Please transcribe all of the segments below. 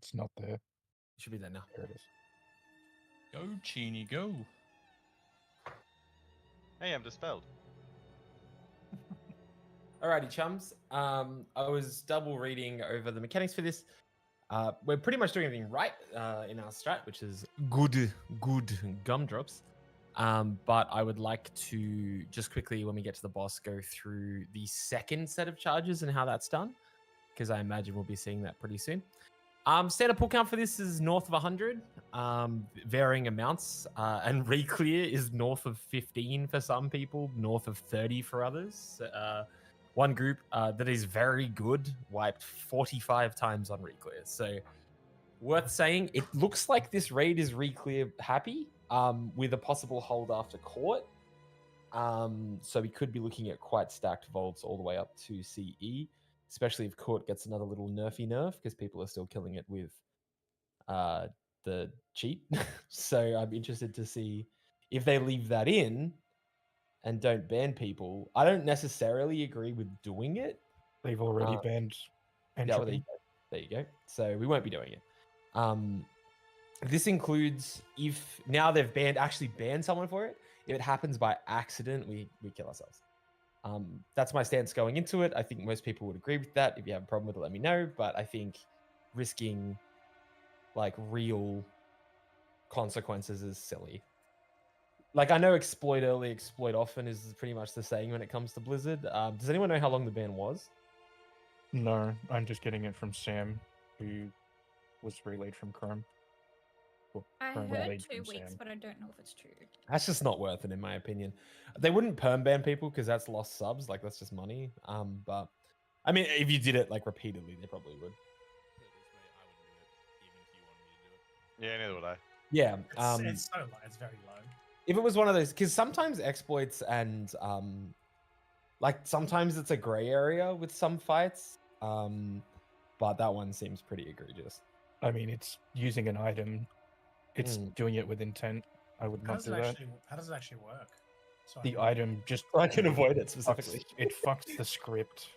It's not there. It should be there now. There it is. Go, Genie, go. Hey, I'm dispelled. Alrighty, chums. I was double reading over the mechanics for this. We're pretty much doing everything right in our strat, which is good gumdrops. But I would like to just quickly, when we get to the boss, go through the second set of charges and how that's done, because I imagine we'll be seeing that pretty soon. Standard pull count for this is north of 100, varying amounts, and re-clear is north of 15 for some people, north of 30 for others. One group that is very good wiped 45 times on re-clear. So worth saying, it looks like this raid is re-clear happy, with a possible hold after court. So we could be looking at quite stacked vaults all the way up to CE, especially if court gets another little nerfy nerf, because people are still killing it with the cheat. So I'm interested to see if they leave that in and don't ban people. I don't necessarily agree with doing it. They've already banned Yeah, well, entropy. there you go. So we won't be doing it. This includes if now they've actually banned someone for it. If it happens by accident, we kill ourselves. That's my stance going into it. I think most people would agree with that. If you have a problem with it, let me know. But I think risking like real consequences is silly. Like, I know exploit early, exploit often is pretty much the saying when it comes to Blizzard. Does anyone know how long the ban was? No, I'm just getting it from Sam, who was relayed from Chrome. Well, I Chrome heard relayed 2 from weeks, Sam. but I don't know if it's true. That's just not worth it, in my opinion. They wouldn't perm ban people because that's lost subs. Like, that's just money. But I mean, if you did it like repeatedly, they probably would. Yeah, neither would I. Yeah. It's so low. It's very low. If it was one of those, because sometimes exploits and like sometimes it's a gray area with some fights. But that one seems pretty egregious. I mean, it's using an item. It's doing it with intent. I would not do that. How does it actually work? The item just... I can avoid it specifically. It fucks the script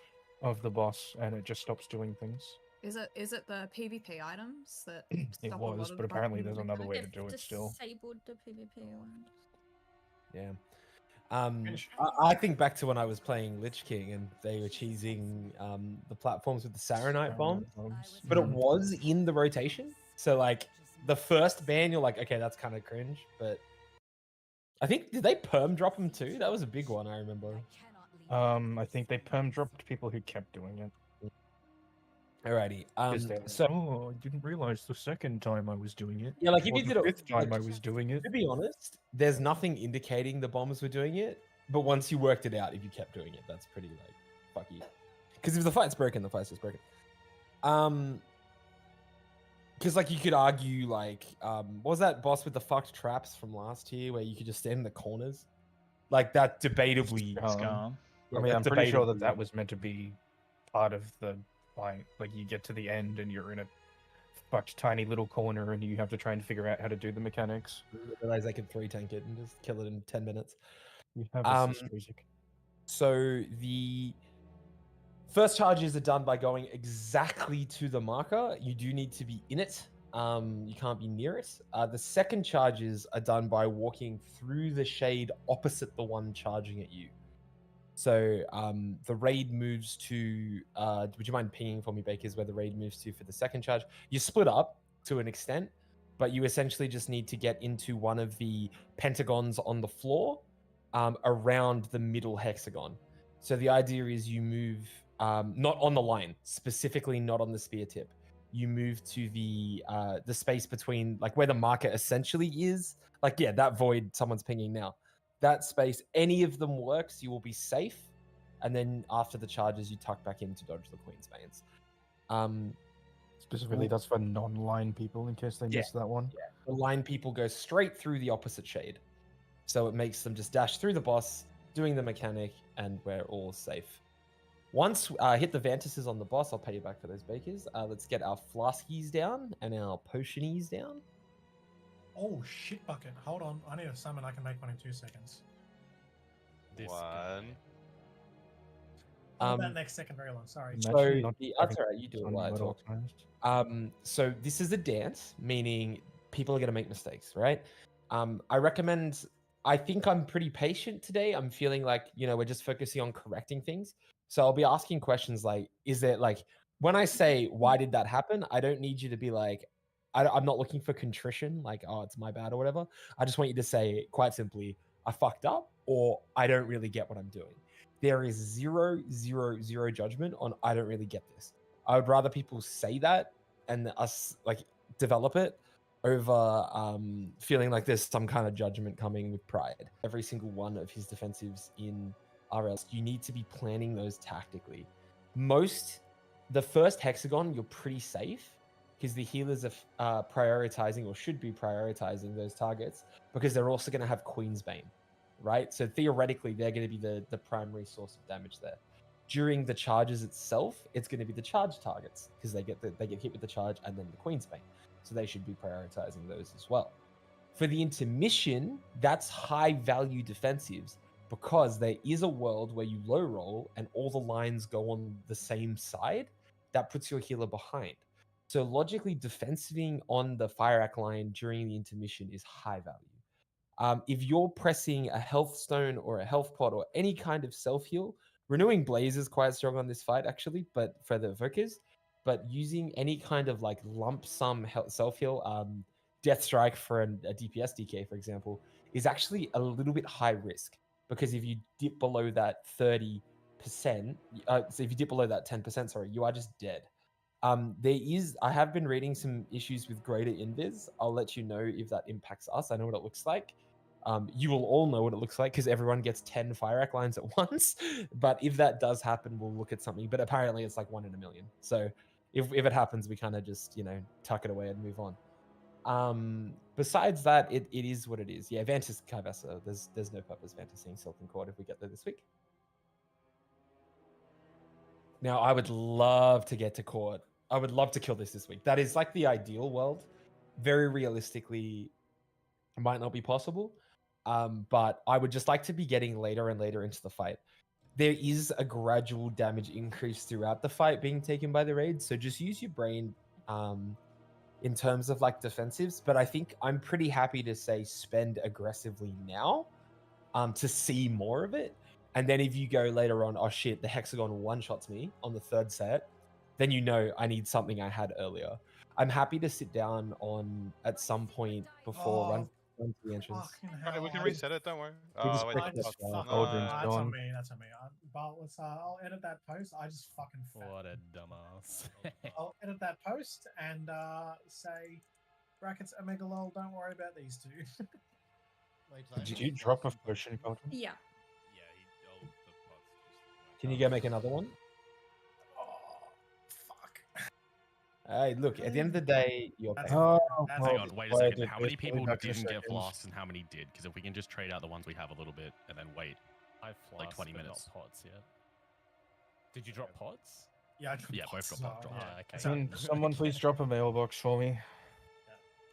of the boss, and it just stops doing things. Is it the PvP items that It stop a lot was, of but the apparently buttons? there's another way to do it still. Disabled the PvP ones. Yeah. I think back to when I was playing Lich King and they were cheesing the platforms with the Saronite bombs, but it was in the rotation. So like the first ban, you're like, okay, that's kind of cringe. But I think, did they perm drop them too? That was a big one, I remember. I think they perm dropped people who kept doing it. Alrighty. So I didn't realize the second time I was doing it. Yeah, like if or you the did it fifth time I was doing it. To be honest, there's nothing indicating the bombers were doing it. But once you worked it out, if you kept doing it, that's pretty like fuck you. Because if the fight's broken, the fight's just broken. Because like you could argue like what was that boss with the fucked traps from last year where you could just stand in the corners? Like that debatably. I mean, I'm pretty sure that was meant to be part of the fight. Like you get to the end and you're in a fucked tiny little corner and you have to try and figure out how to do the mechanics. I realize they can 3-tank it and just kill it in 10 minutes. You have assist music. So the first charges are done by going exactly to the marker. You do need to be in it. You can't be near it. The second charges are done by walking through the shade opposite the one charging at you. So the raid moves to, would you mind pinging for me, Bakers, where the raid moves to for the second charge? You split up to an extent, but you essentially just need to get into one of the pentagons on the floor around the middle hexagon. So the idea is you move, not on the line, specifically not on the spear tip. You move to the space between, like where the marker essentially is. Like, yeah, that void someone's pinging now. That space, any of them works, you will be safe. And then after the charges, you tuck back in to dodge the Queen's Veins. Specifically, that's for non-line people, in case they missed that one. Yeah, the line people go straight through the opposite shade. So it makes them just dash through the boss, doing the mechanic, and we're all safe. Once hit the Vantises on the boss, I'll pay you back for those bakers. Let's get our flaskies down and our potionies down. Oh, shit bucket. Hold on. I need a summon. I can make one in 2 seconds. One. Hold that next second very long. Sorry. Imagine So not that's having all right. You do it on while I well talk. optimized. So this is a dance, meaning people are going to make mistakes, right? I recommend. I think I'm pretty patient today. I'm feeling like we're just focusing on correcting things. So I'll be asking questions like, "Is it like when I say why did that happen?" I don't need you to be like, I'm not looking for contrition, like oh it's my bad or whatever. I just want you to say quite simply, "I fucked up," or "I don't really get what I'm doing." There is zero judgment on "I don't really get this." I would rather people say that and us like develop it over feeling like there's some kind of judgment coming with pride. Every single one of his defensives in RLs, you need to be planning those tactically. The first hexagon, you're pretty safe because the healers are prioritizing or should be prioritizing those targets because they're also going to have Queen's Bane, right? So theoretically, they're going to be the primary source of damage there. During the charges itself, it's going to be the charge targets because they get hit with the charge and then the Queen's Bane. So they should be prioritizing those as well. For the intermission, that's high value defensives because there is a world where you low roll and all the lines go on the same side. That puts your healer behind. So logically, defensiving on the fire act line during the intermission is high value. If you're pressing a health stone or a health pot or any kind of self heal, renewing blaze is quite strong on this fight actually, but for the evokers, but using any kind of like lump sum self heal, death strike for a DPS DK, for example, is actually a little bit high risk because if you dip below that 30%, so if you dip below that 10%, sorry, you are just dead. I have been reading some issues with greater invis. I'll let you know if that impacts us. I know what it looks like. You will all know what it looks like because everyone gets 10 fire act lines at once. But if that does happen, we'll look at something. But apparently it's like 1 in a million. So if it happens, we kind of just, tuck it away and move on. Besides that, it is what it is. Yeah, Vantis Ky'veza. There's no purpose Vantising Silken Court if we get there this week. Now, I would love to get to court. I would love to kill this week. That is like the ideal world. Very realistically, it might not be possible. But I would just like to be getting later and later into the fight. There is a gradual damage increase throughout the fight being taken by the raid. So just use your brain in terms of like defensives. But I think I'm pretty happy to say spend aggressively now to see more of it. And then if you go later on, oh shit, the hexagon one-shots me on the third set, then I need something I had earlier. I'm happy to sit down at some point before run to the entrance. We can reset it, don't worry. We just Oh, wait, click that's this not- Aldrin's That's gone. on me. That's on me. But I'll edit that post. I just fucking. What a dumbass. I'll edit that post and say brackets Omega lol. Don't worry about these two. Did you drop a potion, Aldrin? Yeah. Can you go make another one? Oh, fuck. Hey, look, at the end of the day, you're That's- paying. Oh, That's- Hang on, wait a well, second. How many people back in a didn't get second. flasks and how many did? Because if we can just trade out the ones we have a little bit and then wait. I Like 20 but minutes. Not pots yet. Did you drop pots? Yeah, I dropped Yeah, both pots. got dropped. Oh, okay. Sorry. Can someone please drop a mailbox for me?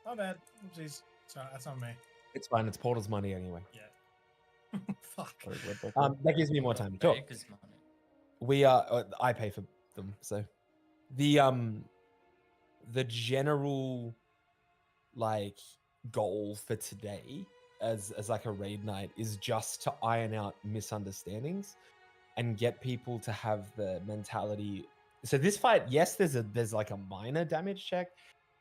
My bad. Oopsies. Sorry, that's on me. It's fine. It's Portal's money anyway. Fuck. Sorry, Red That gives me more time to talk. We are. I pay for them, so the general like goal for today as like a raid night is just to iron out misunderstandings and get people to have the mentality. So this fight, yes, there's like a minor damage check,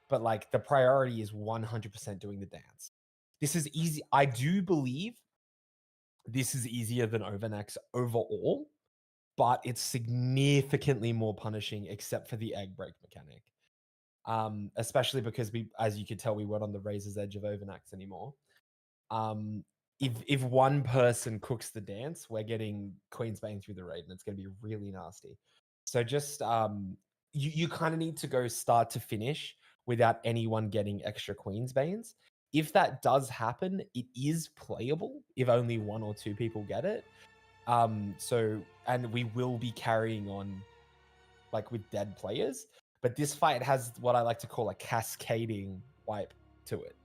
but like the priority is 100% doing the dance. This is easy. I do believe this is easier than Overnax overall, but it's significantly more punishing except for the egg break mechanic. Especially because as you could tell, we weren't on the razor's edge of Overnax anymore. If one person cooks the dance, we're getting Queen's Bane through the raid, and it's going to be really nasty. So just you kind of need to go start to finish without anyone getting extra Queen's Banes. If that does happen, it is playable if only 1 or 2 people get it. And we will be carrying on like with dead players. But this fight has what I like to call a cascading wipe to it.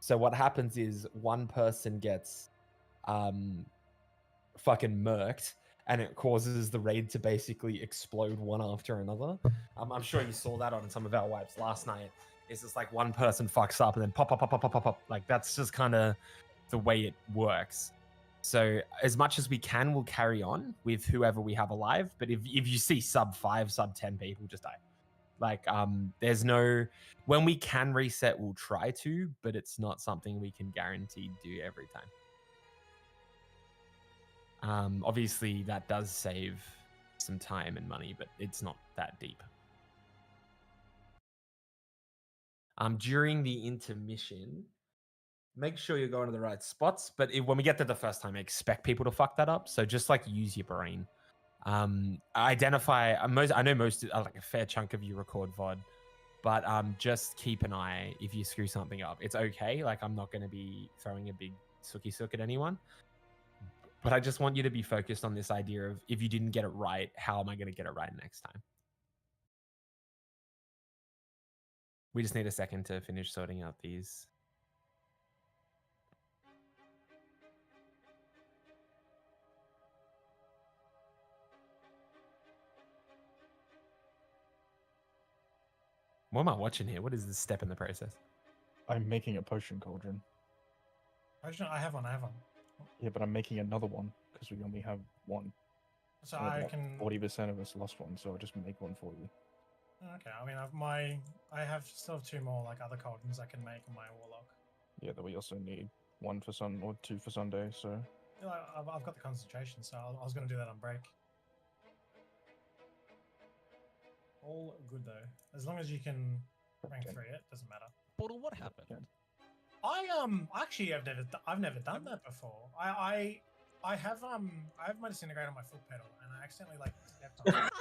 So what happens is one person gets fucking murked, and it causes the raid to basically explode one after another. I'm sure you saw that on some of our wipes last night. It's just like one person fucks up and then pop, pop, pop, pop, pop, pop, pop. Like that's just kind of the way it works. So as much as we can, we'll carry on with whoever we have alive. But if you see sub 5, sub 10 people, just die. Like there's no, when we can reset, we'll try to, but it's not something we can guarantee do every time. Obviously that does save some time and money, but it's not that deep. During the intermission, make sure you're going to the right spots. But when we get there the first time, I expect people to fuck that up. So just like use your brain. Identify I know most like a fair chunk of you record VOD, but just keep an eye if you screw something up. It's okay. Like I'm not going to be throwing a big sookie sook at anyone. But I just want you to be focused on this idea of if you didn't get it right, how am I going to get it right next time? We just need a second to finish sorting out these. What am I watching here? What is this step in the process? I'm making a potion cauldron. Potion? I have one. Yeah, but I'm making another one because we only have one. So And I about can. 40% of us lost one, so I'll just make one for you. Okay, I mean, I still have 2 more like other cauldrons I can make on my warlock. Yeah, that we also need 1 for Sun or 2 for Sunday, so. Yeah, I've got the concentration, so I was going to do that on break. All good though, as long as you can rank 3 it, doesn't matter. Portal, what happened? Actually I've never done that before. I have my disintegrator on my foot pedal and I accidentally like stepped on it.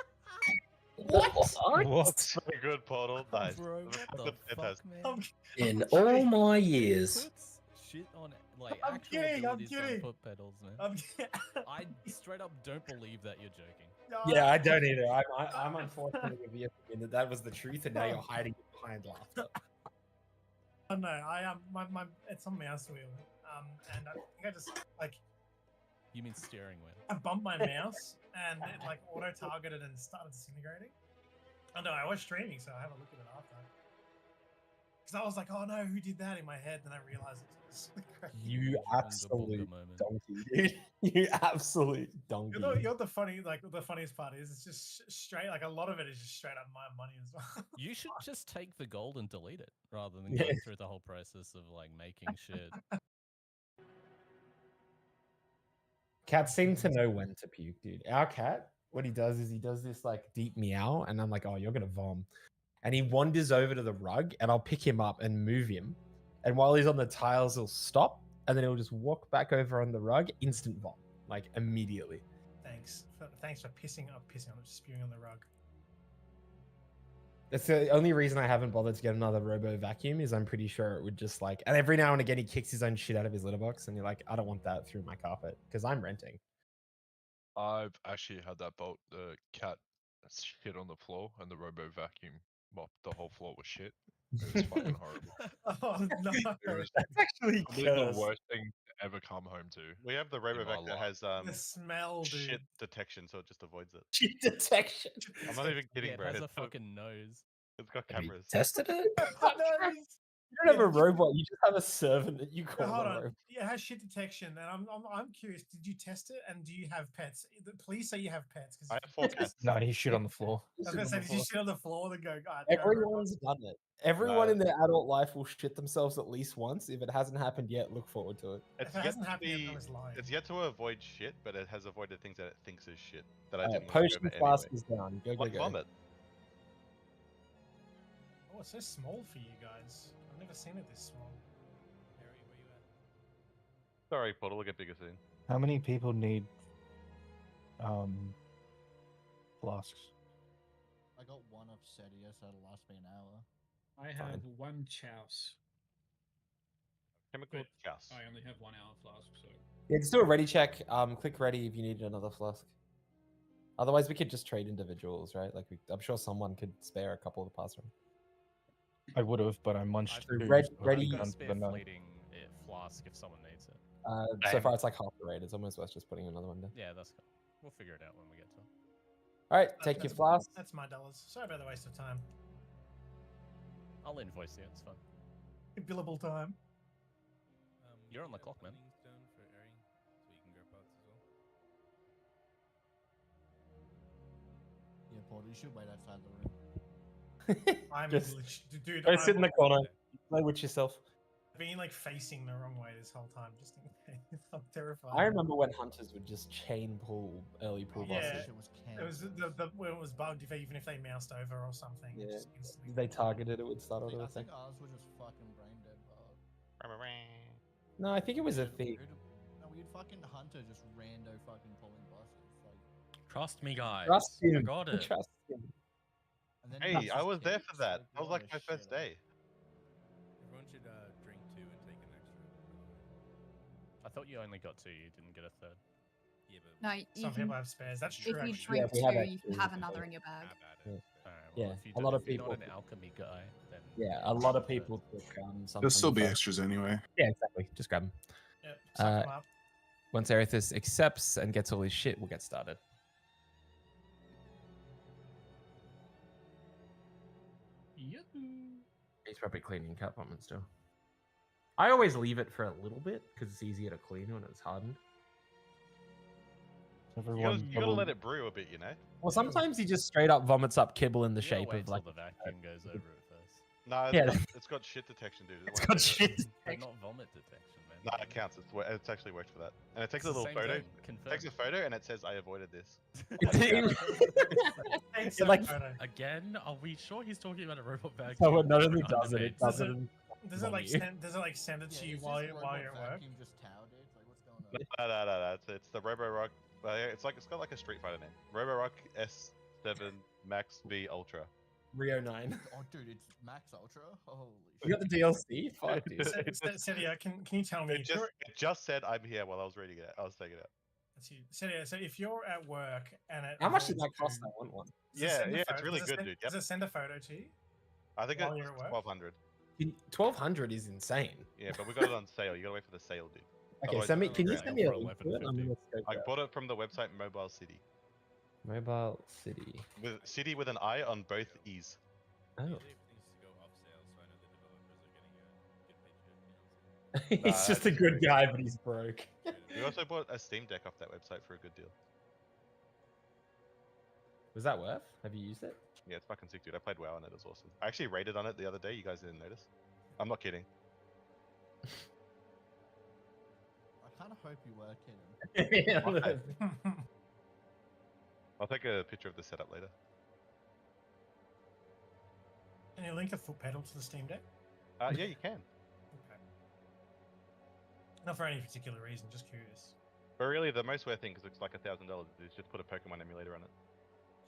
What? Very good, Portal. Nice. Bro, what the fuck, man? I'm In kidding. all my years. Puts shit on like I'm actual kidding, I'm abilities on kidding. foot pedals, man. I straight up don't believe that you're joking. Yeah, I don't either. I'm unfortunately of the opinion that was the truth, and now you're hiding it behind laughter. Oh, no, my it's on mouse wheel. And I think I just like You mean steering wheel? I bumped my mouse and it like auto targeted and started disintegrating. Oh no, I was streaming, so I have a look at it after. Because I was like, oh no, who did that in my head? Then I realized it was You Bunga absolute moment. donkey, dude. You absolute donkey. You're the funniest part is it's just straight, like a lot of it is just straight up my money as well. You should just take the gold and delete it rather than Yeah. going through the whole process of like making shit. Cats seem to know when to puke, dude. Our cat, what he does is he does this like deep meow, and I'm like, oh, you're gonna vom. And he wanders over to the rug, and I'll pick him up and move him. And while he's on the tiles, he'll stop, and then he'll just walk back over on the rug, instant vom, like immediately. Thanks for spewing on the rug. That's the only reason I haven't bothered to get another robo vacuum is I'm pretty sure it would just like, and every now and again he kicks his own shit out of his litter box, and you're like, I don't want that through my carpet because I'm renting. I've actually had that bolt. The cat shit on the floor, and the robo vacuum mopped the whole floor with shit. It was fucking horrible. Oh no. It was That's actually probably the worst thing to ever come home to. We have the RoboVac that has The smell, dude. shit detection, so it just avoids it. Shit detection. I'm not even kidding, Yeah, it bro. has a It's fucking nose. got Have you cameras. tested it? You don't have a robot. You just have a servant that you call Hold a on. robot. Yeah, it has shit detection, and I'm curious. Did you test it? And do you have pets? Please say you have pets. I have 4 cats. No, he shit on the floor. I was gonna say, did you shit on the floor? Then go, God. Everyone's done it. Everyone in their adult life will shit themselves at least once. If it hasn't happened yet, look forward to it. If it hasn't happened yet, I was lying. It's yet to avoid shit, but it has avoided things that it thinks is shit that I Alright, didn't. potion flask is down. Go, go, Like go. vomit. Oh, it's so small for you guys. I've never seen it this small. Harry, where you at? Sorry, Portal. We'll get bigger soon. How many people need flasks? I got 1 obsidian, so it'll last me an hour. I have 1 chouse. Chemical But chaos. I only have 1 hour flask, so. Yeah, just do a ready check. Click ready if you need another flask. Otherwise, we could just trade individuals, right? Like, I'm sure someone could spare a couple of the past room. I would have, but I munched I've two. Red- so ready- I've got a done spare the none. fleeting flask if someone needs it. So far, it's like half the raid. It's almost worth just putting another one down. Yeah, that's cool. We'll figure it out when we get to it. All right, take your flask. That's my dollars. Sorry about the waste of time. I'll invoice you. It's fun. Billable time. You're on the clock, man. Yeah, Porter, you should wait outside the room. I'm Just dude. Go sit in the corner. Play with yourself. I've been like facing the wrong way this whole time, just in case. I'm terrified. I remember when hunters would just chain pull early pull Yeah, bosses. it was the when it was bugged. Even if they moused over or something, Yeah. just instantly. If they targeted, it would start I auto think attack. ours were just fucking brain dead, bro. No, I think it was a thief. No, we had fucking hunter just rando fucking pulling bosses. Like, Trust me, guys. Trust I him. got it. Trust him. and then Hey, he I just was there kicks, for that. That was what like a my first shitter. day. Everyone should drink 2 and take an extra. I thought you only got 2. You didn't get a third. Yeah, but No, you Some can, people have spares. That's if true. you Actually. drink we have 2, that you too, can have so- another in your bag. have at Yeah. it. Alright, Yeah, if you a lot of if you're not people- an alchemy guy, then Yeah, a lot of people took something. There'll still be but- extras anyway. Yeah, exactly. Just grab them. Yep, suck 'em up. Once Aerithus accepts and gets all his shit, we'll get started. He's probably cleaning cat vomit still. I always leave it for a little bit because it's easier to clean when it's hardened. You gotta let it brew a bit, you know. Well, sometimes he just straight up vomits up kibble in the you gotta shape wait of till like. the vacuum goes over it first. No, Yeah. it's got shit detection, dude. It It's won't got do it. shit. But not vomit detection, man. No, it counts. It's actually worked for that. And it takes It's a the little same photo. thing, confirmed. Takes a photo and it says, "I avoided this." Thanks, like- photo. Again, are we sure he's talking about a robot vacuum? So it not only Or does it, it underpants? does it. in- Does it like Volume. send it to Yeah, you is while this you're robot at work? vacuum just towed it? Like, what's going on? No. It's the Roborock. It's got like a Street Fighter name. Roborock S7 Max V Ultra. Rio 9. Oh, dude, it's Max Ultra. Holy You got the DLC? Fuck, dude. Celia, can you tell me? It just said I'm here while I was reading it. I was taking it out. Celia, so if you're at work and it How much did that avoids cost? you, I want one. does it Yeah, send a yeah, it's photo- really does it good, send- dude. Does it send a photo to you? I think While it's you're at work? 1200. 1200 is insane. Yeah, but we got it on sale. You gotta wait for the sale, dude. Okay, Otherwise send me. it's Can you great. send me a For link to it? I'm 11.50. gonna scope I it out. bought it from the website Mobile City. Mobile City. With City with an I on both E's. Oh. Usually everything needs to go off sale, so I know the developers are getting a good paycheck. You know what I'm saying? He's just a good guy, but he's broke. We also bought a Steam Deck off that website for a good deal. Was that worth? Have you used it? Yeah, it's fucking sick, dude. I played WoW on it. It's awesome. I actually rated on it the other day. You guys didn't notice. I'm not kidding. I kind of hope you were kidding. I'll take a picture of the setup later. Can you link a foot pedal to the Steam Deck? Yeah, you can. Okay. Not for any particular reason, just curious. But really, the most worth thing, because it's like $1,000, is just put a Pokemon emulator on it.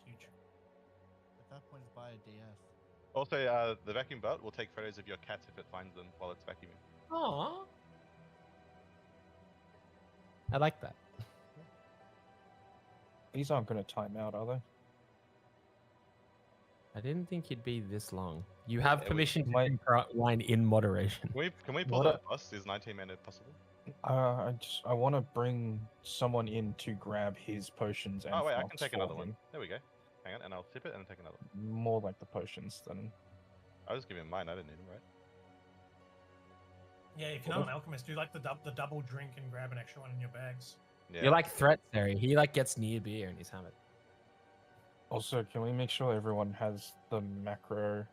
Huge. At that point, just buy a DS. Also, the vacuum butt will take photos of your cats if it finds them while it's vacuuming. Aww. I like that. These aren't going to time out, are they? I didn't think he'd be this long. You have Yeah, permission to might- drink wine in moderation. Can we pull What that bus? Is 19-minute possible? I want to bring someone in to grab his potions and Oh wait, I can flasks take for another him. one. There we go. Hang on, and I'll sip it and take another one. More like the potions than. I was giving mine. I didn't need them, right? Yeah, if you're not an alchemist, do like the double drink and grab an extra one in your bags. Yeah. You're like threat, Terry. He like gets near beer and he's hammered. Also, can we make sure everyone has the macro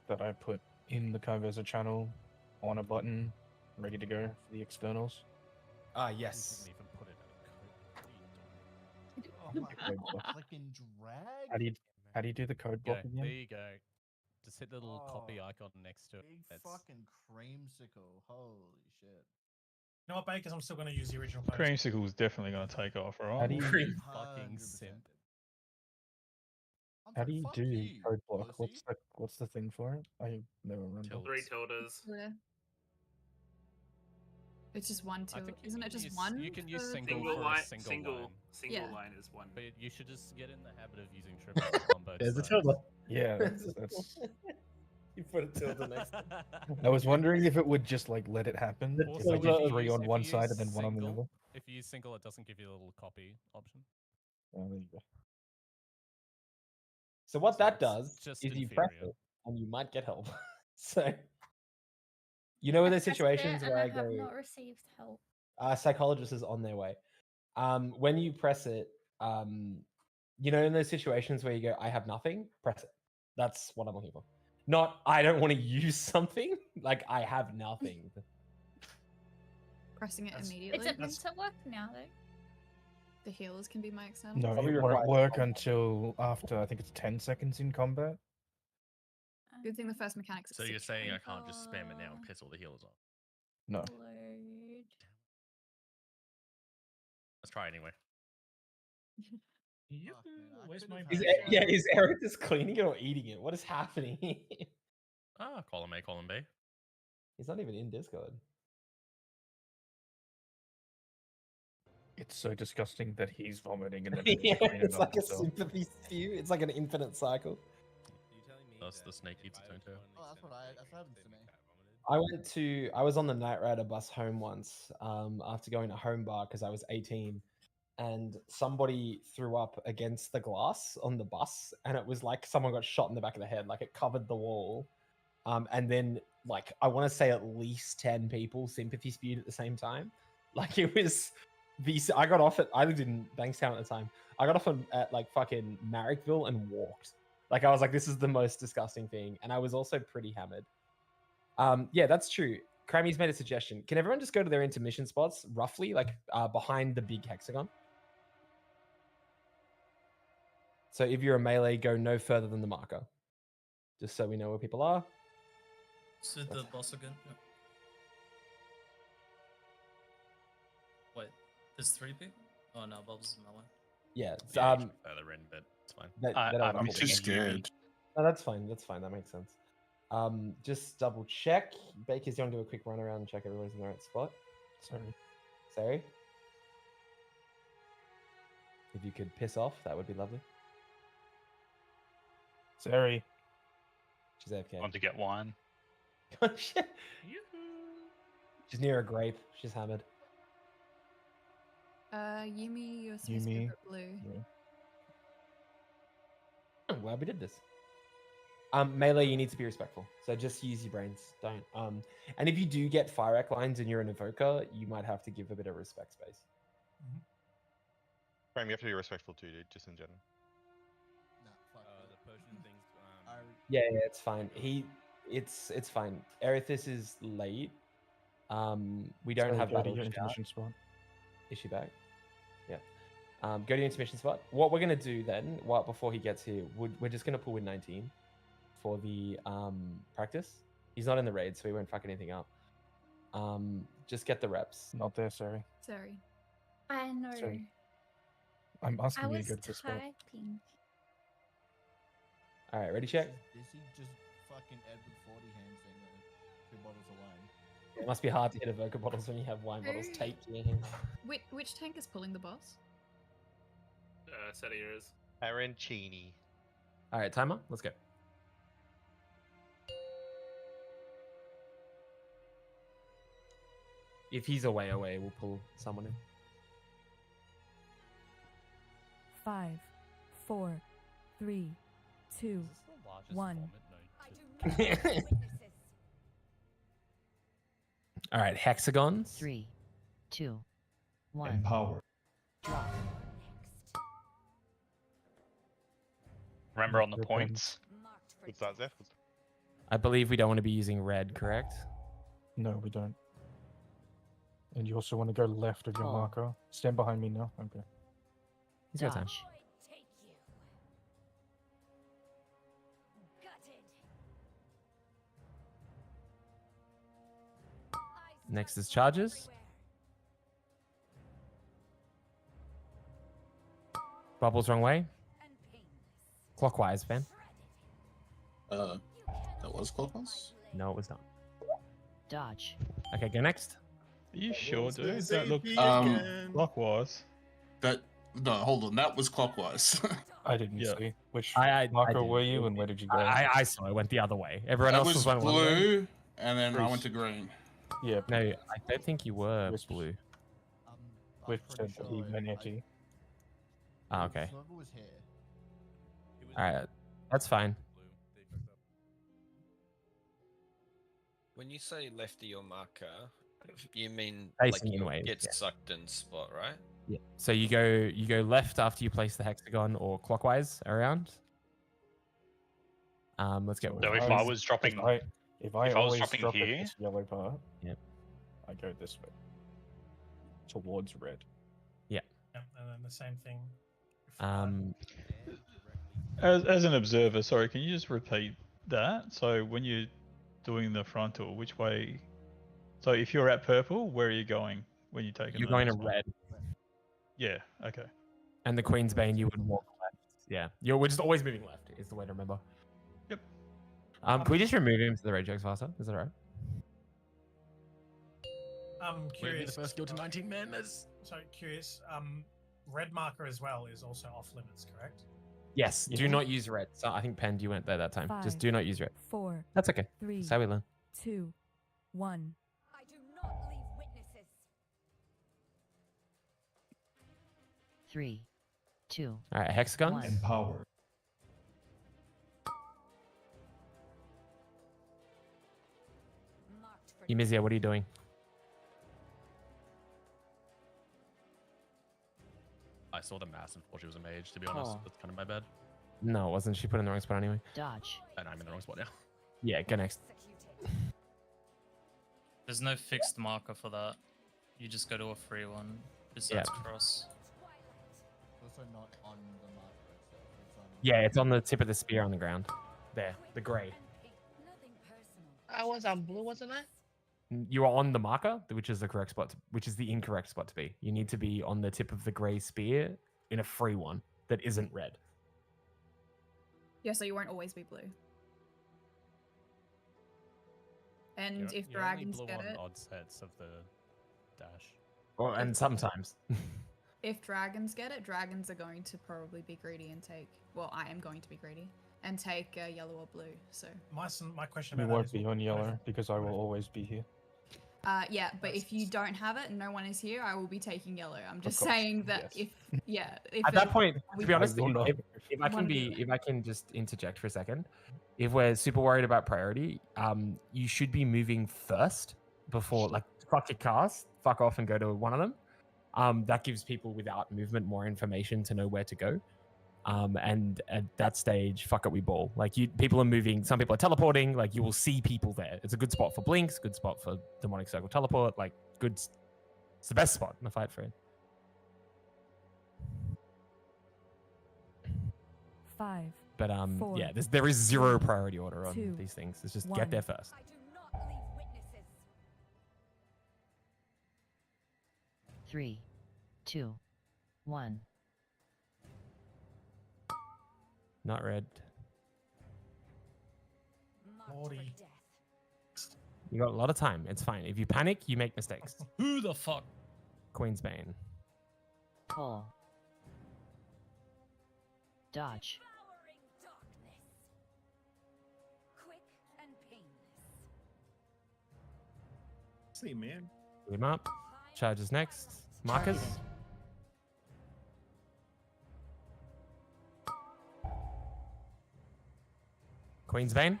that I put in the Ky'veza channel on a button, ready to go for the externals? Ah, You yes. didn't even put it in a code. What are you doing? Oh my god, flicking How drag? do you do the code Go, block there again? you go. Just hit the little copy Oh, icon next to it. Big That's- fucking creamsicle. Holy shit. You know what, Bakers? I'm still going to use the original post. Creamsicle is definitely going to take off, How right? do you Cream fucking 100%. simp. I'm how like, do you fuck do you, code block? pussy. What's the thing for it? I never remember. Tilde. 3 tildes. Yeah. It's just one I tilde. think you Isn't it can just use- one? You can use for- single Single for line, a single line. Yeah. line is one. But you should just get in the habit of using triple on both There's a sides. tilde. Yeah, that's. You put a tilde next. I was wondering if it would just like let it happen. The If I tilde- did if three use- on if one you side use and then one on the single- other. If you use single, it doesn't give you a little copy option. Oh, there you go. So what So that it's does just is you press inferior. it and you might get help. So you know, in those situations where I have go, not received help. psychologist is on their way. When you press it, you know, in those situations where you go, I have nothing, press it. That's what I'm looking for. Not, I don't want to use something. Like, I have nothing. Pressing it That's- immediately. Is it meant to work now though? The healers can be my external. No, Probably it won't requires work combat. until after, I think it's 10 seconds in combat. Good thing the first mechanic's. So you're saying I can't just spam it now and piss all the healers off? No. Load. Let's try anyway. Fuck, man, I Where's could've my had Yeah, is Eric just cleaning it or eating it? What is happening? Ah, column A, column B. He's not even in Discord. It's so disgusting that he's vomiting and then Yeah, clean it it's up like a himself. sympathy spew. It's like an infinite cycle. You telling me Thus that the snake if eats its I own was tail. finally Oh, that's what sent that's back what happened next to me. day, I was on the Night Rider bus home once, after going to home bar because I was 18, and somebody threw up against the glass on the bus, and it was like someone got shot in the back of the head, like it covered the wall. And then like I want to say at least 10 people sympathy spewed at the same time. Like it was I got off I lived in Bankstown at the time. I got off at like fucking Marrickville and walked. Like I was like, this is the most disgusting thing. And I was also pretty hammered. Yeah, that's true. Crammy's made a suggestion. Can everyone just go to their intermission spots roughly, like behind the big hexagon? So if you're a melee, go no further than the marker. Just so we know where people are. So the boss again. Yeah. Wait, there's 3 people? Oh no, Bob's is melee. Yeah, Yeah, you should be further in, but it's fine. I'm too scared. No, that's fine. That's fine. That makes sense. Just double check. Bakers, you want to do a quick run around and check everyone's in the right spot? Sorry. If you could piss off, that would be lovely. Sorry. She's AFK. Want to get wine? She's near a grape. She's hammered. Yumi, you're supposed to Yumi, go blue. I'm glad we did this. Melee, you need to be respectful. So just use your brains. Don't. And if you do get fire arc lines and you're an evoker, you might have to give a bit of respect space. Frame, you have to be respectful too, dude, just in general. Nah, fuck The potion things. Yeah, it's fine. It's fine. Erithis is late. We don't Sorry, have go to battle your shout. intermission spot. Is she back? Yeah. Go to your intermission spot. What we're gonna do then, before he gets here, we're just gonna pull in 19 for the practice. He's not in the raid, so he won't fuck anything up. Just get the reps. Not there, sorry. Sorry. I know. Sorry. I'm asking I you to was go to the spot. typing. All right, ready, check. Is he just fucking Edward 40 hands thing 2 bottles away? It must be hard to hit evoker bottles when you have wine bottles taped to your hands. Which tank is pulling the boss? Set of yours. Arancini. All right, timer. Let's go. If he's away, we'll pull someone in. 5, 4, 3, 2, 1. All right, hexagons. 3, 2, 1. Empower. Drop. Remember on the points. What's that, Zeph? I believe we don't want to be using red, correct? No, we don't. And you also want to go left of your Oh. marker. Stand behind me now. Okay. He's got time. Next is charges. Bubbles wrong way. Clockwise, Ben. That was clockwise? No, it was not. Dodge. Okay, go next. Are you sure, was dude? the That looked again. clockwise. No, hold on. That was clockwise. I didn't Yeah. see. Which I marker did. were you and where did you go? I saw it went the other way. Everyone That else was was one way. blue, and then I Bruce. went to green. Yeah, No, I don't think you were Which- blue. I'm which pretty said that he sure went I- empty. Oh, okay. Snorkel was here. All right, that's fine. When you say left of your marker, you mean Facing like you inways, get yeah. sucked in spot, right? Yeah. So you go left after you place the hexagon, or clockwise around. Let's get. So if I was dropping, if I was always dropping drop at here, this yellow part, Yep. I go this way towards red. Yeah. Yep, and then the same thing. As an observer, sorry, can you just repeat that? So when you're doing the frontal, which way? So if you're at purple, where are you going when you're taking? You're going to red. Yeah. Okay. And the Queen's Bane, you would walk left. Yeah. We're just always moving left. Is the way to remember. Yep. Can we just remove him to the red jokes faster? Is that alright? I'm curious. The first guild to 19 members. So curious. Red marker as well is also off limits, correct? Yes. Do not use red. So I think Pen, you went there that time. Just do not use red. 4. That's okay. 3. That's how we learn. 2. 1. I do not leave witnesses. 3, 2. All right, hexagon. Empowered. Emizia, what are you doing? I saw the mass and thought she was a mage, to be honest. That's kind of my bad. No, it wasn't. She put in the wrong spot anyway. Dodge. And I'm in the wrong spot now. Yeah, go next. There's no fixed marker for that. You just go to a free one. Besides cross. Also not on the marker itself. It's on. Yeah, it's on the tip of the spear on the ground. There, the grey. I was on blue, wasn't I? You are on the marker, which is the correct spot, which is the incorrect spot to be. You need to be on the tip of the grey spear in a free one that isn't red. Yeah, so you won't always be blue. And You're- if you're only dragons blue get on it, odd sets of the dash. Well, and sometimes. if dragons get it, dragons are going to probably be greedy and take. Well, I am going to be greedy and take yellow or blue. So. My question You about that won't is be on yellow because I will always be here. Yeah, but if you don't have it and no one is here, I will be taking yellow. I'm just course, saying that if At that point, to be honest, will not. if I can just interject for a second, if we're super worried about priority, you should be moving first before, like, fuck your cast, fuck off and go to one of them. That gives people without movement more information to know where to go. And at that stage, fuck it, we ball. Like, people are moving, some people are teleporting, like, you will see people there. It's a good spot for blinks, good spot for demonic circle teleport, like, it's the best spot in the fight for it. 5. But 4, yeah, there is zero priority order on 2, these things. It's just 1. get there first. I do not leave witnesses. 3, 2, 1. Not red. Lordy. You got a lot of time. It's fine. If you panic, you make mistakes. Who the fuck? Queen's Bane. Pull. Dodge. Quick and painless. See, man. Put him up. Charges next. Markers. Queen's Bane.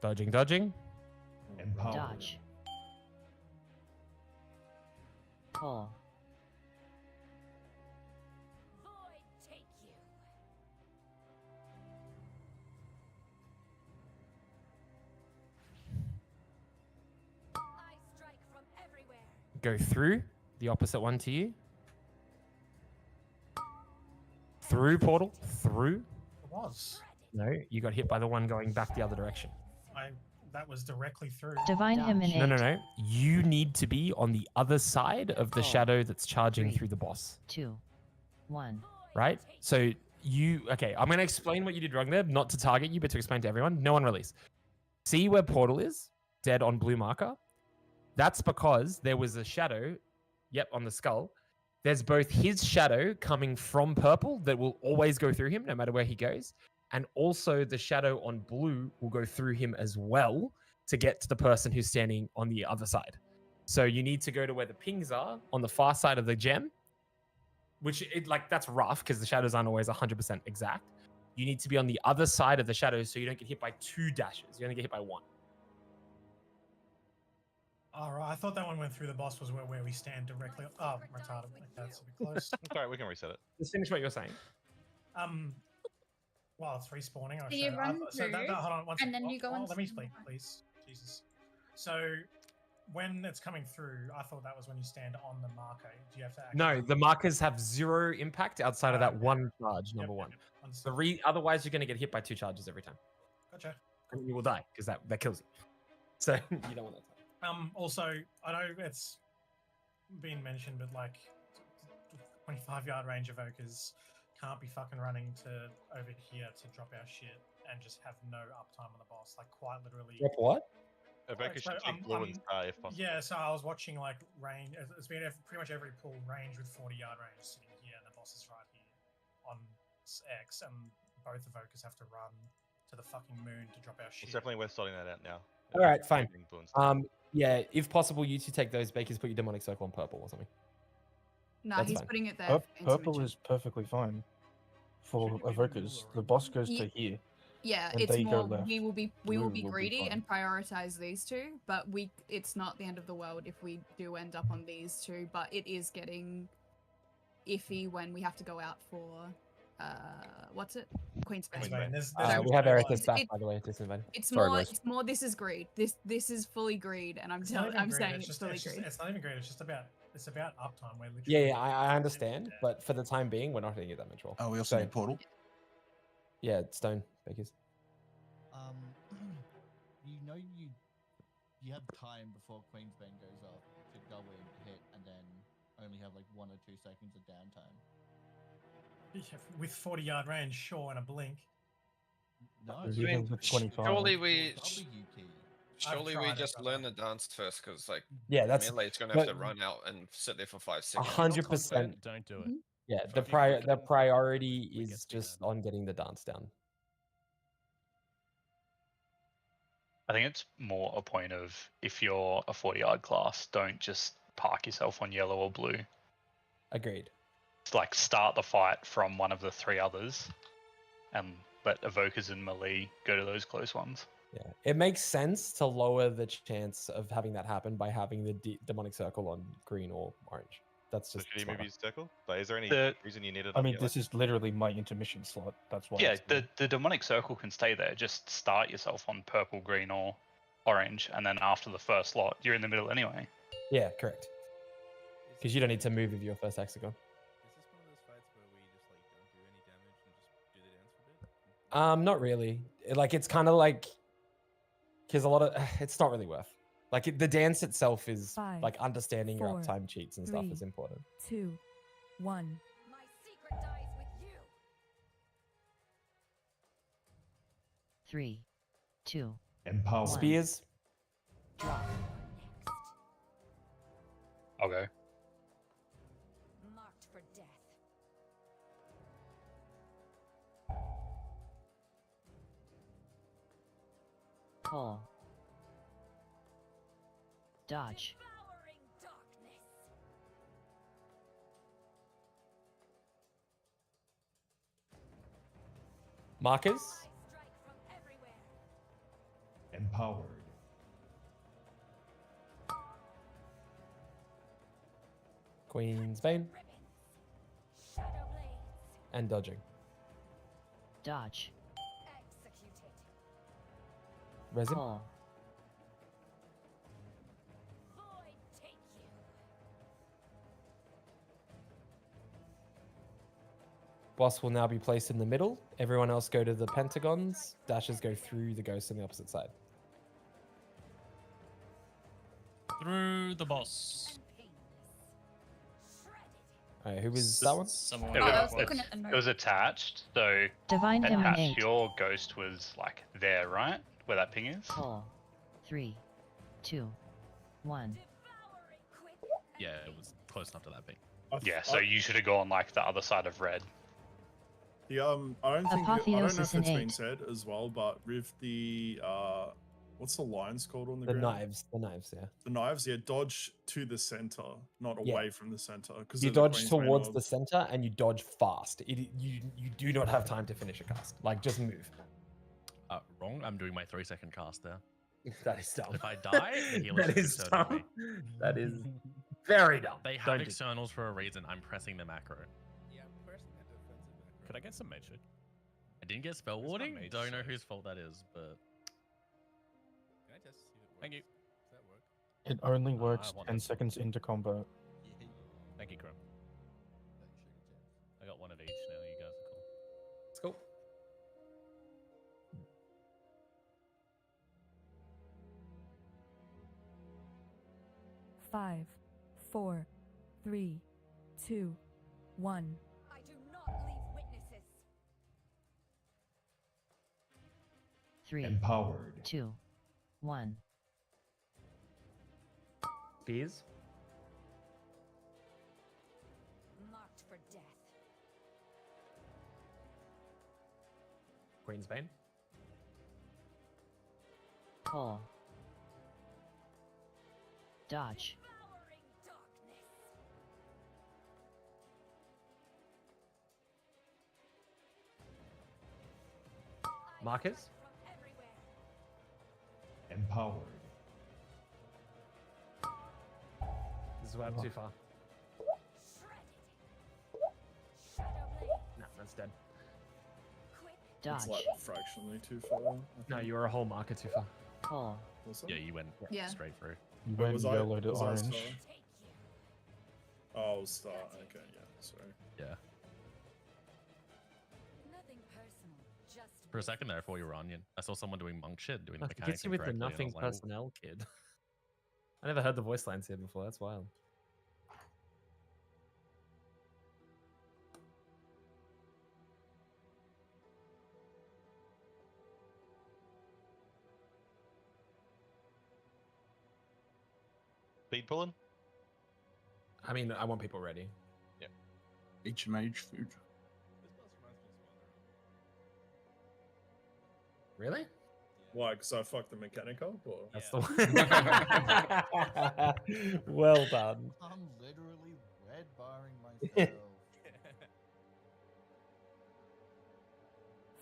Dodging, dodging. Dodge. Pull. Void take you. I strike from everywhere. Go through the opposite one to you. Through portal. Through. It was. No, you got hit by the one going back the other direction. That was directly through. Divine Emanate. No. You need to be on the other side of the shadow that's charging through the boss. 2, 1. Right? So okay, I'm going to explain what you did wrong there, not to target you, but to explain to everyone. No one release. See where portal is? Dead on blue marker? That's because there was a shadow, on the skull. There's both his shadow coming from purple that will always go through him no matter where he goes. And also the shadow on blue will go through him as well to get to the person who's standing on the other side. So you need to go to where the pings are on the far side of the gem which that's rough because the shadows aren't always 100% exact. You need to be on the other side of the shadows so you don't get hit by 2 dashes. You only get hit by 1. All right, I thought that one went through the boss was where we stand directly. Oh, retarded. Okay, that's a bit close. It's alright, we can reset it. Just finish what you're saying. Well, it's respawning. So you run through, hold on, one and second. then you go Let me into- speak, please. Jesus. So, when it's coming through, I thought that was when you stand on the marker. Do you have to actually... No, the markers have 0 impact outside of that okay. one charge, number one. Otherwise, you're going to get hit by 2 charges every time. Gotcha. And you will die because that kills you. So you don't want that. Also, I know it's been mentioned, but like 25-yard range evokers can't be fucking running to over here to drop our shit and just have no uptime on the boss. Like quite literally. Drop what? Evokers should take blue and star if possible. Yeah, so I was watching like range. It's been pretty much every pull range with 40-yard range sitting here, and the boss is right here on X, and both evokers have to run to the fucking moon to drop our shit. It's definitely worth sorting that out now. All right, fine. Blue and star. Yeah, if possible, you two take those bakers, put your demonic circle on purple or something. No, That's he's fine. putting it there. for Purple intermission. is perfectly fine for evokers. The boss goes to here. Yeah, and it's they go more left. we will be Blue greedy fine. and prioritize these two, but it's not the end of the world if we do end up on these two, but it is getting iffy when we have to go out for what's it? Queensbane. We have Erithus back, by the way. Disinvited. It's Sorry, more guys. it's more this is greed. This is fully greed, and I'm saying it's fully greed. It's not even great. It's about uptime. We're literally. Yeah, I understand, but for the time being, we're not hitting it that much roll. Oh, we also need portal. Yeah, stone bakers. You have time before Queensbane goes off to go in, hit, and then only have like 1 or 2 seconds of downtime. With 40-yard range, sure, and a blink. No, surely we tried it, just but learn the dance first, because like that's Melee's gonna have to run out and sit there for 5 seconds. 100%. Don't do it. Yeah, the priority is just on getting the dance down. I think it's more a point of if you're a 40-yard class, don't just park yourself on yellow or blue. Agreed. It's like start the fight from one of the 3 others and let evokers and melee go to those close ones. Yeah, it makes sense to lower the chance of having that happen by having the demonic circle on green or orange. That's So just should he smarter. move his circle? Like, is there any The- reason you need it? I on mean, yellow? this is literally my intermission slot. That's why. Yeah, it's there. the demonic circle can stay there. Just start yourself on purple, green, or orange, and then after the first slot, you're in the middle anyway. Yeah, correct. Because you don't need to move with your first hexagon. Not really. It's kind of like, because a lot of it's not really worth. The dance itself is 5, like understanding your 4, uptime cheats and stuff 3, is important. 2, 1. My secret dies with you. 3, 2, Empower. Spears. drop. I'll go. Marked for death. Pull. Dodge. Devouring darkness. Markers. Strike from everywhere. Empowered. Queen's Bane. Shadow blades. And dodging. Dodge. Executed. Resin. Pull. Void take you. Boss will now be placed in the middle. Everyone else go to the pentagons. Dashes go through the ghost on the opposite side. Through the boss. Alright, who was that one? Someone It Oh, I was, was looking at the it note. was attached, so Divine attached. Emanate. Your ghost was like there, right? Where that ping is? Pull. 3, 2, 1. Yeah, it was close enough to that ping. Yeah, so you should have gone like the other side of red. I don't think I don't know if Apotheosis it's been innate. said as well, but with the What's the lines called on the The ground? knives. The knives. Yeah. The knives, yeah, dodge to the center, not Yeah. away from the center. Because You dodge towards the center and you dodge fast. You do not have time to finish a cast. Like, just move. Wrong. I'm doing my 3-second cast there. That is dumb. If I die, the healers That will is external me. dumb. That is very dumb. They have Don't do- externals for a reason. I'm pressing the macro. Yeah, I'm pressing that defensive macro. Could I get some mage shade? I didn't get spell It's not warding. mage Don't know shade. whose fault that is, but Can I just see if it works? Thank you. Does that work? It only works want 10 this. seconds into combat. Thank you, Chrome. I got one of each now. You guys are cool. Let's go. Five, 4, 3, 2, 1. I do not leave witnesses. 3, Empowered. 2, 1. Spears. Marked for death. Queen's Bane. Pull. Dodge. Devouring darkness. Markers. From everywhere. Empowered. This is why I'm too far. No, that's dead. Dodge. It's like fractionally too far. I No, think. you were a whole marker too far. Pull. Was it? yeah, you went Yeah. straight through. You Wait, went was I- yellow to was I orange. star? Take you. Oh, star. Okay, yeah, sorry. Yeah. Nothing personal. Just For a second there, I thought you were onion. I saw someone doing monk shit, doing the It mechanics gets you with the incorrectly, and I nothing was like, "Ooh." personnel kid. I never heard the voice lines here before. That's wild. Speed pulling? I mean, I want people ready. Each mage food. Really? Why? Because I fucked the mechanic up? Or? That's the one. Well done. I'm literally red barring myself.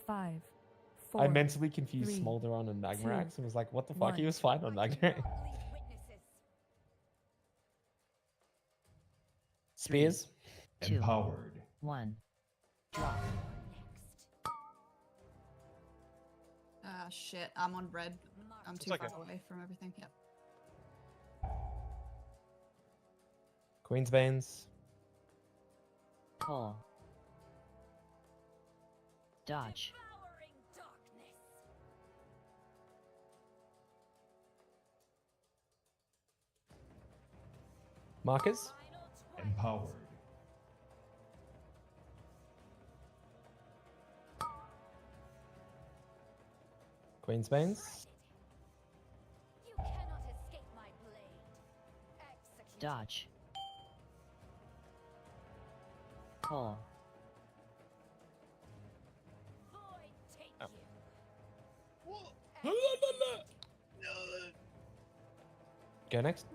5, I 4. mentally confused 3, Smolderon and 2, Magmarax and was like, what the fuck? He 1. was fine on I do Magmarax. not leave witnesses. Spears. 2, Empowered. 1. Drop. Shit. I'm on red. I'm It's too okay. far away from everything. Yep. Queen's Banes. Pull. Dodge. Devouring darkness. Markers. Final 20. Empowered. Queen's Banes. You cannot escape my blade. Execute. Dodge. Pull. Void take Oh. you. Go next.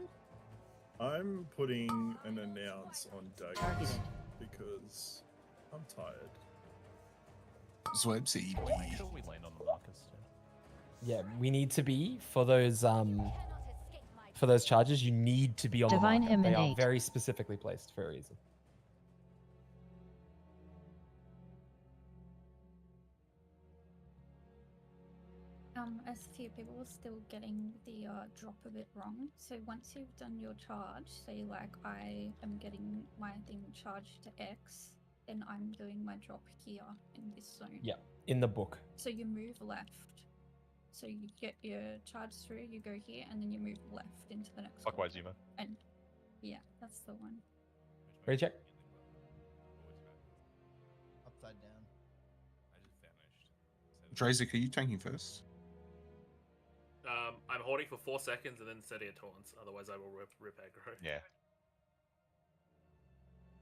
I'm putting an announce on daggers Targeted. because I'm tired. Swebsy. Make sure we land on the markers. Yeah, we need to be for those Cannot escape my for those charges. You need to be on Divine the marker. They are Emanate. very specifically placed for a reason. A few people are still getting the drop a bit wrong. So once you've done your charge, say like I am getting my thing charged to X, then I'm doing my drop here in this zone. Yeah, in the book. So you move left. So you get your charge through, you go here, and then you move left into the next one. Clockwise, Zuma. And yeah, that's the one. Ready, check. Upside down. I just vanished. Drazik, are you tanking first? I'm holding for 4 seconds and then setting a taunts. Otherwise, I will rip aggro. Yeah.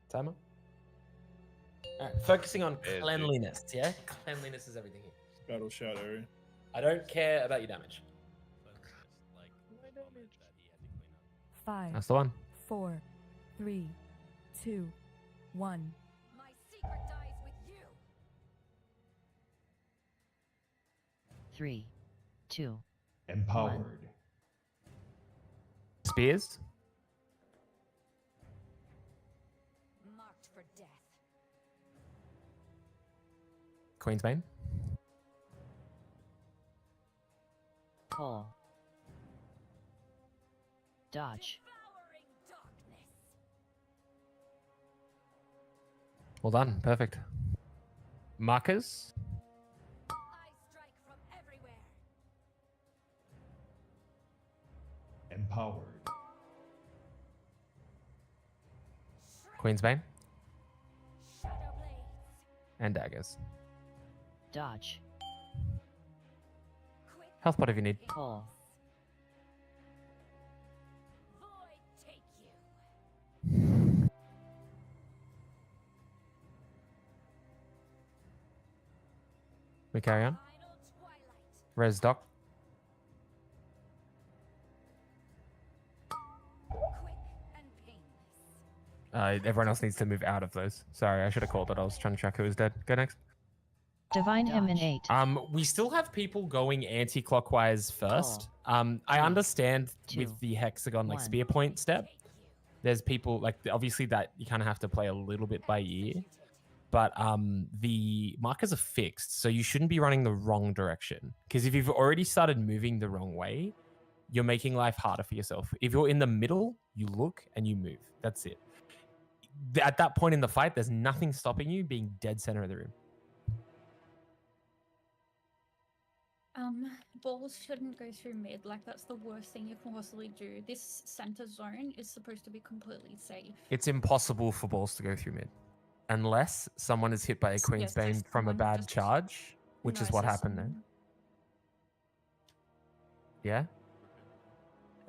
Timer. Alright, focusing on Yeah, dude. cleanliness. Yeah, cleanliness is everything here. Battle Shadow. I don't care about your damage. 5. That's the one. 4, 3, 2, 1. My secret dies with you. 3, 2, Empowered. Spears. Marked for death. Queensbane. Call. Dodge. Well done. Perfect. Markers. I strike from everywhere. Empowered. Queensbane. Shadow blades. And daggers. Dodge. Health pot if you need. Call. Void take you. We carry on. Res doc. Everyone else needs to move out of those. Sorry, I should have called it. I was trying to track who was dead. Go next. Divine Him in 8. We still have people going anti-clockwise first. I understand with the hexagon like spear point step. There's people like obviously that you kind of have to play a little bit by ear, but the markers are fixed, so you shouldn't be running the wrong direction. Because if you've already started moving the wrong way, you're making life harder for yourself. If you're in the middle, you look and you move. That's it. At that point in the fight, there's nothing stopping you being dead center of the room. Balls shouldn't go through mid. Like, that's the worst thing you can possibly do. This center zone is supposed to be completely safe. It's impossible for balls to go through mid. Unless someone is hit by a Queensbane from a bad charge, which is what happened there. Yeah?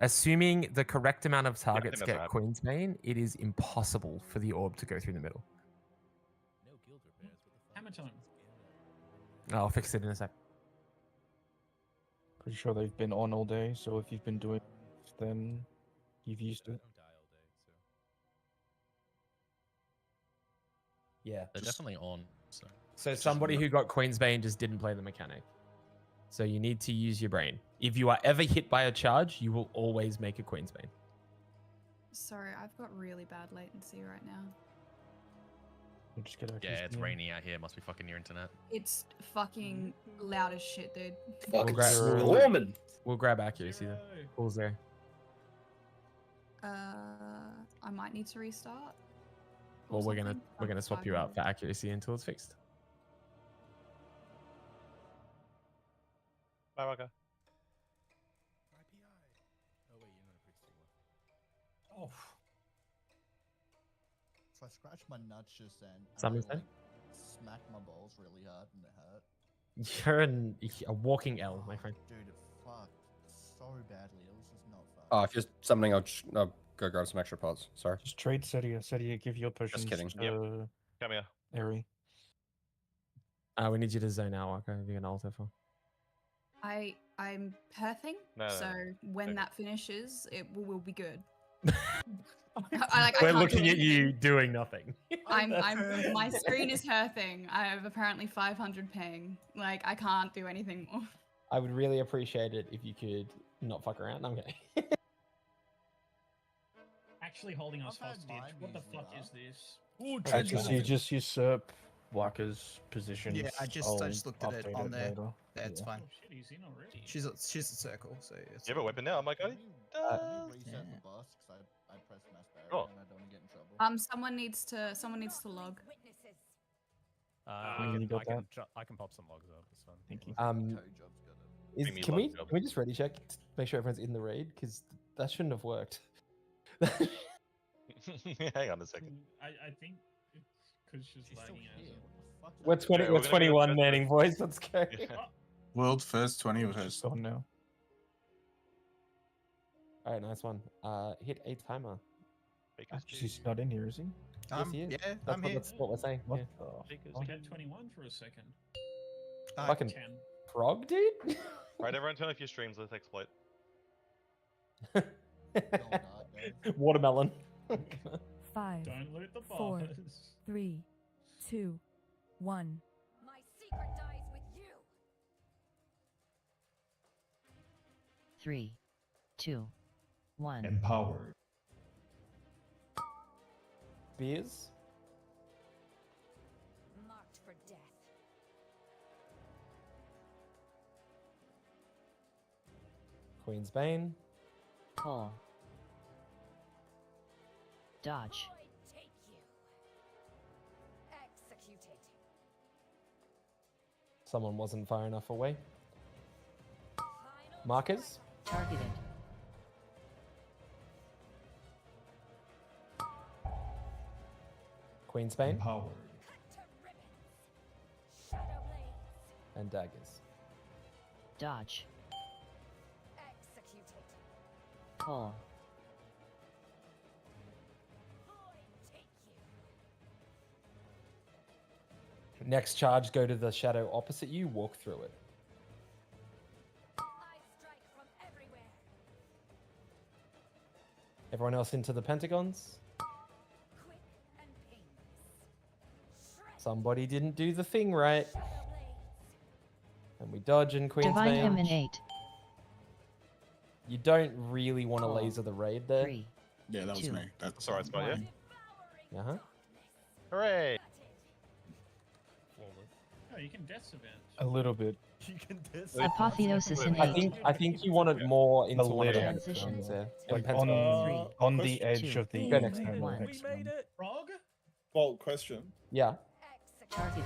Assuming the correct amount of targets get Queensbane, it is impossible for the orb to go through the middle. Hammer time. I'll fix it in a sec. Pretty sure they've been on all day, so if you've been doing it, then you've used it. Yeah. They're definitely on. So somebody who got Queensbane just didn't play the mechanic. So you need to use your brain. If you are ever hit by a charge, you will always make a Queensbane. Sorry, I've got really bad latency right now. Just get yeah, it's rainy out here. Must be fucking your internet. It's fucking loud as shit, dude. We'll grab accuracy then. Pulls there. I might need to restart. Well, we're gonna swap you out for accuracy until it's fixed. Bye, Rocco. Oh. So I scratched my nuts just then. Something and I, like, smacked my balls really hard and it hurt. You're a walking L, my friend. Dude, it fucked so badly. It was just not fun. Oh, if you're summoning, I'll go grab some extra pods. Sorry. Just trade Sedia. Sedia, give your potions. Just kidding. To Come here. Eri. We need you to zone out, Waka, if you're gonna alter for. I'm perthing, so when that finishes, it will be good. We're looking at you doing nothing. My screen is hurting. I have apparently 500 ping. Like, I can't do anything more. I would really appreciate it if you could not fuck around. I'm kidding. Actually holding us hostage. What the fuck is this? You just usurp Waka's position. Yeah, I just looked at it on there. Yeah, it's fine. Oh, shit, he's in already. She's a circle, so it's You have a weapon now? I'm like, Reset the bus because I pressed mass barrier and I don't want to get in trouble. Someone needs to log. I can pop some logs up. It's fun. Thank you. Can we just ready check? Make sure everyone's in the raid because that shouldn't have worked. Hang on a second. I think it's because she's lagging out. We're 21 manning, boys. Let's go. World first 20 first. On now. All right, nice one. Hit a timer. He's not in here, is he? Yes, he is. Yeah, That's I'm what, here. That's what we're saying. What Yeah. I got 21 for a second. Fucking 10. frog, dude. Right, everyone turn off your streams. Let's exploit. Watermelon. 5, Don't loot the 4, bars. 3, 2, 1. My secret dies with you. 3, 2, 1. Empowered. Beers. Marked for death. Queen's Bane. Pull. Dodge. Void take you. Executed. Someone wasn't far enough away. Markers. Targeted. Queen's Bane. Empowered. Cut to ribbons. Shadow blades. And daggers. Dodge. Executed. Pull. Void take you. Next charge, go to the shadow opposite you, walk through it. I strike from everywhere. Everyone else into the pentagons. Quick and painless. Shred. Somebody didn't do the thing right. Shadow blades. And we dodge in Queen's Divine Bane. him in 8. You don't really want to Four, laser the raid there. 3. Yeah, that was 2, me. That's That's alright spot, yeah? Uh-huh. Hooray! Oh, you can death event. A little bit. You can diss. Apotheosis in I 8. think you want it more into one of the little. hexagons there. Like Pentagon. on the question. edge of the Go next end time. of the One. We hexagon. made it. Frog? Well, question. Yeah. Targeted.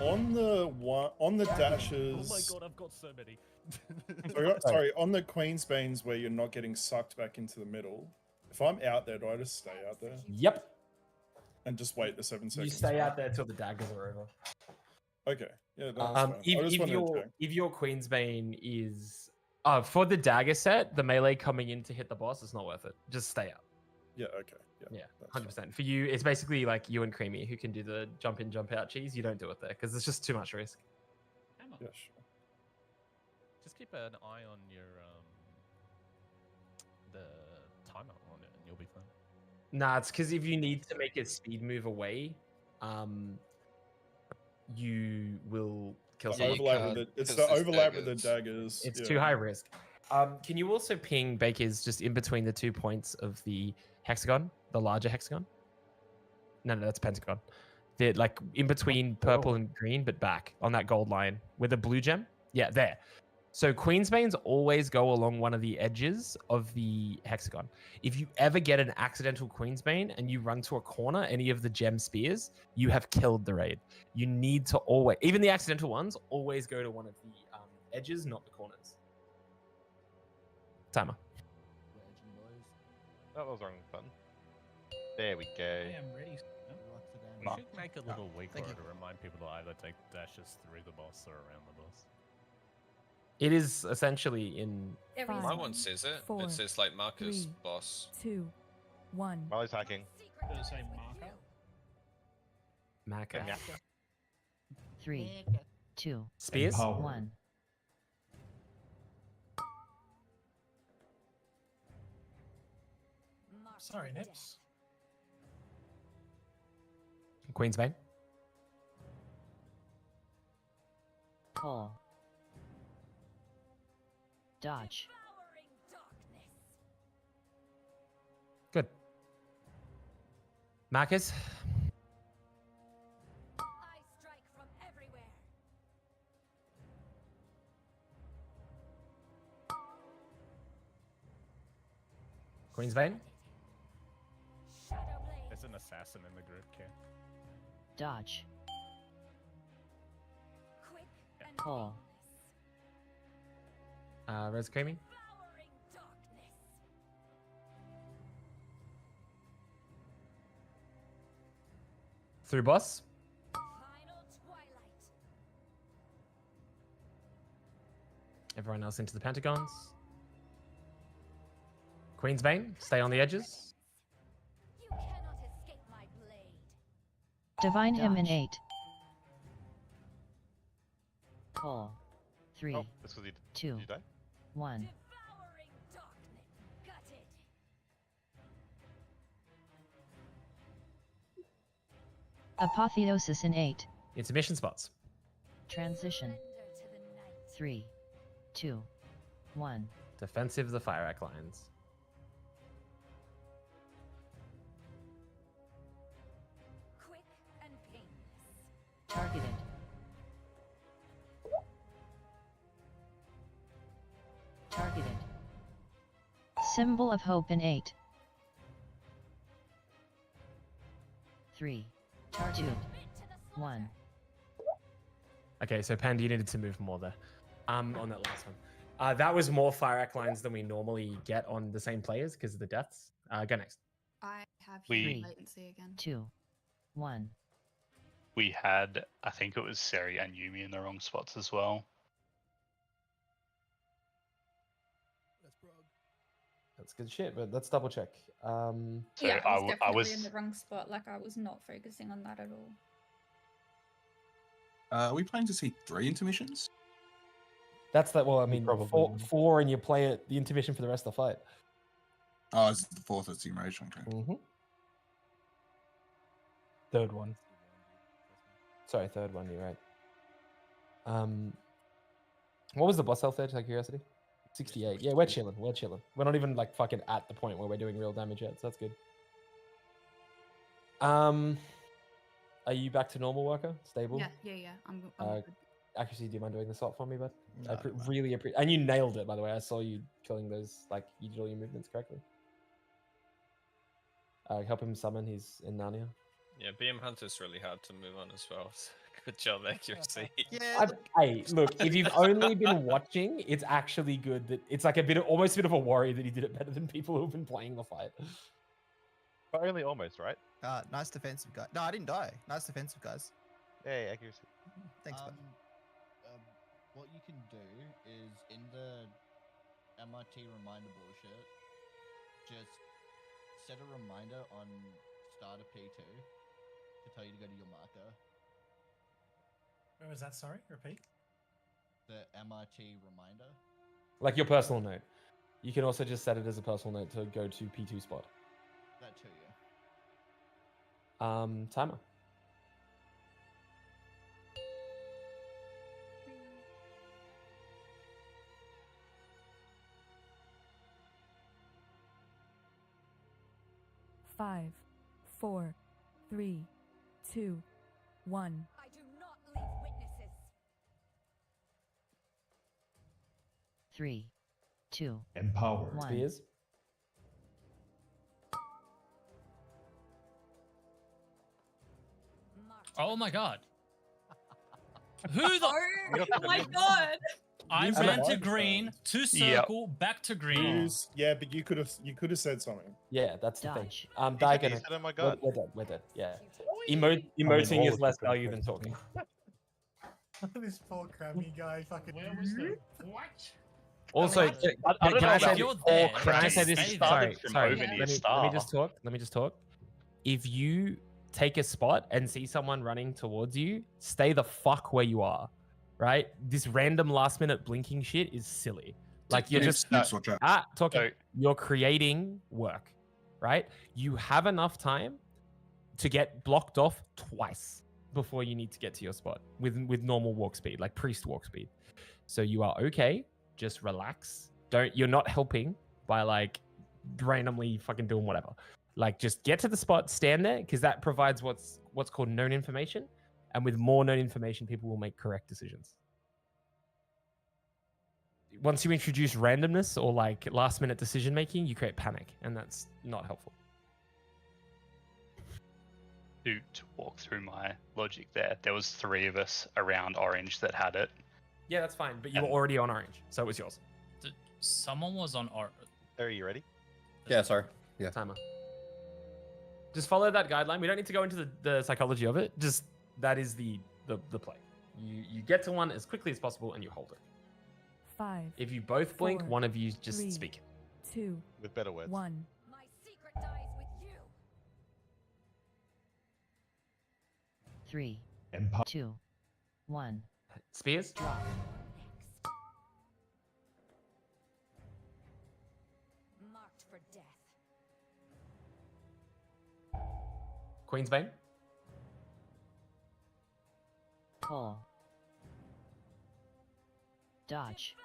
On the Oh dashes. my god, I've got so many. Sorry, on the Queen's Banes where you're not getting sucked back into the middle. If I'm out there, do I just stay out there Yep. and just wait the 7 You seconds? stay out there till the daggers are over. Okay. Yeah, that's fine. I just If wanted to check. if your Queen's Bane is for the dagger set, the melee coming in to hit the boss is not worth it. Just stay out. Yeah, okay. Yeah, that's 100%. For you, it's basically like you and Creamy who can do the jump in, jump out cheese. You don't do it there because it's just too much risk. Hammer. Yeah, sure. Just keep an eye on your the timer on it, and you'll be fine. Nah, it's because if you need to make a speed move away, you will kill The someone. overlap with it's the overlap with the daggers. It's yeah. too high risk. Can you also ping Bakers just in between the 2 points of the hexagon, the larger hexagon? No, that's pentagon. They're like in between purple and green, but back on that gold line with a blue gem. Yeah, there. So Queen's Banes always go along one of the edges of the hexagon. If you ever get an accidental Queen's Bane and you run to a corner, any of the gem spears, you have killed the raid. You need to always, even the accidental ones, always go to one of the edges, not the corners. Timer. That was wrong button. There we go. I am ready. We should make a little weak order to remind people to either take dashes through the boss or around the boss. It is essentially in. My one says it. Four, It says like Marcus, 3, boss. 2, 1. Molly's hacking. Does it say marker? Maka. 3, 2, Spears? 1. Sorry, Nips. Queen's Bane. Pull. Dodge. Good. Marcus. I strike from everywhere. Queen's Bane. Shadow blade. There's an assassin in the group, Ken. Dodge. Quick and Pull. Res Creamy. devouring darkness. Through boss. Final twilight. Everyone else into the pentagons. Queen's Bane. Stay on the edges. You cannot escape my blade. Divine him in 8. Pull. 3, Oh, this was you. 2, Did you die? 1. Devouring darkness. Apotheosis in 8. Intermission spots. Transition. 3, 2, 1. Defensive of the fire act lines. Quick and painless. Targeted. Targeted. Symbol of hope in 8. 3, 2, 1. Okay, so Panda, you needed to move more there. On that last one. That was more fire act lines than we normally get on the same players because of the deaths. Go next. I have We- human latency again. 2, 1. We had, I think it was Seri and Yumi in the wrong spots as well. That's good shit, but let's double check. So yeah, I was definitely was in the wrong spot. Like I was not focusing on that at all. Are we planning to see 3 intermissions? That's that. Well, I mean, probably- four, and you play it the intermission for the rest of the fight. Oh, this is the 4th of Team Rage. Okay. Mm-hmm. Third one. Sorry, third one. You're right. What was the boss health there? Just out of curiosity. 68. Yeah, we're chilling. We're chilling. We're not even like fucking at the point where we're doing real damage yet, so that's good. Are you back to normal, worker? Stable? Yeah. I'm Uh, good. Accuracy, do you mind doing the swap for me, bud? No, no. Really appreciate. And you nailed it, by the way. I saw you killing those. Like you did all your movements correctly. Help him summon. He's in Narnia. Yeah, BM Hunter's really hard to move on as well. So good job, accuracy. Yeah. Hey, look, if you've only been watching, it's actually good that it's like almost a bit of a worry that he did it better than people who've been playing the fight. But only almost, right? Nice defensive guy. No, I didn't die. Nice defensive guys. Yeah, accuracy. Thanks, bud. What you can do is in the MRT reminder bullshit, just set a reminder on start of P2 to tell you to go to your marker. Where was that? Sorry, repeat. The MRT reminder. Like your personal note. You can also just set it as a personal note to go to P2 spot. That too, yeah. Timer. Five, 4, 3, 2, 1. I do not leave witnesses. 3, 2, Empowered. 1. Spears. Oh my god. Who the? Oh my god! I Use ran the to mic, green, to circle, back to green. Yeah, but you could have said something. Yeah, that's the thing. Dodge. Diagon. He said, "Oh my God." We're dead. We're dead. Yeah. Emoting all is of less the value than talking. This poor crabby guy fucking. Where was the what? Also, I don't can know I about say your this? there, Can I say this? Chris. Sorry, From sorry. over near Let me Star. just talk. Let me just talk. If you take a spot and see someone running towards you, stay the fuck where you are. Right? This random last minute blinking shit is silly. Like you're just talking. You're creating work, right? You have enough time to get blocked off twice before you need to get to your spot with normal walk speed, like priest walk speed. So you are okay. Just relax. You're not helping by like randomly fucking doing whatever. Like just get to the spot, stand there, because that provides what's called known information. And with more known information, people will make correct decisions. Once you introduce randomness or like last minute decision making, you create panic, and that's not helpful. To walk through my logic there was 3 of us around orange that had it. Yeah, that's fine, but you were already on orange, so it was yours. Someone was on orange. Are you ready? Yeah, sorry. Yeah. Timer. Just follow that guideline. We don't need to go into the psychology of it. Just that is the play. You get to one as quickly as possible and you hold it. 5. If you both blink, 4, one of you just 3, speak. 2, With better words. 1. My secret dies with you. 3, 2, 1. Spears. Drop. Marked for death. Queen's Bane. Pull. Dodge.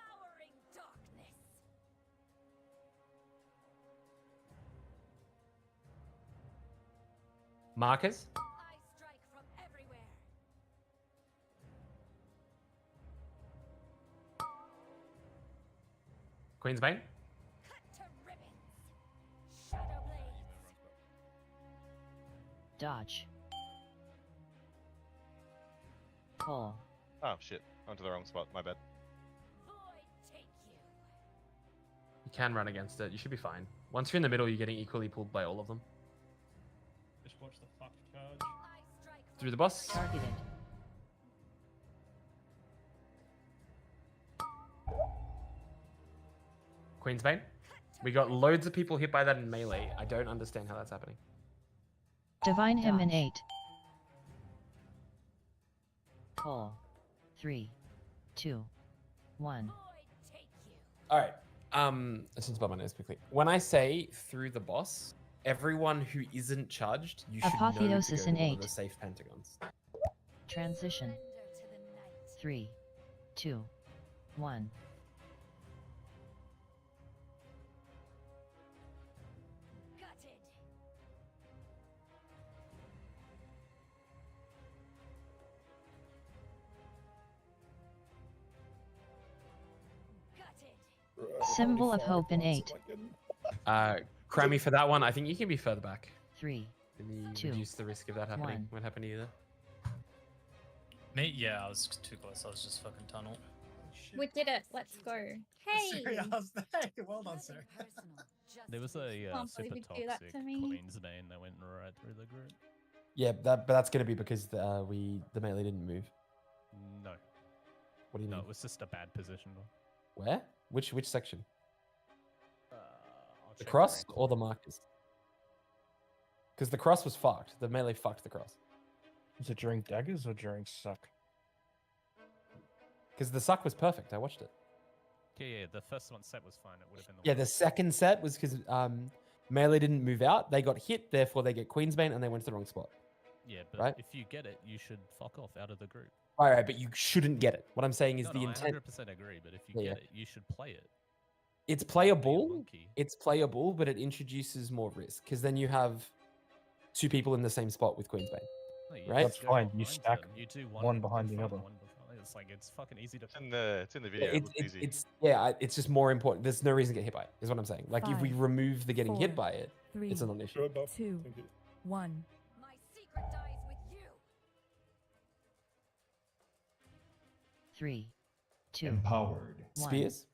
Markers. Queen's Bane. Dodge. Pull. Oh shit! I went to the wrong spot. My bad. You can run against it. You should be fine. Once you're in the middle, you're getting equally pulled by all of them. Just watch the fuck charge. Through the boss. Targeted. Queen's Bane. We got loads of people hit by that in melee. I don't understand how that's happening. Divine him in 8. Pull. 3, 2, 1. All right. Let's just bump my nose quickly. When I say through the boss, everyone who isn't charged, you should know to Apotheosis go in to one 8. of the safe pentagons. Transition. 3, 2, 1. Symbol of hope in 8. Crammy for that one. I think you can be further back. 3, Then you 2, reduce the risk of that happening. 1. What happened to you there? Me? Yeah, I was too close. I was just fucking tunnel. We did it. Let's go. Hey. Well done, sir. There was a Can't super believe you do that toxic to me. Queen's Bane that went right through the group. Yeah, but that's gonna be because the melee didn't move. No. What do you No, mean? it was just a bad position. Where? Which section? I'll The check cross rank. or the markers? Because the cross was fucked. The melee fucked the cross. Was it during daggers or during suck? Because the suck was perfect. I watched it. Yeah, the first one set was fine. It would have been the Yeah, the second set was because melee didn't move out. They got hit, therefore they get Queen's Bane and they went to the wrong spot. Yeah, but right? if you get it, you should fuck off out of the group. All right, but you shouldn't get it. What I'm saying is No, the no, intent. I 100% agree, but if you Yeah, get yeah. it, you should play it. It's playable. It's playable, but it introduces more risk because then you have two people in the same spot with Queen's Bane. No, you Right? just go fine, you behind stack them. You do one behind in the front, other. one behind. It's like it's fucking easy to. It's in the video. Yeah, It looks easy. it's just more important. There's no reason to get hit by it. Is what I'm saying. Like if we 5, remove the getting hit 4, by it, it's a non-issue. 2, 1. My secret dies with you. 3, 2, Empowered. 1. Spears.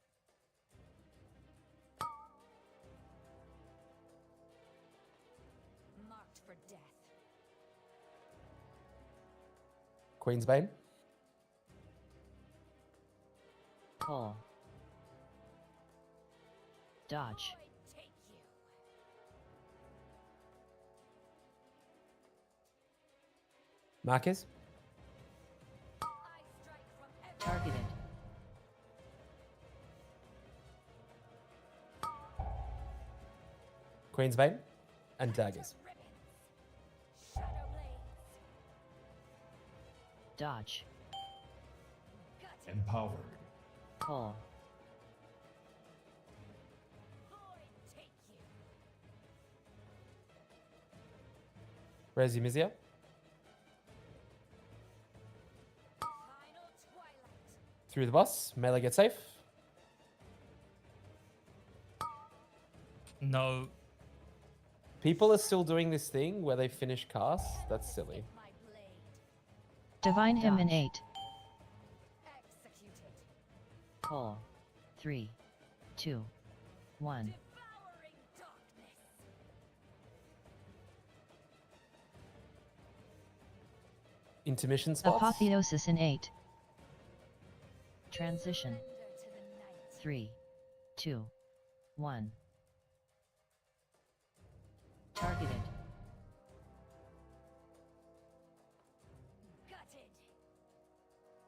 Marked for death. Queen's Bane. Pull. Dodge. Marcus. Targeted. Queen's Bane. And daggers. Dodge. Empowered. Pull. Resi Mizia. Through the boss. Melee get safe. No. People are still doing this thing where they finish casts. That's silly. Divine him in 8. Pull. 3, 2, 1. Intermission spots. Apotheosis in 8. Transition. 3, 2, 1. Targeted.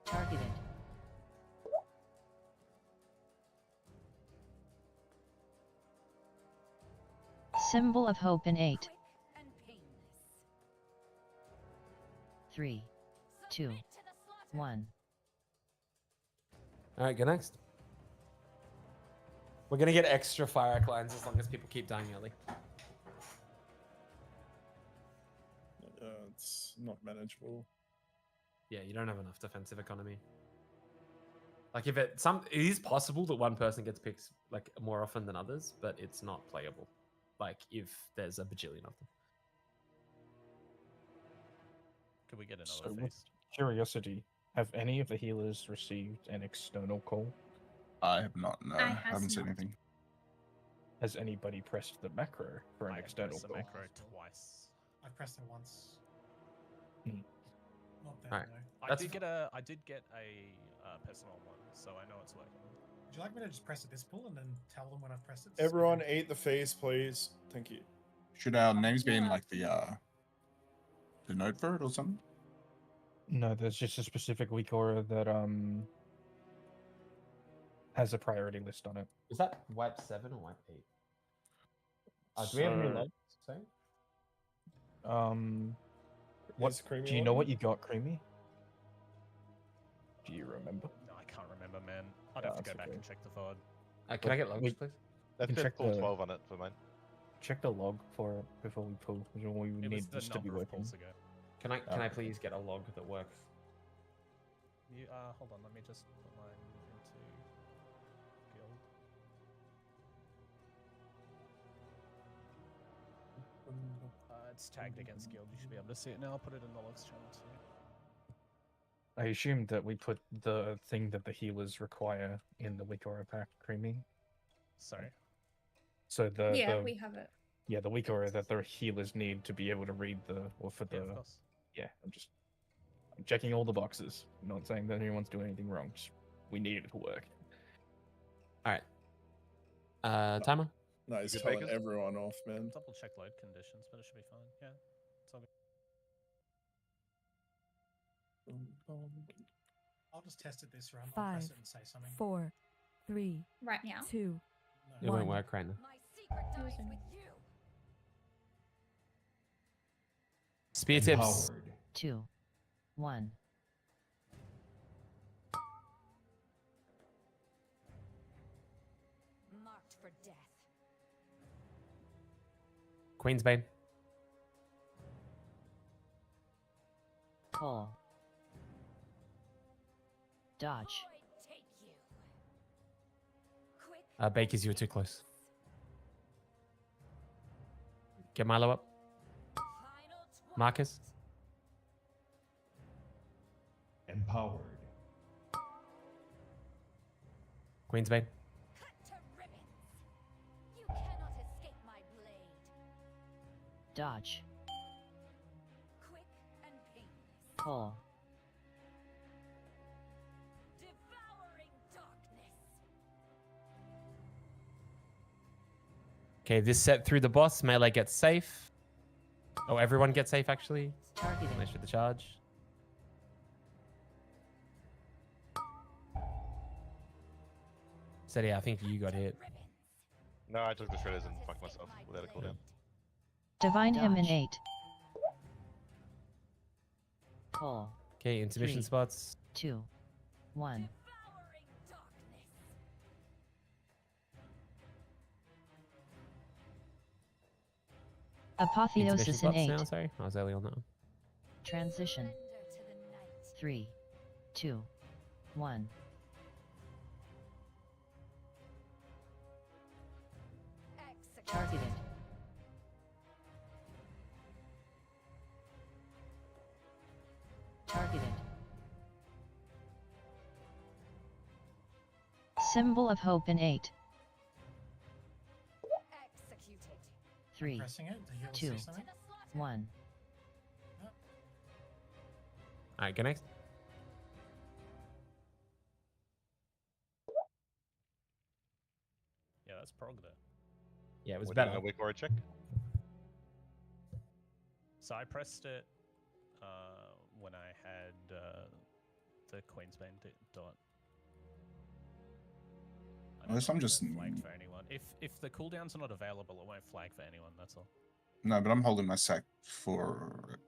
Targeted. Symbol of hope in 8. 3, 2, 1. All right, go next. We're gonna get extra fire arc lines as long as people keep dying early. It's not manageable. Yeah, you don't have enough defensive economy. Like if it is possible that one person gets picked like more often than others, but it's not playable. Like if there's a bajillion of them. Could we get another So, with feast? curiosity, have any of the healers received an external call? I have not. No, I I has haven't seen not. anything. Has anybody pressed the macro for an external pressed the call? macro twice. I pressed it once. Hmm. Not there, Alright. though. I did get a personal one, so I know it's working. Would you like me to just press at this pull and then tell them when I've pressed it? Everyone eat the feast, please. Thank you. Should our names be in like the note for it or something? No, there's just a specific weak aura that has a priority list on it. Is that wipe 7 or wipe 8? Do we have any So- loads? Sorry? What Is Creamy do you know on? what you got, Creamy? Do you remember? No, I can't remember, man. I'd Yeah, have to go that's back okay. and check the VOD. Can I get logs, Wait, please? That can says check pull the- 12 on it for mine. Check the log for it before we pull. We It was need the this to be number of working. pulls ago. Can I please get a log that works? You hold on, let me just put mine into guild. It's tagged against guild. You should be able to see it now. I'll put it in the logs channel too. I assumed that we put the thing that the healers require in the weak aura pack, Creamy. Sorry. So Yeah, we have it. Yeah, the weak aura that the healers need to be able to read Yeah, I'm checking all the boxes. I'm not saying that anyone's doing anything wrong. Just, we need it to work. Alright. Timer? No, he's Good telling bacon? everyone off, man. Double check load conditions, but it should be fine. Yeah, it's all good. I'll just test it this run. I'll press 5, it and say something. 4, 3, Right now. 2, It won't 1. work right now. My secret dies with you. Spear tips. 2, 1. Marked for death. Queen's Bane. Pull. Dodge. I take you. Quick. Bakers, you were too close. Get Milo up. Final Marcus. Empowered. Queen's Bane. cut to ribbons. You cannot escape my blade. Dodge. Quick and painless. Pull. Devouring darkness. Okay, this set through the boss. Melee gets safe. Oh, everyone gets safe actually. Targeted. Finish with the charge. Steady, I think you got hit. No, I took the shredders and fucked myself without a cooldown. Divine him in Dodge. 8. Pull. Okay, intermission 3, spots. 2, 1. Devouring darkness. Intermission Apotheosis in spots 8. now, sorry. I was early on that one. Transition. Surrender to the night. 3, 2, 1. Execute. Targeted. Targeted. Symbol of hope in 8. Executed. 3, Pressing it. The heal 2, say something. 1. Alright, go next. Yeah, that's prog there. Yeah, it was We're better. doing a weak aura check. So I pressed it when I had the Queen's Bane dot. I Unless I'm think just- it flagged for anyone. If the cooldowns are not available, it won't flag for anyone. That's all. No, but I'm holding my sack for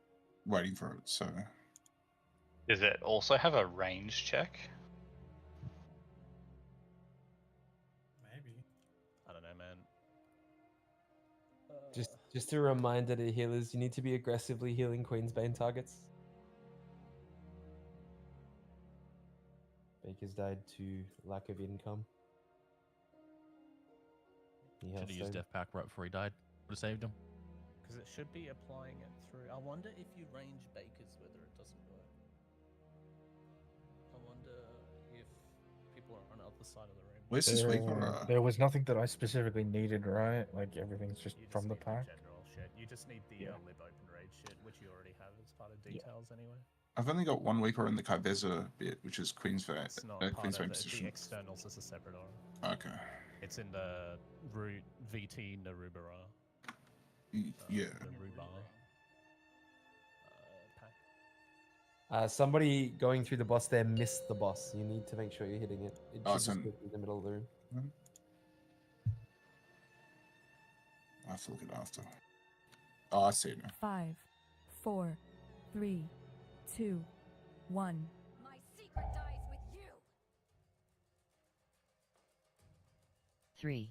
waiting for it. So Does it also have a range check? Maybe. I don't know, man. Just a reminder to healers, you need to be aggressively healing Queensbane targets. Baker's died to lack of income. He Should have used Death Pack right before he died. Would have saved him. Because it should be applying it through. I wonder if you range Bakers whether it doesn't work. I wonder if people are on the other side of the room. Where's this week? There was nothing that I specifically needed, right? Like everything's just You from the need pack. general shit. You just need the live open raid shit, which you already have as part of details anyway. I've only got 1 weaker in the Ky'veza bit, which is Queensbane. It's not part of Queensbane it. The position. externals is a separate aura. Okay. It's in the root VT Nerub'ar. Yeah. Nerub'ar. Pack. Somebody going through the boss there missed the boss. You need to make sure you're hitting it. It should just go through the middle of the room. I have to look at it after. Oh, I see it now. 5, 4, 3, 2, 1. My secret dies with you. 3,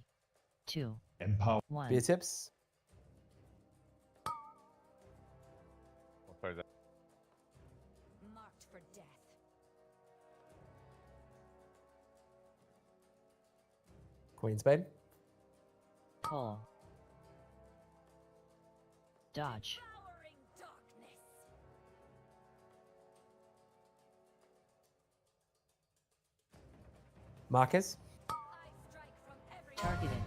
2, Empower. 1. Beer tips. I'll play that. Marked for death. Queensbane. Pull. Dodge. Powering darkness. Marcus. I strike from every Targeted.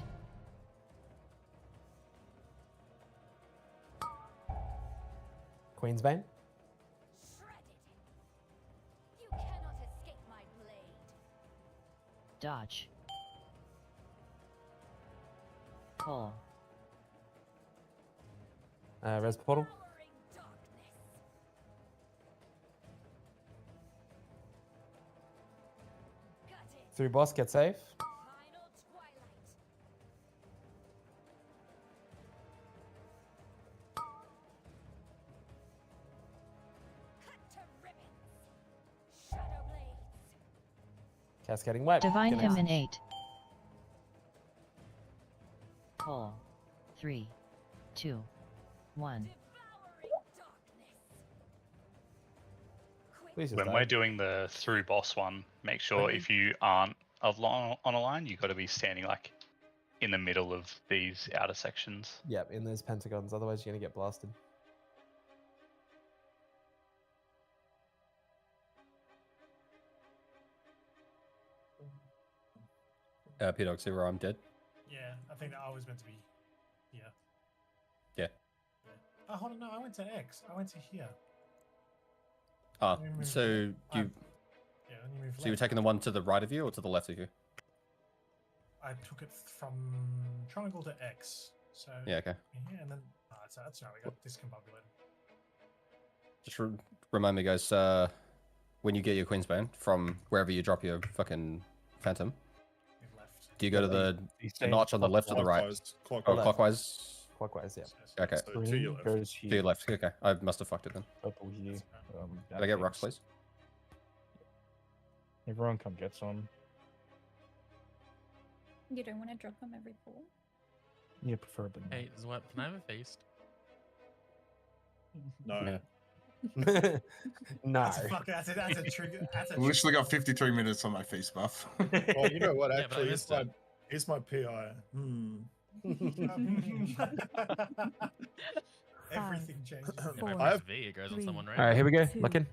Queensbane. shredded. You cannot escape my blade. Dodge. Pull. Res portal. Powering darkness. Got it. Through boss, get safe. Final twilight. Cut to ribbons. Shadow blades. Cascading wipe. Divine Get him next. in 8. Pull. 3, 2, 1. Devouring darkness. Please just When die. we're doing the through boss one, make sure if you aren't along on a line, you've got to be standing like in the middle of these outer sections. Yep, in those pentagons. Otherwise, you're gonna get blasted. P-Dog, see where I'm dead? Yeah, I think that I was meant to be here. Yeah. Oh, hold on, no, I went to X. I went to here. Ah, Let me move so left. you Yeah, when you move so you were left. taking the one to the right of you or to the left of you? I took it from triangle to X. So Yeah, okay. yeah, and then that's how we got discombobulated. Just remind me, guys, when you get your Queensbane from wherever you drop your fucking Phantom, do you go to the notch on the left or the right? Clockwise. Oh, clockwise? Clockwise, yeah. Okay. So to your left. Goes To your left. Okay, I must have fucked it then. Purple here. Can I get rocks, please? Everyone come get some. You don't want to drop them every 4? Yeah, preferably. not. Hey, Zwap, can I have a feast? No. Yeah. No. That's a trigger. That's a I've literally got 53 minutes on my face buff. Well, you know what? Yeah, but I Actually, missed it. here's my PI. Everything changes. If I now. I press have- V, it goes on three, someone, right? All right, here we go. Two. Look in.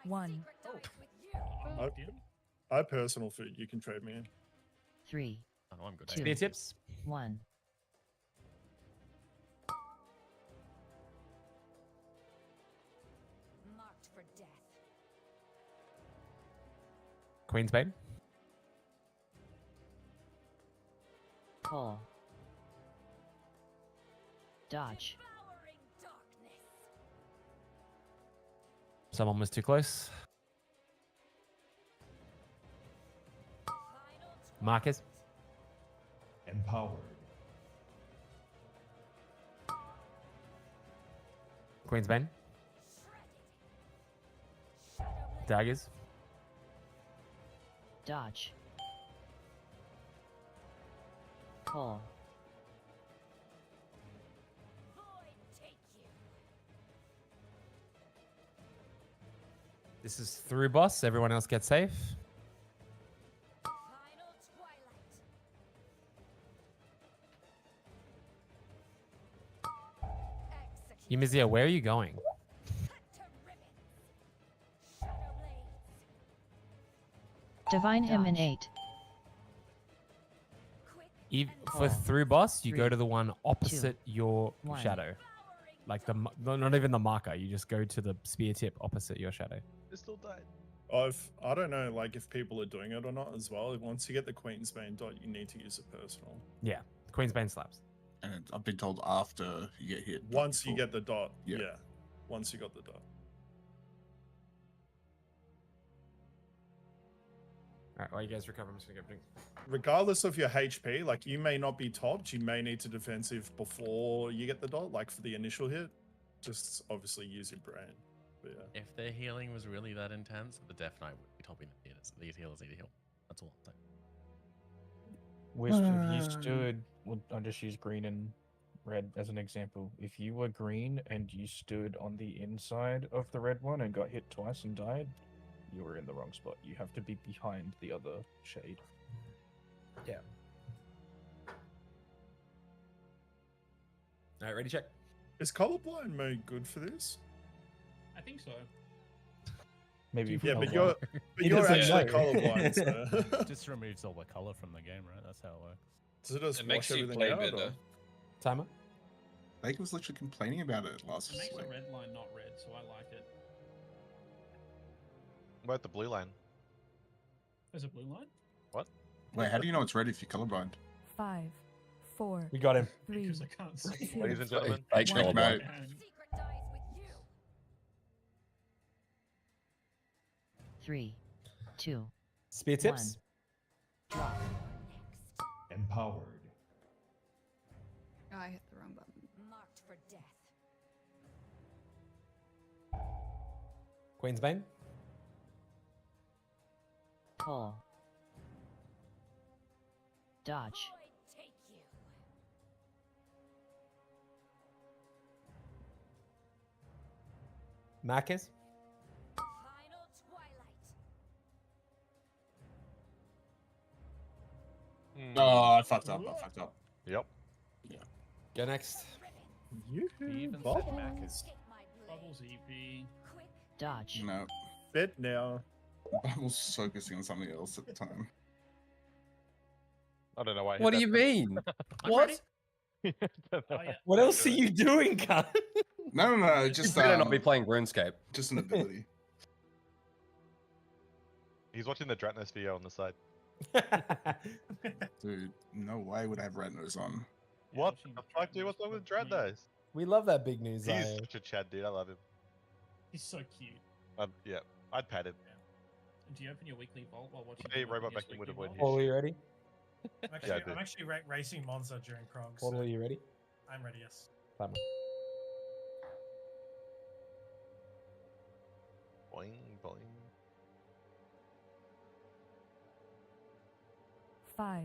1. I have personal food. You can trade me in. 3, Oh, no, I'm good. Two. Beer tips. 1. Marked for death. Queensbane. Pull. Dodge. Devouring darkness. Someone was too close. Final Marcus. Empowered. Queensbane. Daggers. Dodge. Call. This is through boss. Everyone else gets safe. Yumizia, where are you going? Divine Emanate. For through boss, you go to the one opposite your shadow. Like not even the marker. You just go to the spear tip opposite your shadow. It still died. I don't know, like if people are doing it or not as well. Once you get the Queen's Bane dot, you need to use it personal. Yeah, Queen's Bane slaps. And I've been told after you get hit. Once you get the dot, Yeah. yeah. Once you got the dot. Alright, while you guys recover, I'm just gonna go drink. Regardless of your HP, like you may not be topped, you may need to defensive before you get the dot, like for the initial hit. Just obviously use your brain. But yeah. If their healing was really that intense, the Death Knight would be topping the healers. These healers need to heal. That's all I'm saying. Wisp, if you stood, well, I'll just use green and red as an example. If you were green and you stood on the inside of the red one and got hit twice and died, you were in the wrong spot. You have to be behind the other shade. Yeah. Alright, ready, check. Is colorblind mode good for this? I think so. Maybe. Yeah, but you're actually colorblind. So. Just removes all the color from the game, right? That's how it works. Does it just It makes wash you everything play out? better. Or? Timer. Lake was literally complaining about it last It makes week. the red line not red, so I like it. What about the blue line? There's a blue line? What? Wait, how do you know it's ready if you're colorblind? 5, 4. We got him. 3, Because I can't see. 2, Ladies and gentlemen, Hey, checkmate. 3, 2, Spear tips. 1. Drop. Empowered. Oh, I hit the wrong button. Marked for death. Queen's Bane. Call. Dodge. Marcus. Final twilight. Oh, I fucked up. I fucked up. Yep. Yeah. Go next. He even said Bubbles. Macca's. Bubbles EP. Dodge. No. Bet now. I was focusing on something else at the time. I don't know why. I hit What do that you first. mean? I'm What? ready. Don't know Oh, yeah. What else are you doing, cunt? No, Just just better not be playing RuneScape. just an ability. He's watching the Dratness video on the side. Dude, no way would I have red nose on. What the fuck, dude? What's wrong with Dratness? We love that big news. He's Zaya. such a Chad, dude. I love him. He's so cute. Yeah, I'd pat him. Do you open your weekly vault while watching? Hey, the Robot Yes Vacuum would Weekly avoid Vault? Paul, are you ready? I'm actually racing Monza during Prog. Paul, are you ready? I'm ready, yes. Timer. Boing, boing. 5,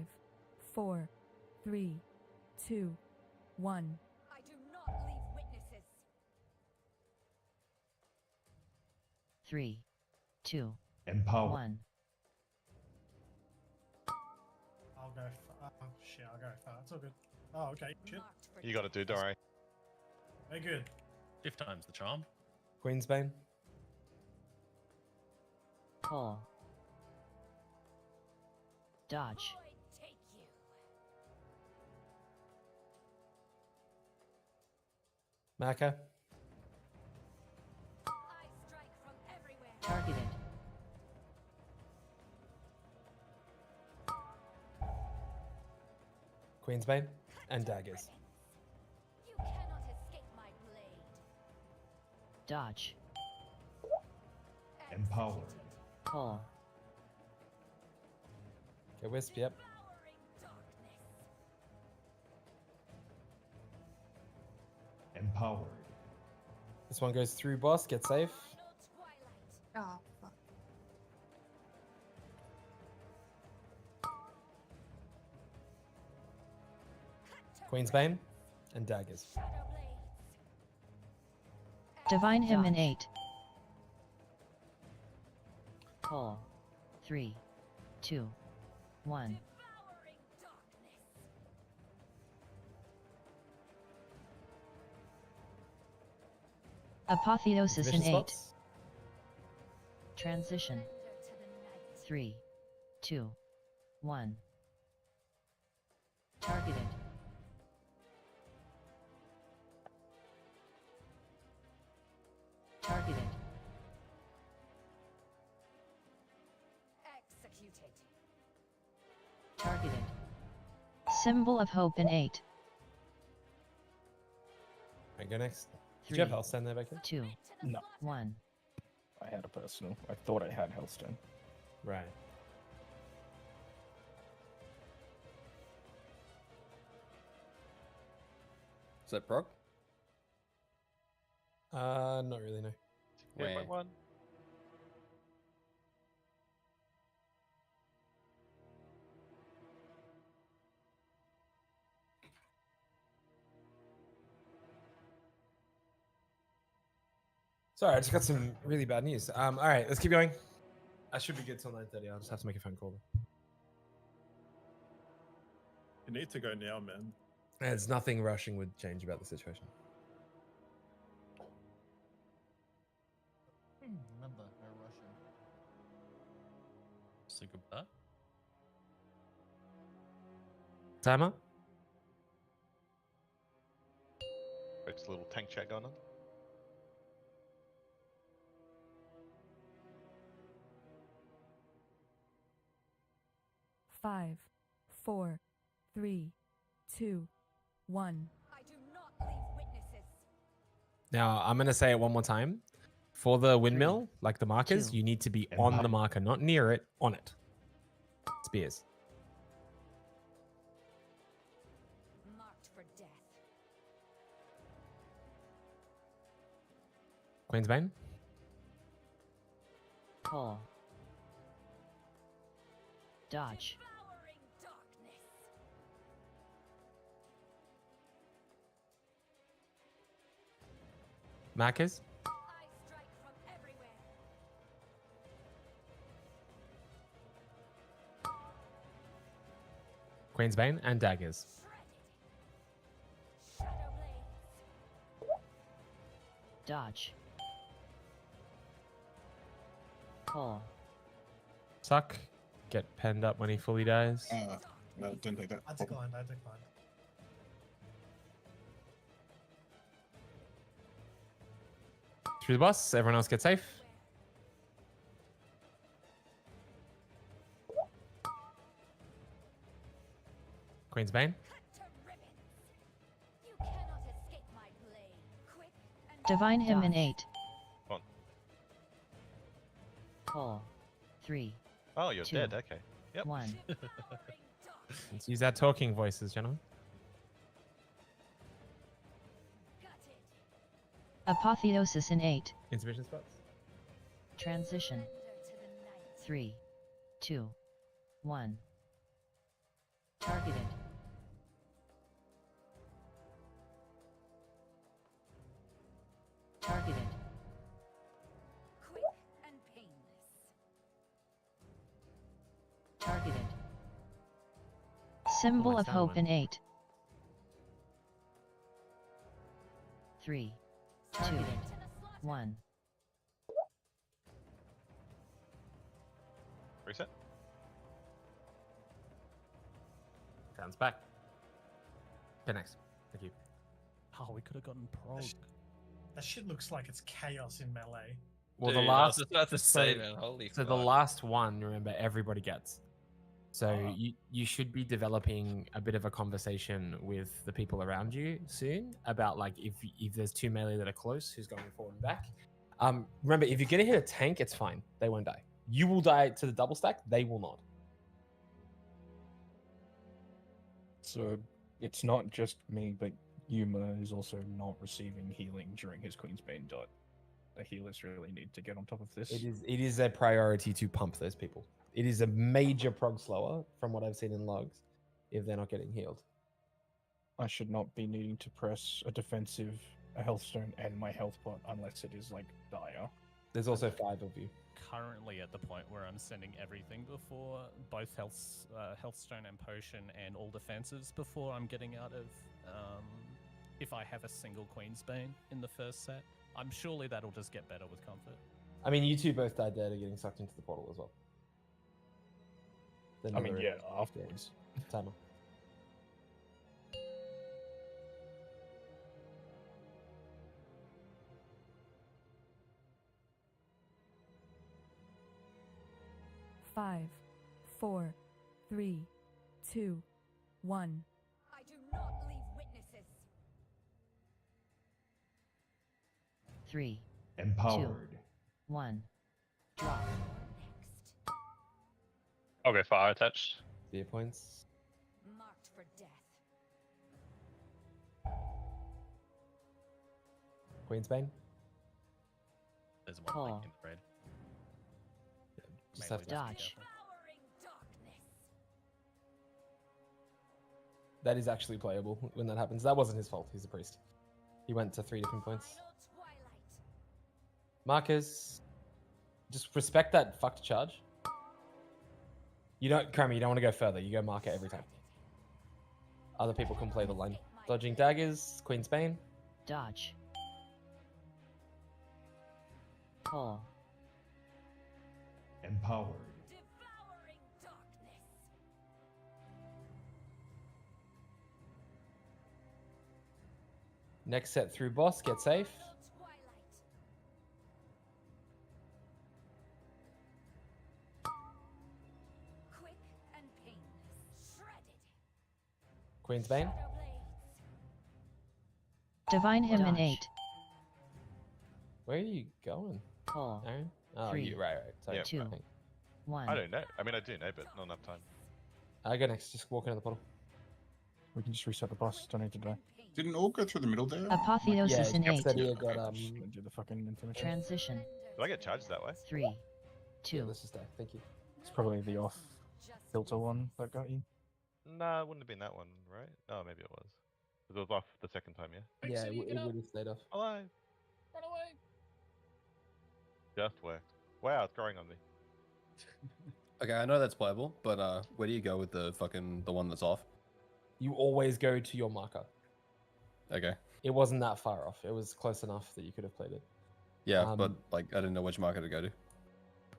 4, 3, 2, 1. I do not leave witnesses. 3, 2, Empower. 1. I'll go. Oh shit, I'll go far. It's all good. Oh, okay. Shit. You got it, dude. Don't worry. Very good. 5 times the charm. Queen's Bane. Call. Dodge. Maka. Targeted. Queen's Bane. And daggers. You cannot escape my blade. Dodge. Empowered. Call. Okay, Wisp, yep. Empowered. This one goes through boss, get safe. Oh, fuck. Queensbane, and daggers. Divine him in 8. Call. 3, 2, 1. Apotheosis in Activation 8. spots. Transition. 3, 2, 1. Targeted. Targeted. Executed. Targeted. Symbol of hope in 8. Right, go next. Did you have 3, health stand there, Becky? 2, No. 1. I had a personal. I thought I had Hellstone. Right. Is that prog? Not really, no. Yeah, Where? by one. Sorry, I just got some really bad news. All right, let's keep going. I should be good till 9:30. I'll just have to make a phone call. You need to go now, man. There's nothing rushing would change about the situation. Remember, no rushing. So goodbye. Timer. It's a little tank chat going on. Five, 4, 3, 2, 1. I do not leave witnesses. Now I'm gonna say it one more time. For the windmill, like the markers, you need to be on the marker, not near it, on it. Spears. Marked for death. Queensbane. Call. Dodge. Devouring darkness. Markers. I strike from everywhere. Queensbane and daggers. Shadow blades. Dodge. Call. Suck. Get penned up when he fully dies. No, didn't take that. I declined. I declined. Through the boss. Everyone else get safe. Queensbane. You cannot escape my blade. Quick and Divine him in 8. On. Call. 3, Oh, you're 2, dead. Okay. Yep. 1. Let's use our talking voices, gentlemen. Apotheosis in 8. Intermission spots. Transition. 3, 2, 1. Targeted. Targeted. quick and painless. Targeted. Symbol my of sound hope went. in 8. 3, 2, 1. Reset. Sounds back. Okay, next. Thank you. Oh, we could have gotten prog. That shit looks like it's chaos in melee. Well, Dude, the I was last. just about to say, man, holy so the fuck. last one, remember, everybody gets. So you should be developing a bit of a conversation with the people around you soon about like if there's two melee that are close, who's going forward and back. Remember, if you're gonna hit a tank, it's fine. They won't die. You will die to the double stack. They will not. So it's not just me, but Yuma is also not receiving healing during his Queensbane dot. The healers really need to get on top of this. It is a priority to pump those people. It is a major prog slower from what I've seen in logs if they're not getting healed. I should not be needing to press a defensive, a health stone, and my health pot unless it is like dire. There's also 5 of you. Currently at the point where I'm sending everything before both health stone and potion and all defensives before I'm getting out of. If I have a single Queen's Bane in the first set, I'm surely that'll just get better with comfort. I mean, you two both died there to getting sucked into the portal as well. I mean, yeah, afterwards. Timer. Five, 4, 3, 2, 1. I do not leave witnesses. 3, Empowered. 2, 1. Drop. I'll go fire attached. Fear points. Marked for death. Queen's Bane. There's one Call. link in the red. Just have to Dodge. That is actually playable when that happens. That wasn't his fault. He's a priest. He went to 3 different points. Marcus, just respect that fucked charge. You don't, Kramer, you don't want to go further. You go mark it every time. Other people can play the line. Dodging daggers, Queen's Bane. Dodge. Call. Empowered. Next set through boss, get safe. Quick and painless. Shredded. Queen's Bane. Divine him in Dodge. 8. Where are you going? Call. Aaron? Oh, 3, you, right. Sorry. Yeah. 2, 1. I don't know. I mean, I do know, but not enough time. I go next. Just walk into the portal. We can just reset the boss. Don't need to die. Didn't all go through the middle there? Apotheosis in 8. Said he got do the fucking information. Transition. Do I get charged that way? 3, 2. Let's just die. Thank you. It's probably the off filter one that got you. Nah, it wouldn't have been that one, right? Oh, maybe it was. It was off the second time, yeah? Yeah, it would have stayed off. Alive. Run away. Just worked. Wow, it's growing on me. Okay, I know that's playable, but where do you go with the one that's off? You always go to your marker. Okay. It wasn't that far off. It was close enough that you could have played it. Yeah, but like I didn't know which marker to go to.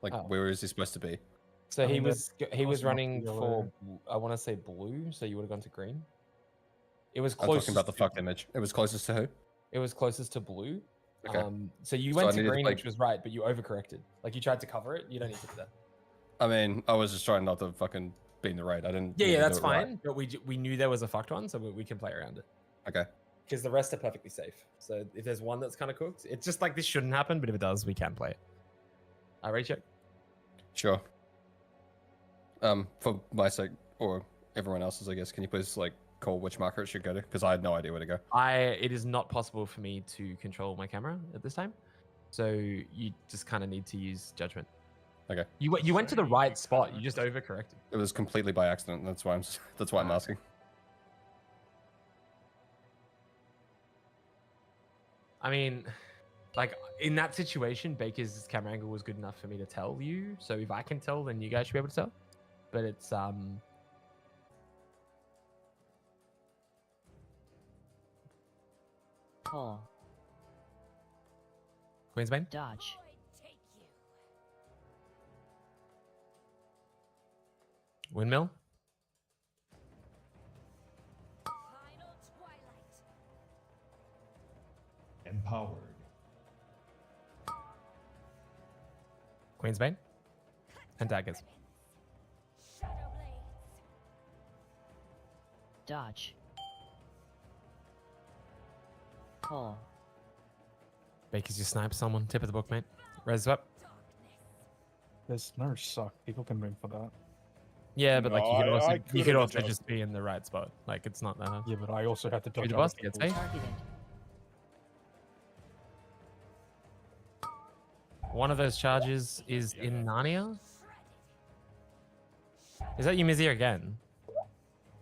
Like, Oh. where is he supposed to be? So I he mean, was that's he was close enough running to for I want to say blue, so you would have gone to green. It was I'm closest. talking about the fucked image. It was closest to who? It was closest to blue. Okay. So you So went I to needed to green, play- which was right, but you overcorrected. Like you tried to cover it. You don't need to do that. I mean, I was just trying not to fucking be in the raid. I didn't. Yeah, need yeah, to do that's it right. fine. But we knew there was a fucked one, so we can play around it. Okay. Because the rest are perfectly safe. So if there's one that's kind of cooked, it's just like this shouldn't happen, but if it does, we can play it. Ready, check. Sure. For my sake or everyone else's, I guess, can you please like call which marker it should go to? Because I had no idea where to go. It is not possible for me to control my camera at this time, so you just kind of need to use judgment. Okay. You went to the right spot. You just overcorrected. It was completely by accident. That's why I'm asking. I mean, like in that situation, Baker's camera angle was good enough for me to tell you. So if I can tell, then you guys should be able to tell. But it's Call. Queensbane. Dodge. Windmill. Empowered. Queensbane. And daggers. Dodge. Call. Baker's just sniped someone. Tip of the book, mate. Res up. There's no suck. People can move for that. Yeah, but like No, you could I also could've you could also adjusted. just be in the right spot. Like it's not that hard. Yeah, but I also had to Read dodge the other boss, get people. safe. Targeted. One of those charges is in Narnia. Is that you, Mizzy, again?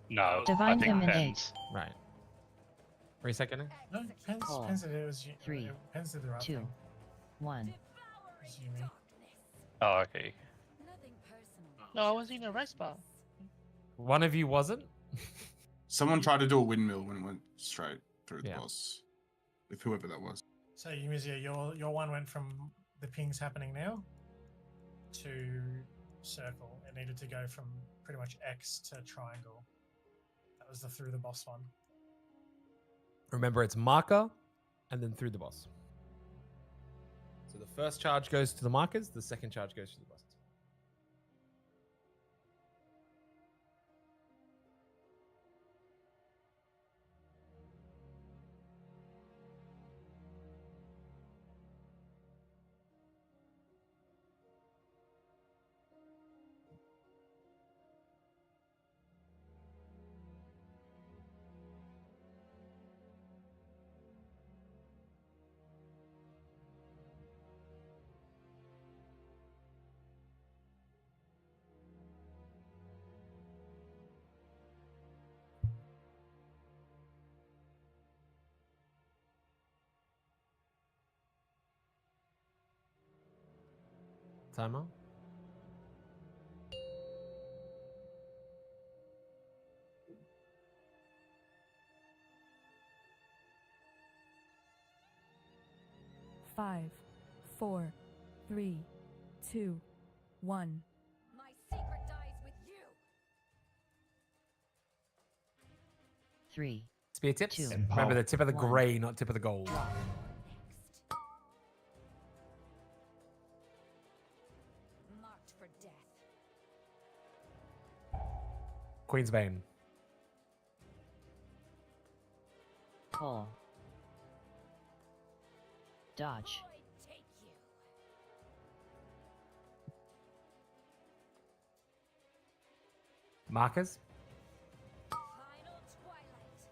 No, Divine I think him in 8. depends. Right. Reset getting? No, Pens Four, that it was three, Pens did the right 2, thing. 1. It was Yumi. Oh, okay. No, I was in a rice bar. One of you wasn't? Someone tried to do a windmill when it went straight through the Yeah. boss. With whoever that was. So Yumizia, your one went from the pings happening now to circle. It needed to go from pretty much X to triangle. That was the through the boss one. Remember, it's marker and then through the boss. So the first charge goes to the markers, the second charge goes to the boss. Timer. Five, 4, 3, 2, 1. My secret dies with you. 3. Spear tips. Two. Remember the tip of the One. grey, not tip of the gold. Marked for death. Queen's Bane. 4. Dodge. Take you. Markers. Final twilight.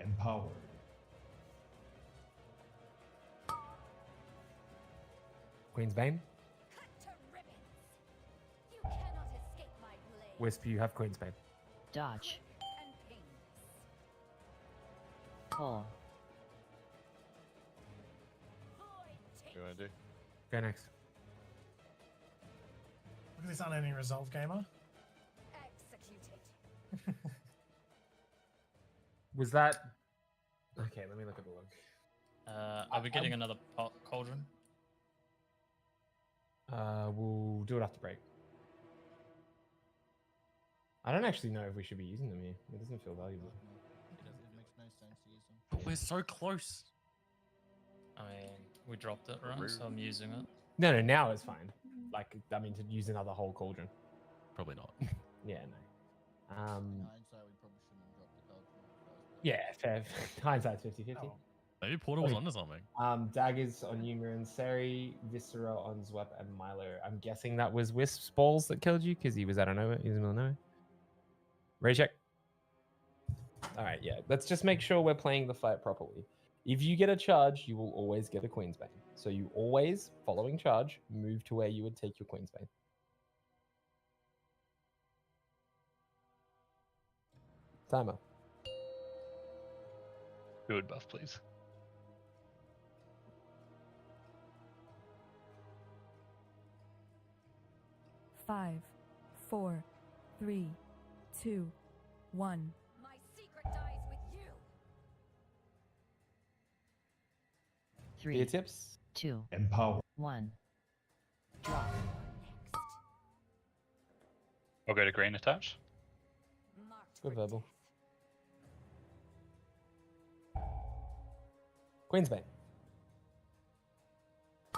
Empowered. Queen's Bane. Cut to ribbons. You cannot escape my blade. Wisp, you have Queen's Bane. Dodge. And painless. 4. Void take What do you want to do? Go next. Look at this unending resolve gamer. executed. Was that... Okay, let me look at the log. Are we getting another cauldron? We'll do it after break. I don't actually know if we should be using them here. It doesn't feel valuable. It makes no sense to use them. But we're so close. I mean, we dropped it, right? So I'm using it. No, now it's fine. Like, I mean, to use another whole cauldron. Probably not. Yeah, no. In hindsight, we probably shouldn't have dropped the cauldron in the first place. Yeah, fair. Hindsight's 50-50. Maybe Porter was Okay. onto something. Daggers on Numeran, Seri, Viscera on Zwep, and Milo. I'm guessing that was Wisp's balls that killed you because he was out of nowhere. He was in the middle of nowhere. Ray check. All right, yeah. Let's just make sure we're playing the fight properly. If you get a charge, you will always get a Queen's Bane. So you always, following charge, move to where you would take your Queen's Bane. Timer. Good buff, please. Five, 4, 3, 2, 1. My secret dies with you. 3. Ear tips. 2. Empower. 1. Drop. I'll go to green attach. Good verbal. Queen's Bane.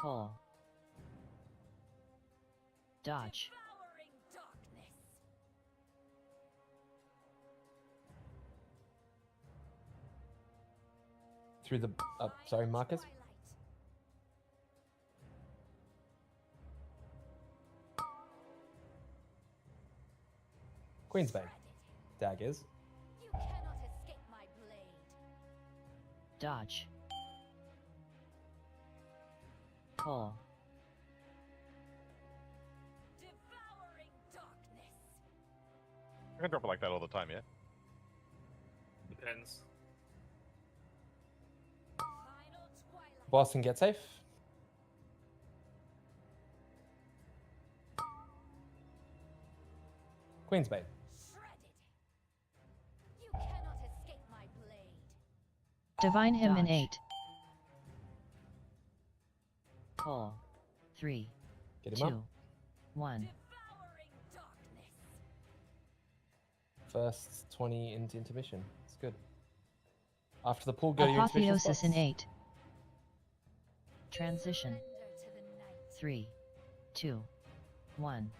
4. Dodge. Devouring darkness. Through the... sorry, Marcus. Queen's Bane. Daggers. You cannot escape my blade. Dodge. 4. Devouring darkness. I can drop it like that all the time, yeah? Depends. boss and get safe. Queensbane. Divine him in 8. 4, 3, Get him 2, up. 1. First 20 into intermission. It's good. After the pull, go to your intermission Apotheosis spots. in 8. Transition. 3, 2, 1.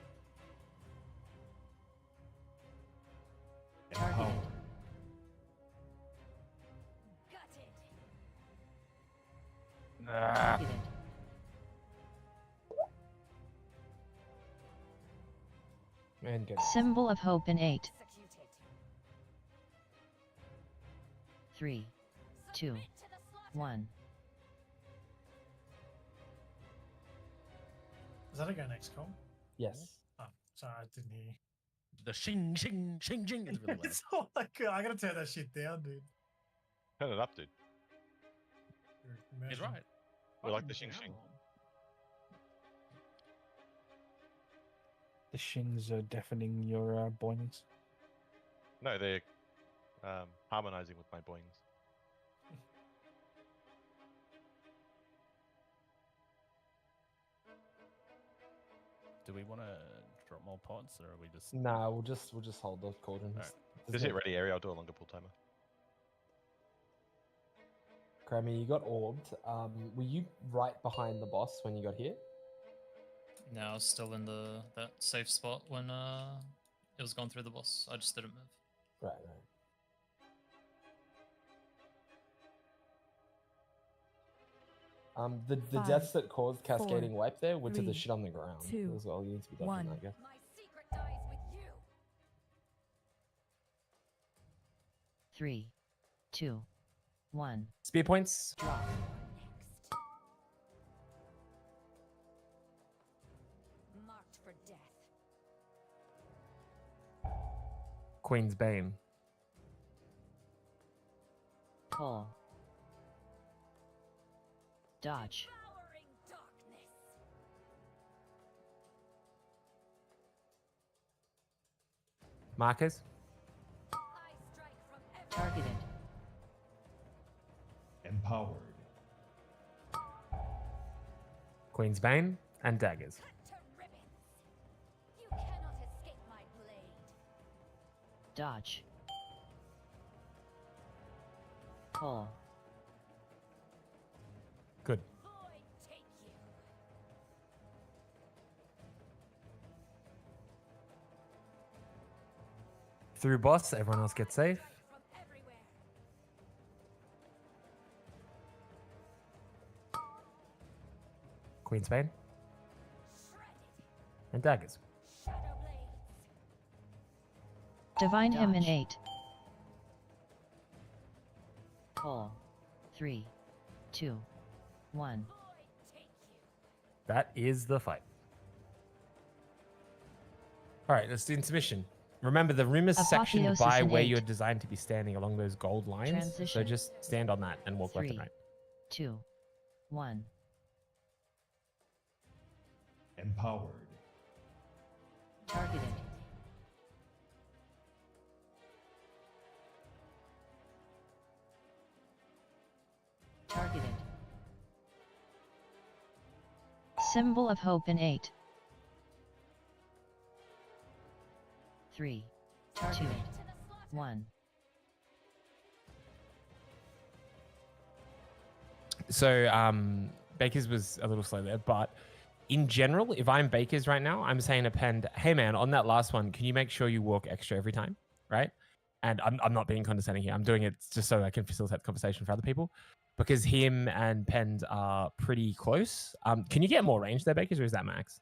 Targeted. Targeted. And good. Symbol of hope in 8. 3, 2, 1. Is that a go next call? Yes. Oh, sorry, I didn't hear you. The shing, shing, shing, shing is really loud. It's all like, I gotta turn that shit down, dude. Turn it up, dude. He's right. We like the shing shing. The shings are deafening your boings. No, they're harmonizing with my boings. Do we want to drop more pots, or are we just? Nah, we'll just hold the cauldrons. Alright. Just hit ready area. I'll do a longer pull timer. Crammy, you got orbed. Were you right behind the boss when you got hit? No, I was still in that safe spot when it was going through the boss. I just didn't move. Right. The Five, deaths that caused cascading 4, wipe there were to the 3, shit on the ground. 2, That's all you need to be dodging, 1. I guess. 3, 2, 1. Spear points. Drop. Marked for death. Queen's Bane. Pull. Dodge. Markers. Targeted. Empowered. Queen's Bane and daggers. You cannot escape my blade. Dodge. Pull. Good. Through boss, everyone else gets safe. Queen's Bane. And daggers. Divine him in 8. Pull. 3, 2, 1. That is the fight. All right, let's do intermission. Remember, the room is sectioned Apotheosis by in where 8. you're designed to be standing along those gold lines. So Transition. just stand on that and walk left and 3, right. 2, 1. Empowered. Targeted. Targeted. Symbol of hope in 8. 3, 2, 1. So Baker's was a little slow there, but in general, if I'm Baker's right now, I'm saying to Pend, hey man, on that last one, can you make sure you walk extra every time, right? And I'm not being condescending here. I'm doing it just so I can facilitate the conversation for other people, because him and Pend are pretty close. Can you get more range there, Baker's, or is that max?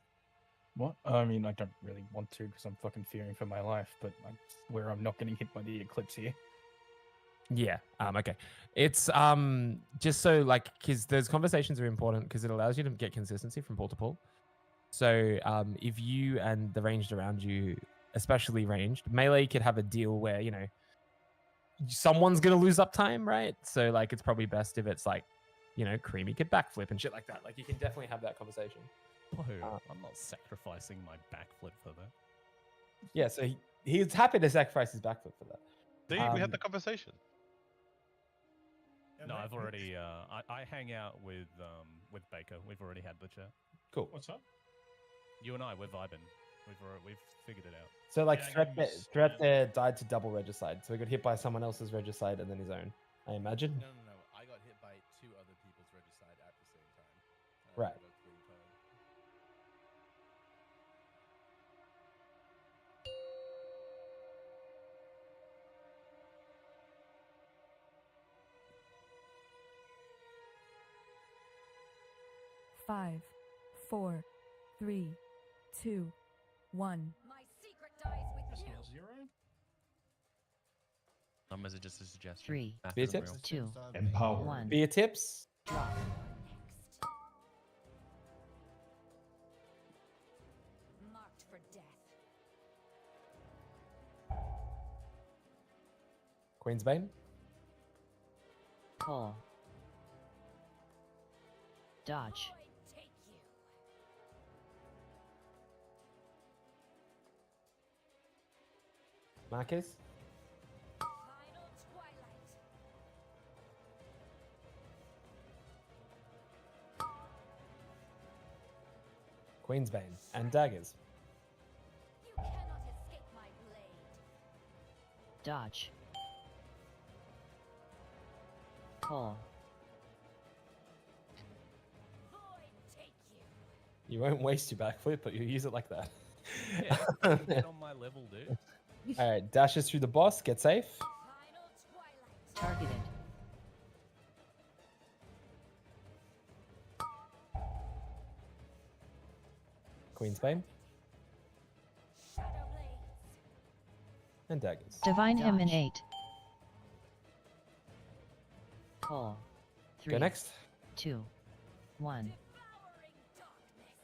What? I mean, I don't really want to because I'm fucking fearing for my life, but I swear I'm not getting hit by the eclipse here. Yeah. Okay. It's just so like, because those conversations are important because it allows you to get consistency from pull to pull. So if you and the ranged around you, especially ranged, melee could have a deal where, you know, someone's gonna lose uptime, right? So like, it's probably best if it's like you know, Creamy could backflip and shit like that. Like you can definitely have that conversation. Oh, I'm not sacrificing my backflip for that. Yeah, so he's happy to sacrifice his backflip for that. See, we had the conversation. No, I've already. I hang out with Baker. We've already had the chat. Cool. What's up? You and I, we're vibing. We've figured it out. So like Yeah, I threat there died to double regicide, so he got hit by someone else's regicide and then his own. I imagine. No. I got hit by 2 other people's regicide at the same time. Right. I got clean code. Five, 4, 3, 2, 1. My secret dies with That's you. not 0. Numbers are just a suggestion. 3, Math Beer isn't tips? real. 2, Empower. 1. Beer tips. Drop. Marked for death. Queensbane. Pull. Dodge. Void take you. Marcus. Final twilight. Queensbane. And daggers. You cannot escape my blade. Dodge. Pull. Void take you. You won't waste your backflip, but you'll use it like that. Yeah, get on my level, dude. All right, dashes through the boss. Get safe. Final twilight. Targeted. Queensbane. Shadow blades. And daggers. Divine him in Dodge. 8. Pull. 3, Go next. 2, 1. Devouring darkness.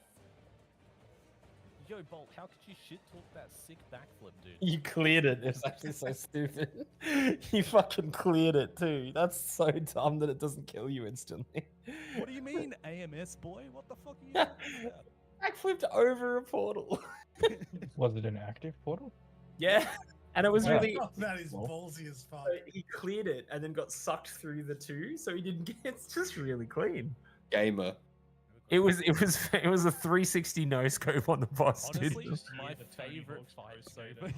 Yo, Bolt, how could you shit talk that sick backflip, dude? You cleared it. It's actually so stupid. You fucking cleared it too. That's so dumb that it doesn't kill you instantly. What do you mean, AMS boy? What the fuck are you talking about? Backflipped over a portal. Was it an active portal? Yeah. And it was Yeah. really. That is Well, ballsy as fuck. So he cleared it and then got sucked through the 2, so he didn't get. It's just really clean. Gamer. It was a 360 no scope on the boss, Honestly, dude. my the Tony favorite Hawk's fight Pro so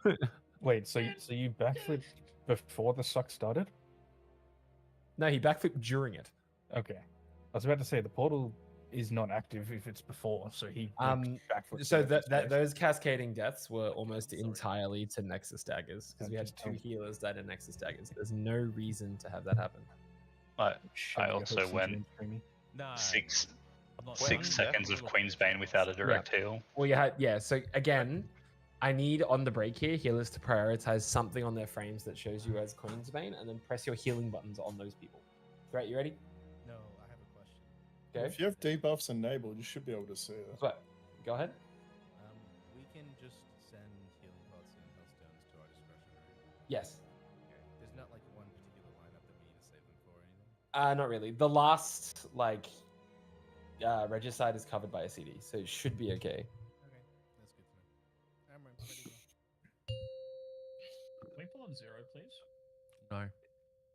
Skater far. Wait, so you backflipped before the suck started? No, he backflipped during it. Okay, I was about to say the portal is not active if it's before, so he backflipped. So whatever that space. those cascading deaths were almost entirely to Nexus daggers because we had Just 2 tell- healers that are Nexus daggers. There's no reason to have that happen. Show I your also hooks went into Creamy. Nah, 6 I'm not 6 saying seconds that. of Queensbane without a direct heal. Well, you had So again, I need on the break here healers to prioritize something on their frames that shows you as Queensbane, and then press your healing buttons on those people. Right, you ready? No, I have a question. Go. If you have debuffs enabled, you should be able to see it. What? Go ahead. We can just send healing pots and healthstones to our discretion, right? Yes. Okay. There's not like one particular lineup that we need to save them for or anything. Not really. The last regicide is covered by a CD, so it should be okay. Okay, that's good to know. I'm ready to go. Can we pull on 0, please? No.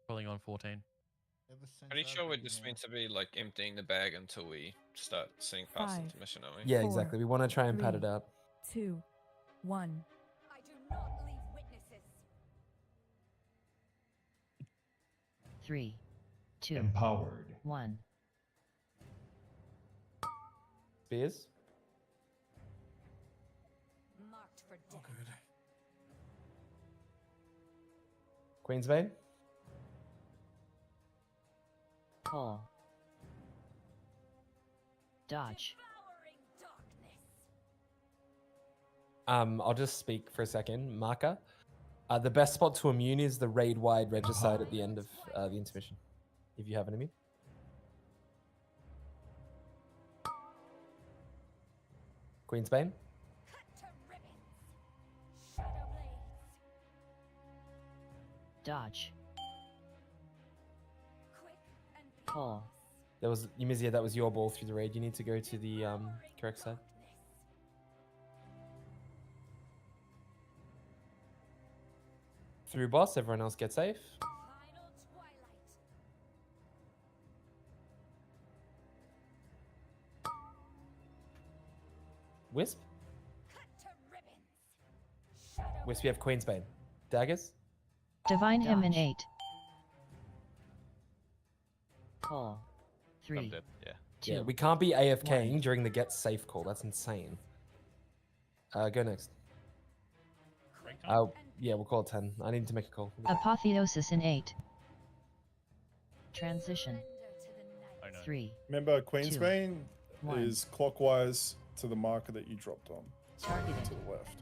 Pulling on 14. Pretty sure we're just meant to be like emptying the bag until we start seeing past 5, intermission, aren't we? Yeah, 4, exactly. We want to try and pad 3, it out. 2, 1. I do not leave witnesses. 3, 2, Empowered. 1. Spears. Marked for death. Queensbane. Pull. Dodge. Devouring darkness. I'll just speak for a second. Marker. The best spot to immune is the raid wide regicide at the end of the intermission, if you have an immune. Queensbane. Cut to ribbons. Shadow blades. Dodge. Quick and Call. That was Yumizia, that was your ball through the raid. You need to go to the correct side. Through boss, everyone else get safe. Wisp? Wisp, you have Queensbane. Daggers? Divine him in Dodge. 8. Call. 3. dead, yeah. Yeah, 2. we can't be AFKing One. during the get safe call. That's insane. Go next. Yeah, we'll call it 10. I need to make a call. Apotheosis in 8. Transition. 3. Remember, 2, Queensbane 1. is clockwise to the marker that you dropped on. Targeting. To the left.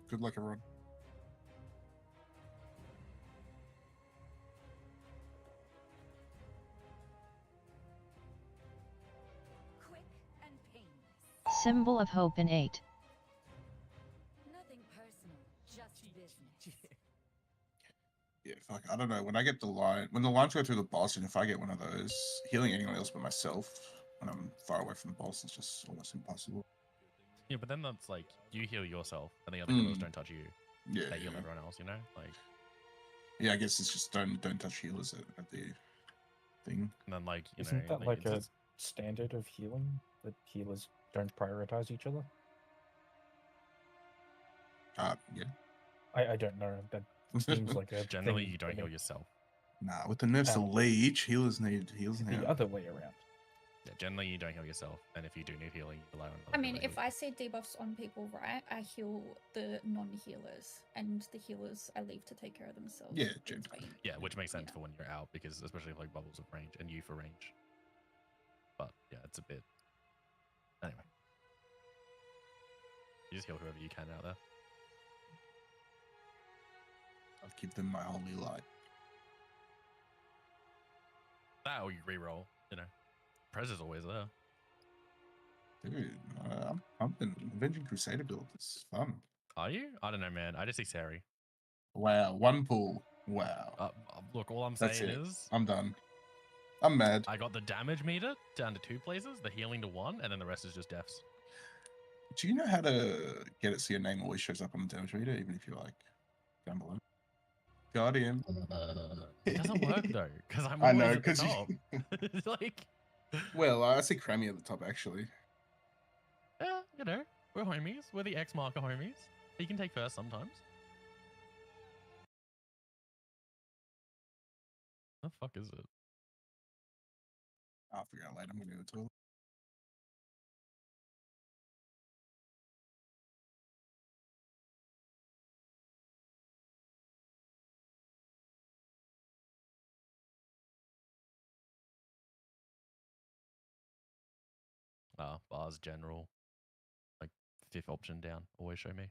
Good luck, everyone. Symbol of hope in 8. Nothing personal, just business. Yeah, fuck. I don't know. When I get the line, when the lines go through the boss, and if I get one of those, healing anyone else but myself when I'm far away from the boss is just almost impossible. Yeah, but then that's like you heal yourself, and the other healers Mm. don't touch you. Yeah, They heal yeah. everyone else. You know, like. Yeah, I guess it's just don't touch healers at the thing. And then like you Isn't know, that like it's a just- standard of healing that healers don't prioritize each other? Yeah. I don't know. That seems like a generally thing you don't to heal me. yourself. Nah, with the nerfs to leech, healers need heals now. The other way around. Yeah, generally you don't heal yourself, and if you do need healing, you rely on. I mean, if I see debuffs on people, right, I heal the non-healers, and the healers I leave to take care of themselves. Yeah, It's fine. Yeah, which makes sense for when you're out, because especially like bubbles of range and you for range. But yeah, it's a bit. Anyway, you just heal whoever you can out there. I'll give them my holy light. That or you reroll. You know, Prez is always there. Dude, I'm an Avenging Crusader build. It's fun. Are you? I don't know, man. I just see Sari. Wow, one pull. Wow. Look, all I'm That's saying it. is I'm done. I'm mad. I got the damage meter down to 2 places, the healing to 1, and then the rest is just deaths. Do you know how to get it so your name always shows up on the damage meter, even if you're like down below? Got him. It doesn't work though, because I'm I always know, at the 'cause you- top. It's like, Well, I see Crammy at the top actually. yeah, you know, we're homies. We're the X marker homies. He can take first sometimes. The fuck is it? I'll figure out later. I'm gonna go to the toilet. Bars general. Like 5th option down. Always show me.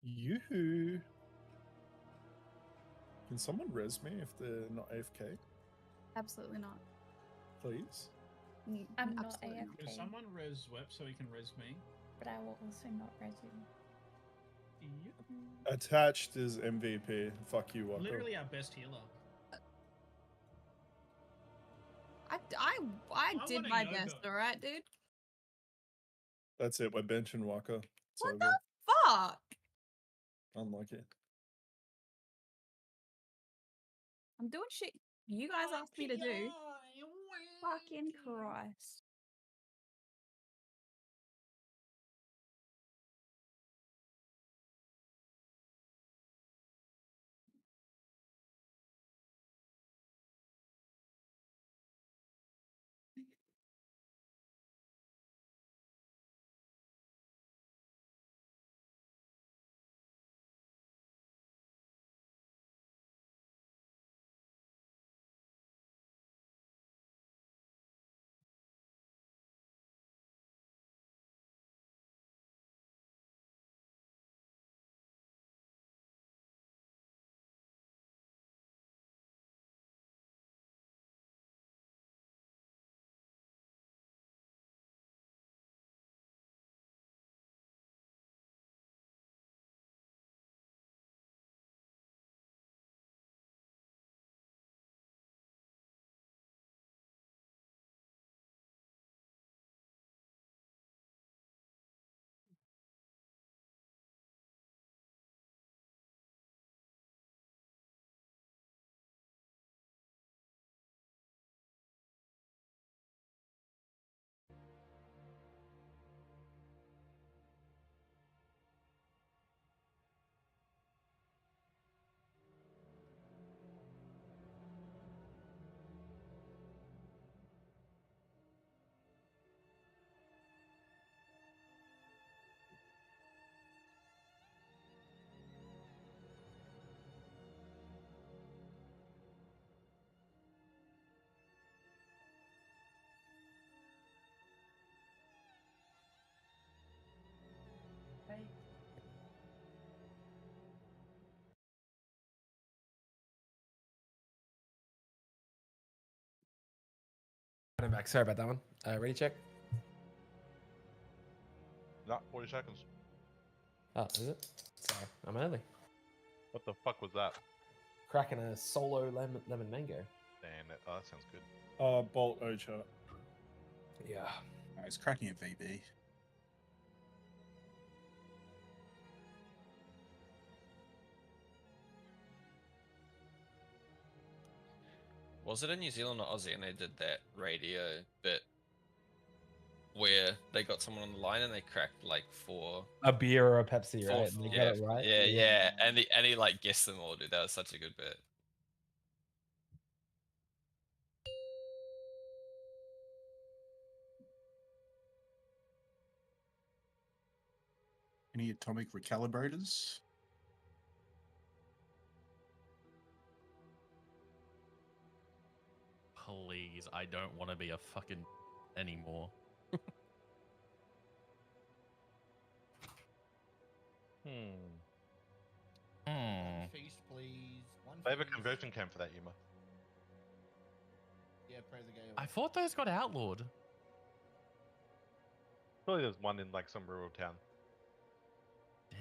Yoo-hoo. Can someone res me if they're not AFK, Absolutely not. please? I'm not Absolutely not. Can AFK, someone res Web so he can res me? but I will also not res you. Attached is MVP. Fuck you, Waka. Literally our best healer. I did wanna my yoga. best, alright, dude? That's it. We're benching Waka. It's What over. the fuck? Unlucky. I'm doing shit you guys asked me to do. Fucking Christ. I'm back. Sorry about that one. Ready, check? No, 40 seconds. Oh, is it? Sorry, I'm early. What the fuck was that? Cracking a solo lemon mango. Damn, that sounds good. Bolt Ocha. Yeah. It's cracking a VB. Was it in New Zealand or Aussie and they did that radio bit where they got someone on the line and they cracked like A beer or a Pepsi, right? And they yeah, got it right. yeah, and he like guessed them all, dude. That was such a good bit. Any atomic recalibrators? Please, I don't want to be a fucking anymore. Feast, please. One They have a feast. conversion camp for that, Yuma. Yeah, pray the gale. I thought those got outlawed. Surely there's one in like some rural town. Damn.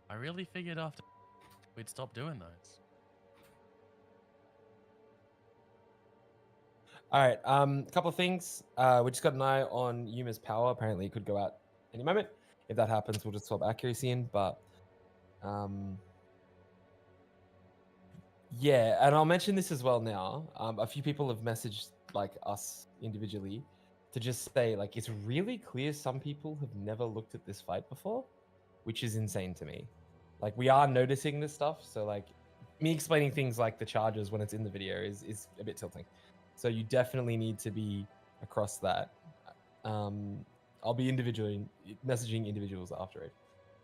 I really figured after we'd stop doing those. All right. A couple of things. We just got an eye on Yuma's power. Apparently, it could go out any moment. If that happens, we'll just swap accuracy in. But yeah, and I'll mention this as well now. A few people have messaged like us individually to just say like it's really clear some people have never looked at this fight before, which is insane to me. Like we are noticing this stuff, so like me explaining things like the charges when it's in the video is a bit tilting. So you definitely need to be across that. I'll be individually messaging individuals after it.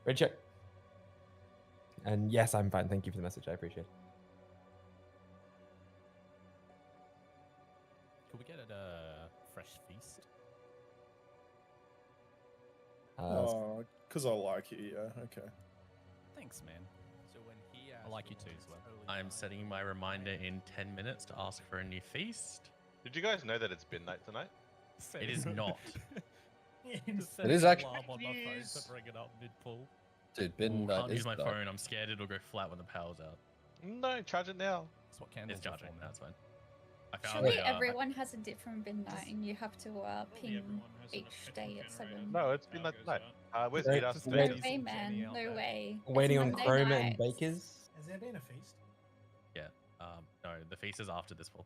Red check. And yes, I'm fine. Thank you for the message. I appreciate it. Could we get it a fresh feast? Because I like you, yeah, okay. Thanks, man. I like you too as well. I'm setting my reminder in 10 minutes to ask for a new feast. Did you guys know that it's midnight tonight? It is not. It is actually. Alarm on my phone to bring it up mid-pull. Dude, Ooh, midnight can't is use my dark. phone. I'm scared it'll go flat when the power's out. No, charge it now. That's what candles It's are charging. for, man. That's fine. I found Surely the, everyone has a different midnight, and you have to ping each day at 7. No, it's midnight tonight. Where's Right, Midas? just No wait- way, man. No way. Waiting It's on Monday Chroma night. and Bakers. Has there been a feast? Yeah. No, the feast is after this full.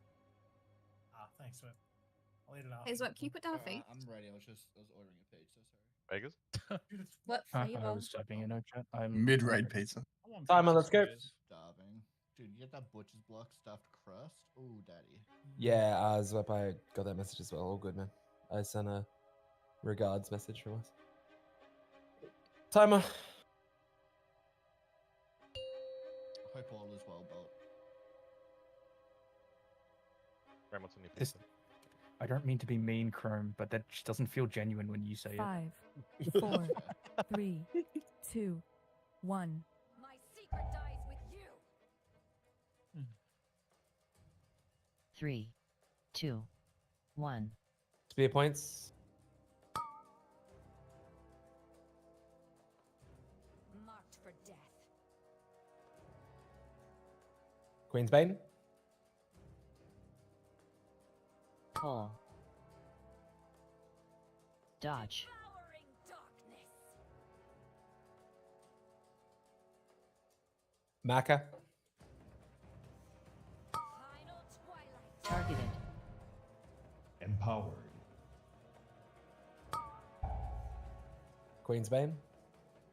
Ah, thanks, Whip. I'll eat it after. Hey, Zwip, can you put down a feast? I'm ready. I was ordering a pizza. Sorry. Vegas? What I flavor? was typing in a chat. I'm Mid-raid pizza. Timer, let's go. Starving. Dude, you get that butcher's block stuffed crust? Ooh, daddy. Yeah, Zwep, I got that message as well. All good, man. I sent a regards message from us. Timer. I hope all is well, but Graham, what's on your This, pizza? I don't mean to be mean, Chrome, but that just doesn't feel genuine when you say 5, it. 4, 3, 2, 1. My secret dies with you. 3, 2, 1. Spear points. Marked for death. Queen's Bane. Pull. Dodge. Powering darkness. Maka. Final twilight. Targeted. Empowered. Queen's Bane.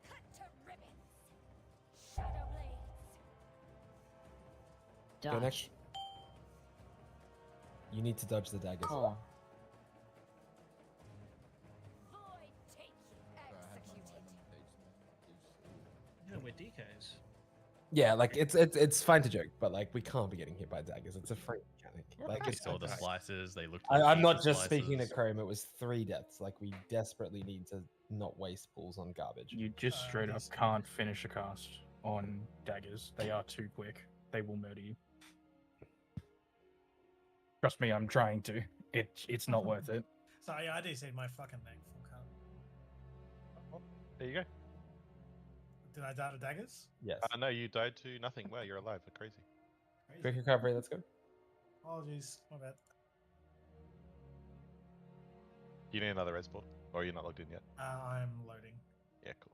Cut to ribbons. Shadow blades. Go Dodge. next. You need to dodge the daggers. Pull. Void take you. Executed. Yeah, we're DKs. Yeah, like it's fine to joke, but like we can't be getting hit by daggers. It's a free mechanic. Like I it's saw the slices. They looked. I'm like not decent just speaking to slices. Chrome. It was 3 deaths. Like we desperately need to not waste pulls on garbage. You just straight up can't finish a cast on daggers. They are too quick. They will murder you. Trust me, I'm trying to. It's not worth it. So yeah, I do see my fucking neck full cut. Oh, there you go. Did I die to daggers? Yes. No, you died to nothing. Wow, you're alive. That's crazy. Quick recovery. Let's go. Apologies, my bad. You need another res board? Or you're not logged in yet? I'm loading. Yeah, cool.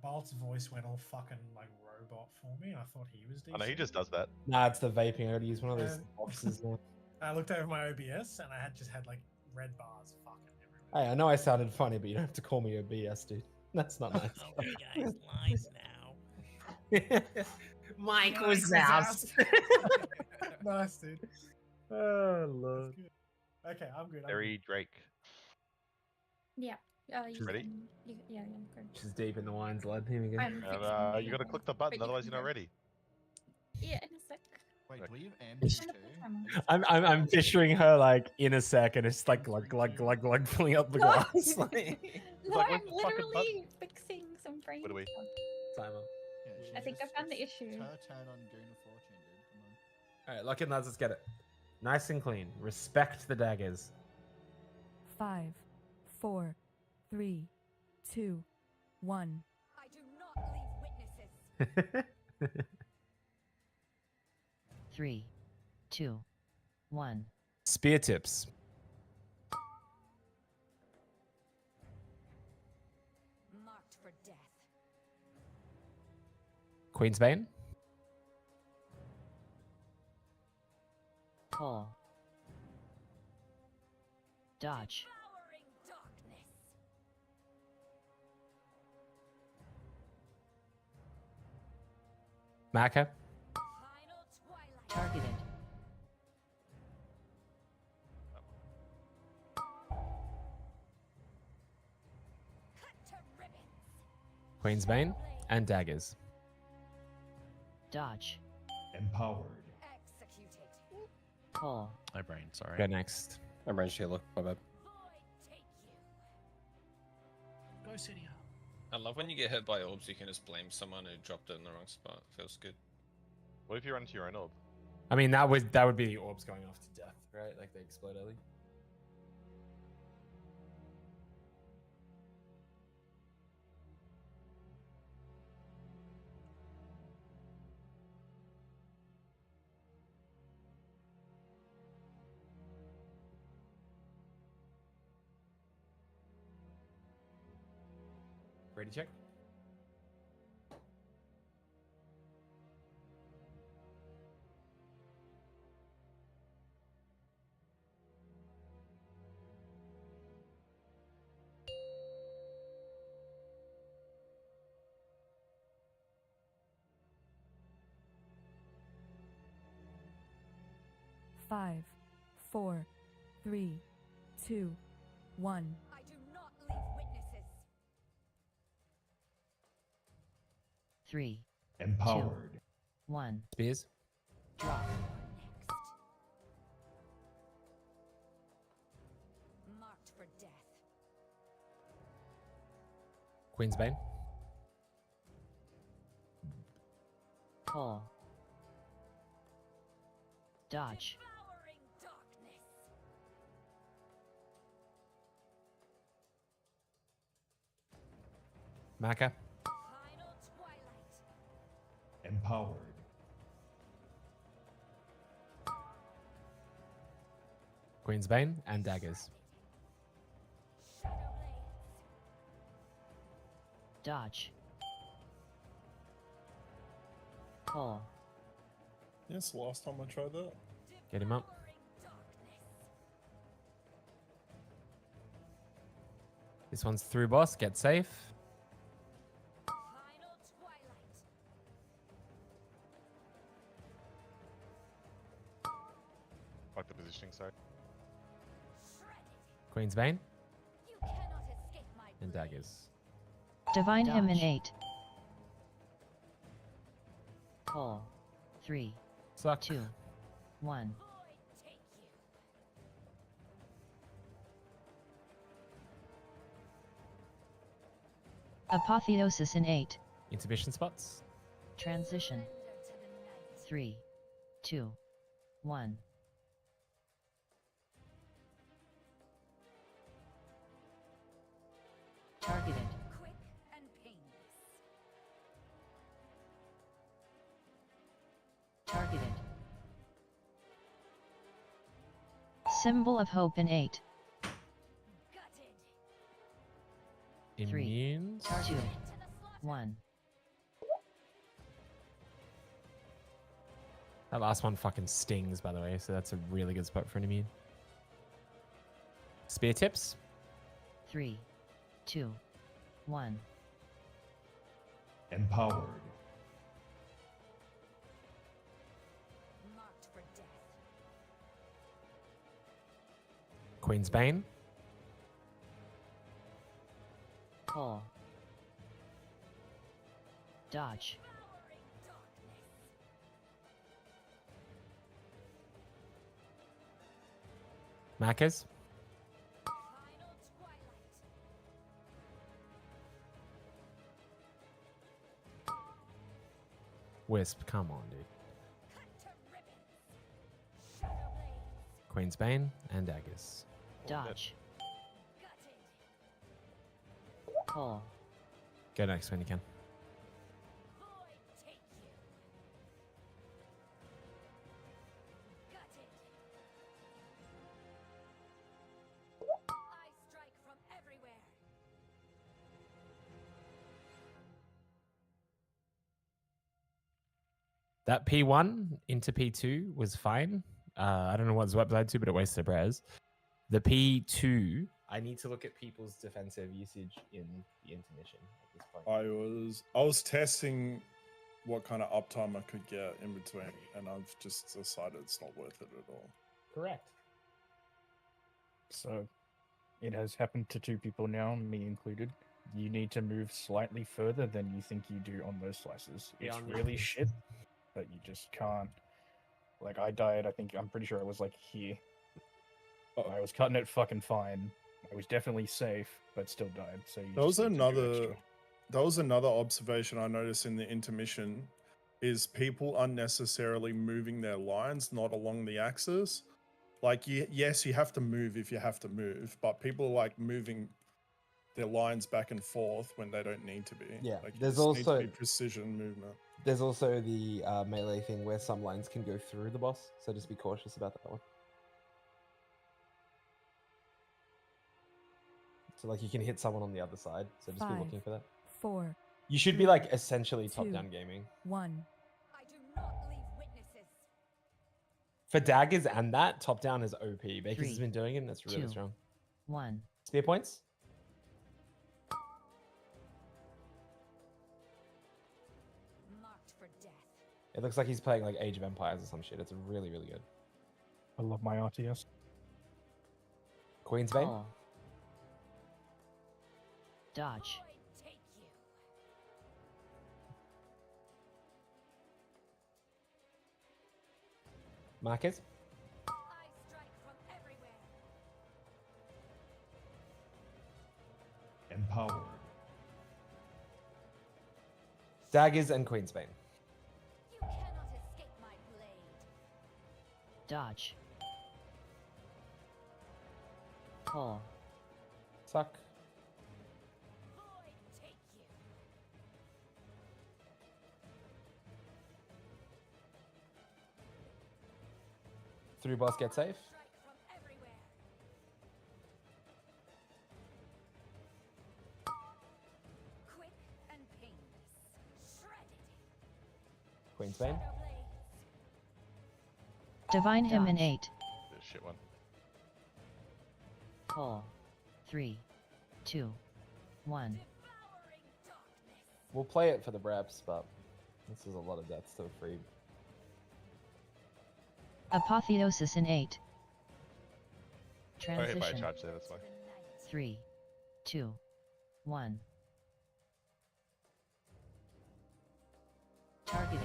Bolt's voice went all fucking like robot for me, and I thought he was decent. I know he just does that. Nah, it's the vaping. I gotta use one of those Um, boxes now. I looked over my OBS and I had just had like red bars fucking everywhere. Hey, I know I sounded funny, but you don't have to call me OBS, dude. That's not nice. Okay, guys, lies now. Mike Nice, Wazowski. Nice, dude. Oh lord. Okay, I'm good. I'm Harry Drake. Yeah. You Ready? can- yeah, good. She's deep in the wines, lad. Here we go. I'm And, fixing you gotta the- click the button, but otherwise you're not can ready. Yeah, in a sec. wait, do we have I'm AMG gonna too? put timer. I'm picturing her like in a sec, and it's like pulling up the No. glass. like, No, like, I'm where's the fucking literally fixing some brain What do we- stuff. timer. I think I found the issue. It's her turn on Goon of Fortune, dude. Come on. All right, lock in, lads. Let's get it. Nice and clean. Respect the daggers. 5, 4, 3, 2, 1. I do not leave witnesses. 3, 2, 1. Spear tips. Marked for death. Queen's Bane. Pull. Dodge. Powering darkness. Maka. Final twilight. Targeted. Cut to ribbons. Queen's Bane. And daggers. Dodge. Empowered. Executed. Pull. My brain. Sorry. Go next. I'm ranged here. Look, my bad. Void take you. City. I love when you get hit by orbs, you can just blame someone who dropped it in the wrong spot. Feels good. What if you run into your own orb? I mean, that would be the orbs going off to death, right? Like they explode early. Ready, check. Five, 4, 3, 2, 1. I do not leave witnesses. 3, Empowered. 1. Spears. Drop. Marked for death. Queen's Bane. Pull. Dodge. Devouring darkness. Maka. Final twilight. Empowered. Queen's Bane and daggers. Dodge. Pull. Yes, the last time I tried that. Get him up. This one's through boss. Get safe. Final twilight. Like the positioning, sorry. Queen's Bane You cannot escape my and daggers. Divine him in Dodge. 8. Pull. 3, Suck. 2, 1. Apotheosis in 8. Intermission spots. Transition. 3, 2, 1. Targeted. Quick and painless. Targeted. Symbol of hope in 8. Immune. 2, 1. That last one fucking stings, by the way, so that's a really good spot for an immune. Spear tips. 3, 2, 1. Empowered. Marked for death. Queen's Bane. Pull. Dodge. Makas. Wisp, come on, dude. Queen's Bane and daggers. Dodge. Pull. Go next when you can. I strike from everywhere. That P1 into P2 was fine. I don't know what Zwep led to, but it wasted res. The P2, I need to look at people's defensive usage in the intermission at this point. I was testing what kind of uptime I could get in between, and I've just decided it's not worth it at all. Correct. So, it has happened to two people now, me included. You need to move slightly further than you think you do on those slices. Yeah, It's on really the- shit, but you just can't. Like, I died, I'm pretty sure I was like here. I was cutting it fucking fine, It was definitely safe, but still died. So you That was just need to do extra. another observation I noticed in the intermission is people unnecessarily moving their lines not along the axis. Like yes, you have to move if you have to move, but people are like moving their lines back and forth when they don't need to be. Yeah, like, there's just needs to also- be precision movement. There's also the melee thing where some lines can go through the boss, so just be cautious about that one. So like you can hit someone on the other side, so just be 5, looking for that. 4, You should be 3, like essentially 2, top-down gaming. 1. For daggers and that, top-down is OP. Bakers 3, has been doing it and that's really 2, strong. 1. Spear points? Marked for death. It looks like he's playing like Age of Empires or some shit. It's really, really good. I love my RTS. Queen's Bane? Call. Dodge. Marquez? Empowered. Daggers and Queen's Bane. You cannot escape my blade. Dodge. Call. Suck. Void take you. Through boss, get safe. Strike from everywhere. Quick and painless. Shredded. Queen's Bane. Shadow blades. Divine him in 8. This shit one. Call. 3, 2, 1. We'll play it for the reps, but this is a lot of deaths to a free. Apotheosis in 8. I hit by a Transition. charge there, that's why. 3, 2, 1. Targeted.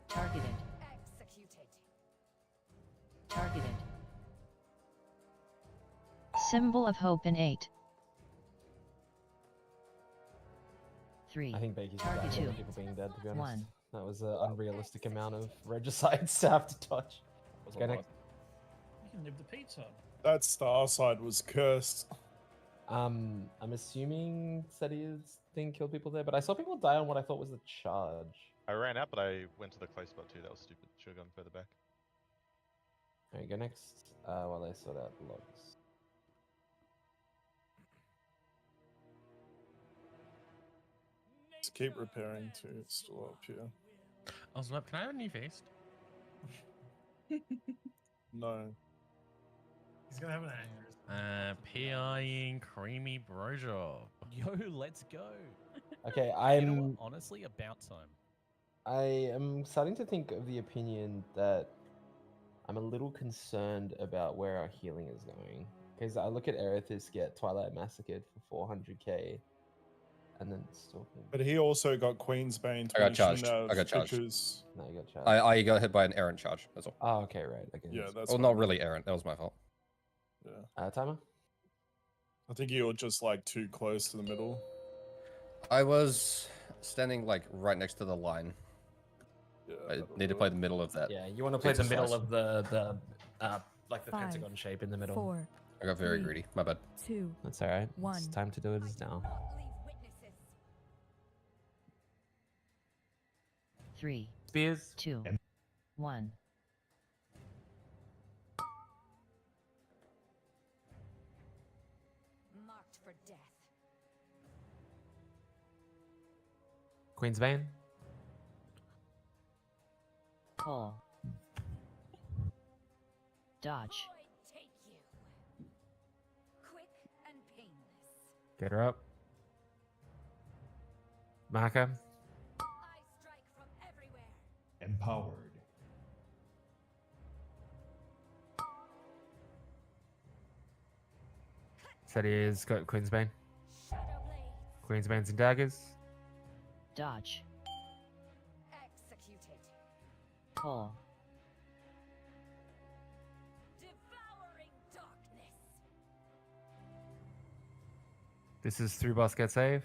Targeted. Executed. Targeted. Symbol of hope in 8. 3. I think Bakey's Target back 2. people being dead, to be honest. 1. That was an unrealistic amount of regicides to have to touch. Go next. You can live the pizza. That star side was cursed. I'm assuming Setia's thing killed people there, but I saw people die on what I thought was the charge. I ran out, but I went to the close spot too. That was stupid. Should have gone further back. There you go next, while they sort out the logs. Just keep repairing too. It's still up here. I was like, can I have a new face? No. He's gonna have an aneurysm. PIing creamy brojo. Yo, let's go. Okay, You know I'm. what? Honestly, about time. I am starting to think of the opinion that I'm a little concerned about where our healing is going. Because I look at Erithus get Twilight Massacred for 400k, and then stalking. But he also got Queen's Bane. I got charged. I got charged. Because... No, you got charged. I got hit by an errant charge. That's all. Oh, okay, right. Okay. Yeah, that's well, what not I mean. really errant. That was my fault. Yeah. Timer? I think you were just like too close to the middle. I was standing like right next to the line. Yeah, I need to play the middle of that. Yeah, you want to play the middle exercise. of the like the 5, pentagon shape in the middle. 4, I got very 3, greedy. My bad. 2, That's all right. It's 1. time to do it is now. Not leave witnesses. 3, Spears. 2, 1. Marked for death. Queen's Bane. Call. Dodge. Void take you. Quick and painless. Get her up. Maka. I strike from everywhere. Empowered. Said he is got Queen's Bane. Shadow blades. Queen's Banes and daggers. Dodge. Executed. Call. This is through boss get save.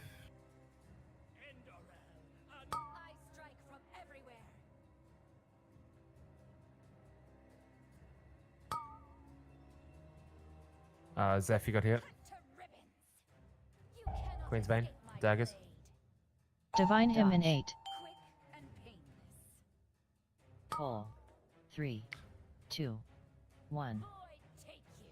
I strike from everywhere. Zeph, you got hit. Queen's Bane, daggers. Divine him in 8. Quick and painless. Four, 3, 2, 1. Void take you.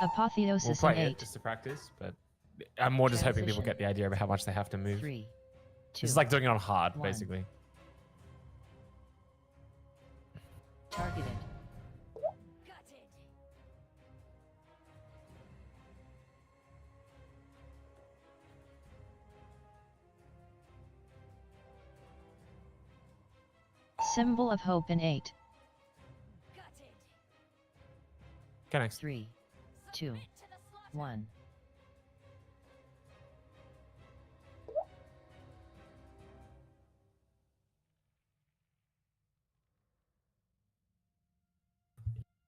We'll Apotheosis in play it 8. just to practice, but I'm more just hoping people Transition. get the idea of how much they have to move. 3, This is 2, like doing it on hard, 1. basically. Targeted. Gutted. Symbol of hope in 8. Gutted. Okay, next. 3, 2, 1.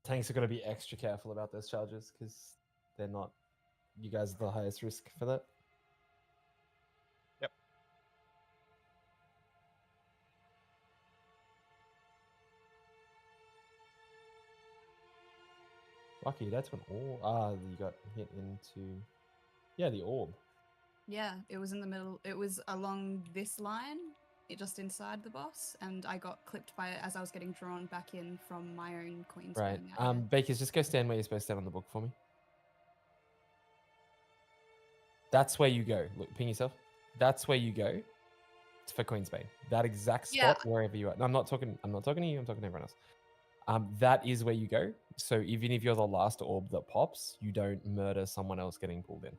Tanks are going to be extra careful about those charges because they're not. You guys are the highest risk for that. Yep. Lucky, that's an orb. Ah, you got hit into. Yeah, the orb. Yeah, it was in the middle. It was along this line, just inside the boss, and I got clipped by it as I was getting drawn back in from my own Queen's Right. Bane area. Bakers, just go stand where you're supposed to stand on the book for me. That's where you go. Look, ping yourself. That's where you go. It's for Queen's Bane. That exact spot, wherever you are. No, I'm not talking to you. I'm talking to everyone else. That is where you go. So even if you're the last orb that pops, you don't murder someone else getting pulled in.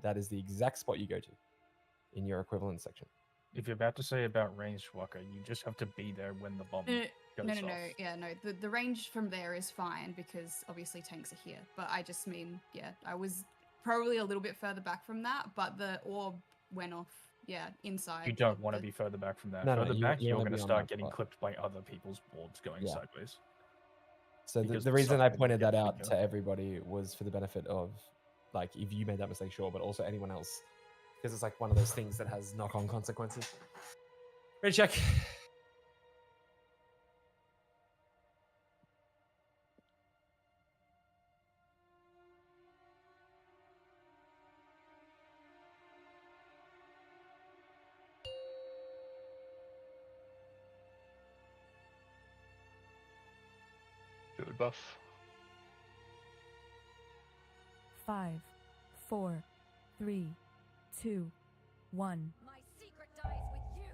That is the exact spot you go to in your equivalent section. If you're about to say about ranged walker, you just have to be there when the bomb No, goes no, off. yeah, no. The range from there is fine because obviously tanks are here. But I just mean, yeah, I was probably a little bit further back from that, but the orb went off, yeah, inside. You don't want to be further back from that. No, no, further you- back, you you're wanna going to be on start that getting spot. clipped by other people's orbs going Yeah. sideways. So Because the the reason I side will pointed get that out bigger. to everybody was for the benefit of, like, if you made that mistake, sure, but also anyone else, because it's like one of those things that has knock-on consequences. Ready, check. Good buff. 5, 4, 3, 2, 1. My secret dies with you.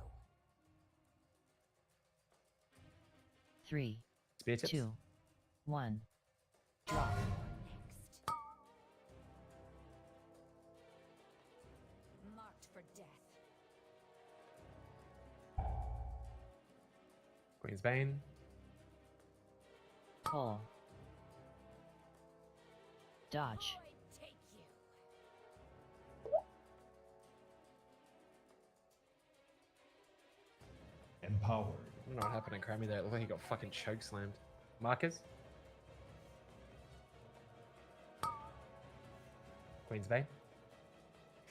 3, Spear tips. 2, 1. Drop. Marked for death. Queen's Bane. 4. Dodge. Void take you. Empowered. I don't know what happened to Crammy there. It looked like he got fucking choke slammed. Markers? Queen's Bane.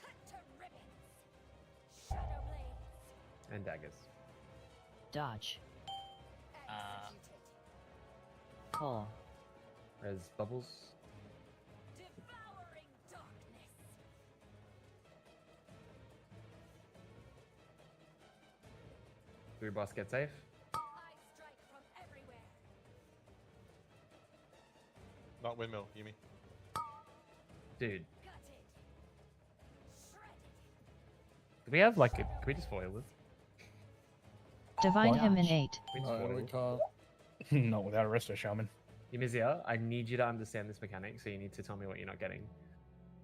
Cut to ribbons. Shadow blades. And daggers. Dodge. Executed. 4. Res bubbles. Devouring darkness. Through boss get safe. I strike from everywhere. Not windmill, Yumi. Dude, Gutted. Shredded. do we have like a, can we just foil this? Divine What? him in 8. Can we just No, foil we this? can't. Not without a resto shaman. Yumizia, I need you to understand this mechanic, so you need to tell me what you're not getting.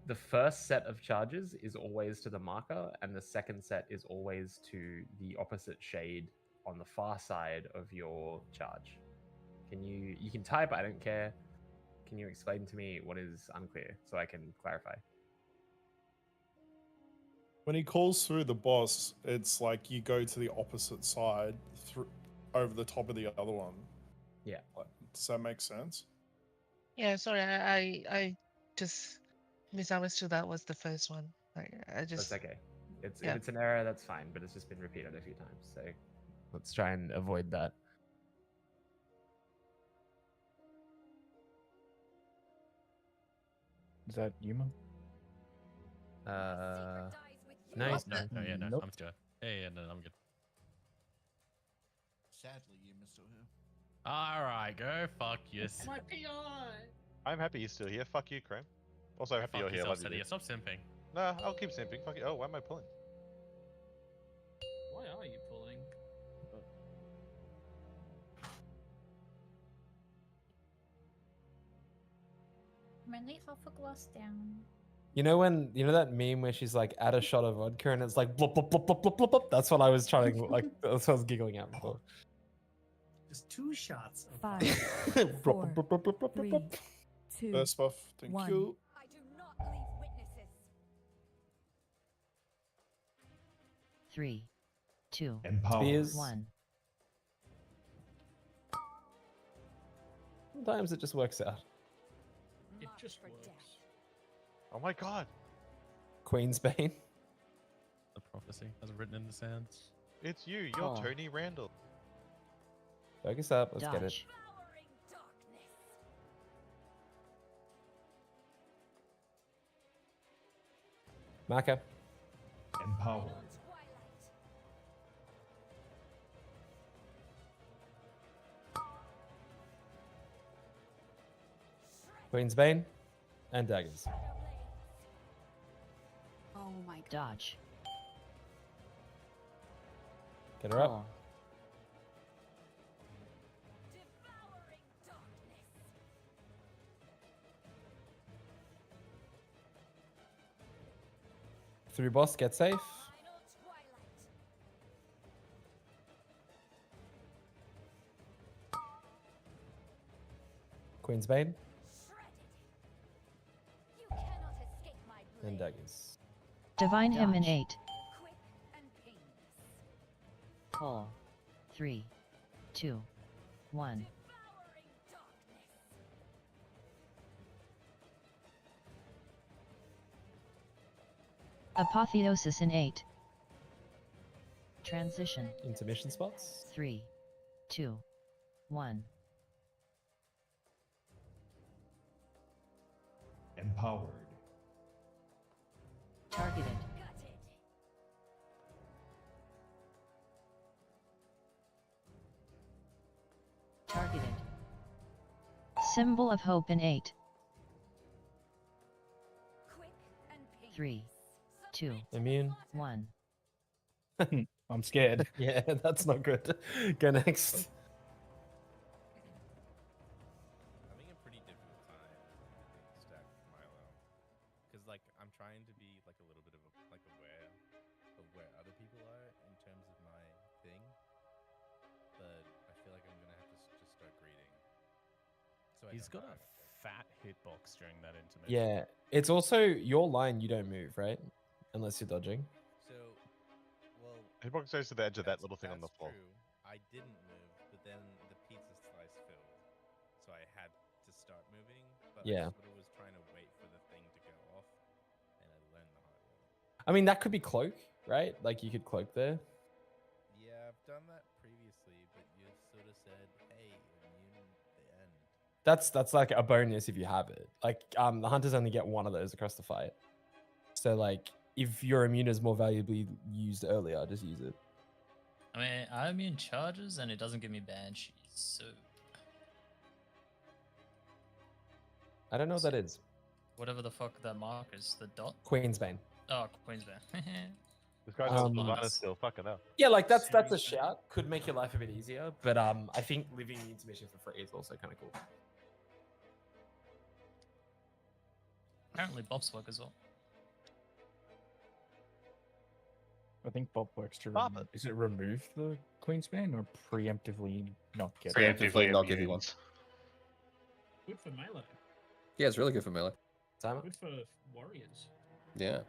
The first set of charges is always to the marker, and the second set is always to the opposite shade on the far side of your charge. Can you can type, I don't care. Can you explain to me what is unclear so I can clarify? When he calls through the boss, it's like you go to the opposite side through over the top of the other one. Yeah. Does that make sense? Yeah, sorry, I just misunderstood that was the first one. I just That's okay. If yeah. it's an error, that's fine, but it's just been repeated a few times. So let's try and avoid that. Is that Yuma? No, Oh, he's no, not. no, yeah, no, Nope. I'm still. Yeah, no, I'm good. Sadly, you still here. All right, go fuck yes. My PI. I'm happy you're still here. Fuck you, Cram. Also happy Fuck you're here. yourself, Love you, Sadie. dude. Stop simping. Nah, I'll keep simping. Fuck you. Oh, why am I pulling? Why are you pulling? I'm only half a glass down. You know that meme where she's like, add a shot of vodka and it's like blop blop blop blop blop blop blop? That's what I was trying to like. That's what I was giggling at before. Just 2 shots. Of 5, Blop, 4, blop, blop, blop, blop, 3, blop. 2, First buff, thank 1. you. I do not leave witnesses. 3, 2, Spears. 1. Sometimes it just works out. It just works. Oh my god. Queensbane. The prophecy as written in the sands. It's you. You're Call. Tony Randall. Focus up. Let's get it. Dodge. Marker. Empowered. Queensbane. And daggers. Oh my god. Dodge. Get her up. Call. Through boss. Get safe. Queensbane. And daggers. Divine him in Dodge. 8. Call. 3, 2, 1. Apotheosis in 8. Transition. Intermission spots. 3, 2, 1. Empowered. Targeted. Targeted. Symbol of hope in 8. 3, 2, Immune. 1. I'm scared. Yeah, that's not good. Go next. Having a pretty difficult time stack Milo, because like I'm trying to be like a little bit of like aware of where other people are in terms of my thing, but I feel like I'm gonna have to just start greeting. So He's got a fat hitbox during that intermission. Yeah. It's also your line. You don't move, right? Unless you're dodging. So, well, Hitbox goes to the edge of that little thing on the floor. true. I didn't move, but then the pizza slice filled, so I had to start moving. But Yeah. I sort of was trying to wait for the thing to go off, and I learned the hard way. I mean, that could be cloak, right? Like you could cloak there. Yeah, I've done that previously, but you sort of said, "Hey, immune the end." That's like a bonus if you have it. Like the hunters only get one of those across the fight. So like if your immune is more valuably used earlier, just use it. I mean, I immune charges and it doesn't give me banshees, so I don't know what that is. whatever the fuck that mark is, the dot. Queensbane. Oh, Queensbane. This guy's Um, on Lana still. Fucking hell. Yeah, like that's a shout. Could make your life a bit easier, but I think living the intermission for free is also kind of cool. Apparently, Bob's work as well. I think Bob works to is it remove the Queensbane or preemptively not get it? Preemptively not give you one. Good for melee. Yeah, it's really good for melee. Good for warriors. Yeah.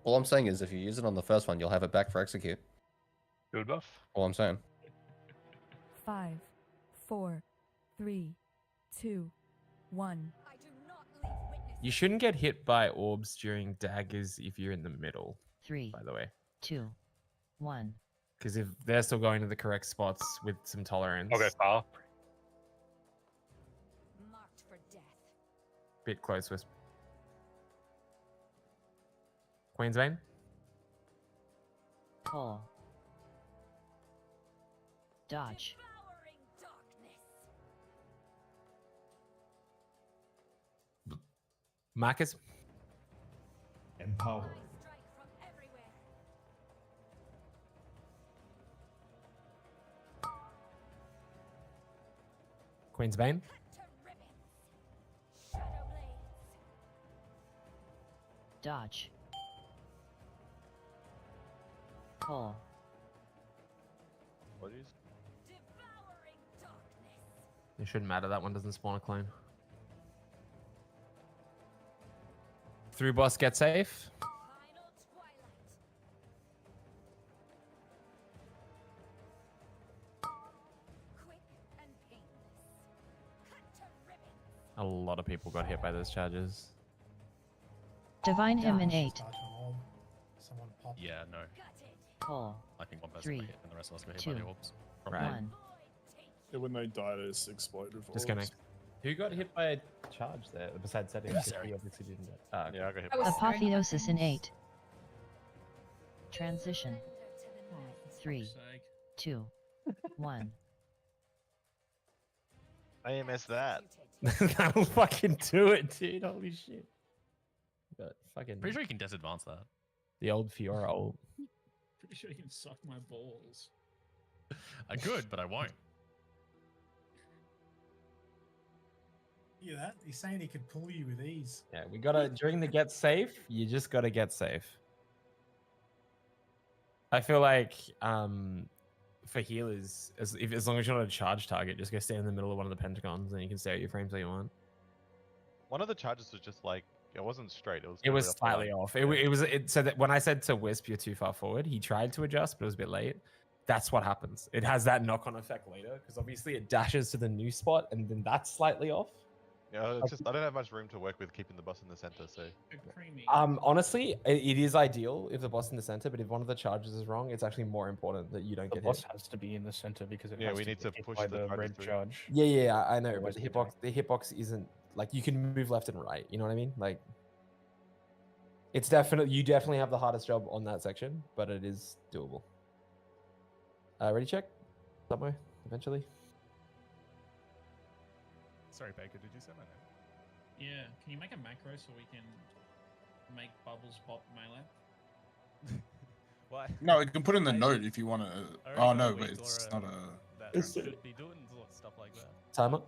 All I'm saying is if you use it on the first one, you'll have it back for execute. Good buff. All I'm saying. 5, 4, 3, 2, 1. You shouldn't get hit by orbs during daggers if you're in the middle. 3, by the way. 2, 1. Because if they're still going to the correct spots with some tolerance. I'll go far. Marked for death. Bit close, Wisp. Queensbane. Pull. Dodge. Marcus. Empower. Queensbane. Dodge. Pull. What is? It shouldn't matter. That one doesn't spawn a clone. Through boss, get safe. A lot of people got hit by those charges. Divine him in 8. Someone popped. Yeah, no. Pull. I think one person 3, got hit and the rest of us got hit by the 2, orbs. Right. 1. Yeah, when they died, it just exploded. with Disconnect. orbs. Who got hit by a charge there besides settings? Sorry. He obviously didn't. Yeah, I got hit. Apotheosis in 8. Transition. 3, 2, 1. AMS that. That'll fucking do it, dude. Holy shit. But fucking. Pretty sure you can disadvance that. The old Fiora ult. Pretty sure you can suck my balls. I could, but I won't. Hear that? He's saying he could pull you with ease. Yeah, we gotta during the get safe. You just gotta get safe. I feel like for healers, as long as you're not a charge target, just go stand in the middle of one of the pentagons, and you can stay at your frames all you want. One of the charges was just like it wasn't straight. It was. It was totally slightly the line. off. It so that when I said to Wisp, you're too far forward, he tried to adjust, but it was a bit late. That's what happens. It has that knock-on effect later, because obviously it dashes to the new spot, and then that's slightly off. Yeah, it's just I don't have much room to work with keeping the boss in the center. So Honestly, it is ideal if the boss in the center, but if one of the charges is wrong, it's actually more important that you don't The get boss hit. has to be in the center because it Yeah, has we to need get to hit push by the the charges red through. charge. Yeah, I know, but Otherwise the it'll hitbox isn't like you can move left and right. You know what I mean? Like, it's definitely you definitely have the hardest job on that section, but it is doable. Ready check somewhere eventually. Sorry, Baker, did you say my name? Yeah, can you make a macro so we can make bubbles pop melee? Why? No, you can put in the note if you want to. I Oh already no, got but weak it's aura not a. that should be doing stuff like that. Timer.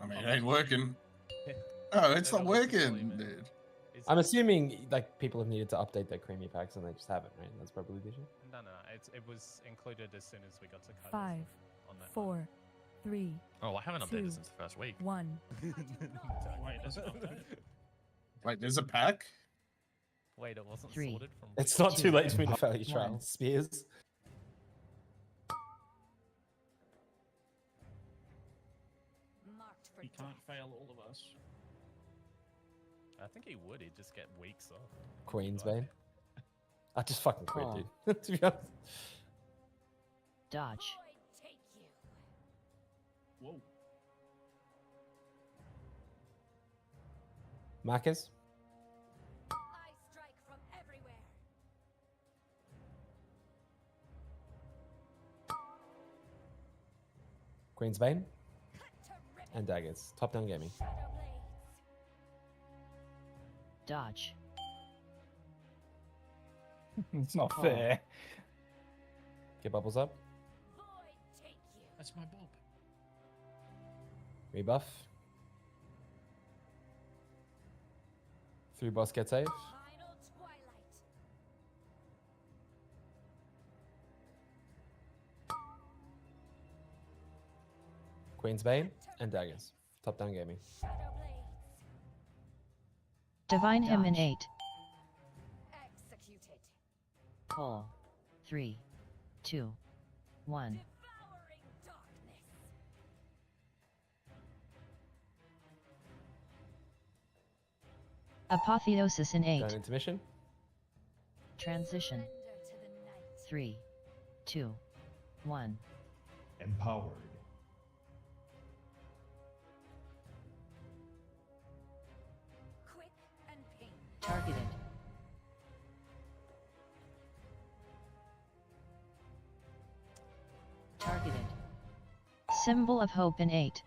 I mean, it ain't working. Oh, it's not working, dude. I'm assuming like people have needed to update their creamy packs and they just haven't, right? That's probably the issue. No, it was included as soon as we got to cut 5, on that 4, 3. Oh, I haven't updated 2, since the first week. 1. Wait, does it update? Wait, there's a pack. Wait, it wasn't 3. sorted from. It's not too late for me to One. fail your trial. Spears. He can't fail all of us. I think he would. He'd just get weeks off. Queensbane. I just fucking quit, Oh. dude. To be honest. Dodge. Whoa. Marcus. Queensbane. And daggers. Top down gaming. Dodge. It's not Oh. fair. Get bubbles up. That's my bob. Rebuff. Through boss get safe. Queensbane and daggers. Top down gaming. Divine him in 8. Pull. 3, 2, 1. Apotheosis in 8. Going intermission. Transition. 3, 2, 1. Empowered. Quick and pain. Targeted. Targeted. Symbol of hope in 8.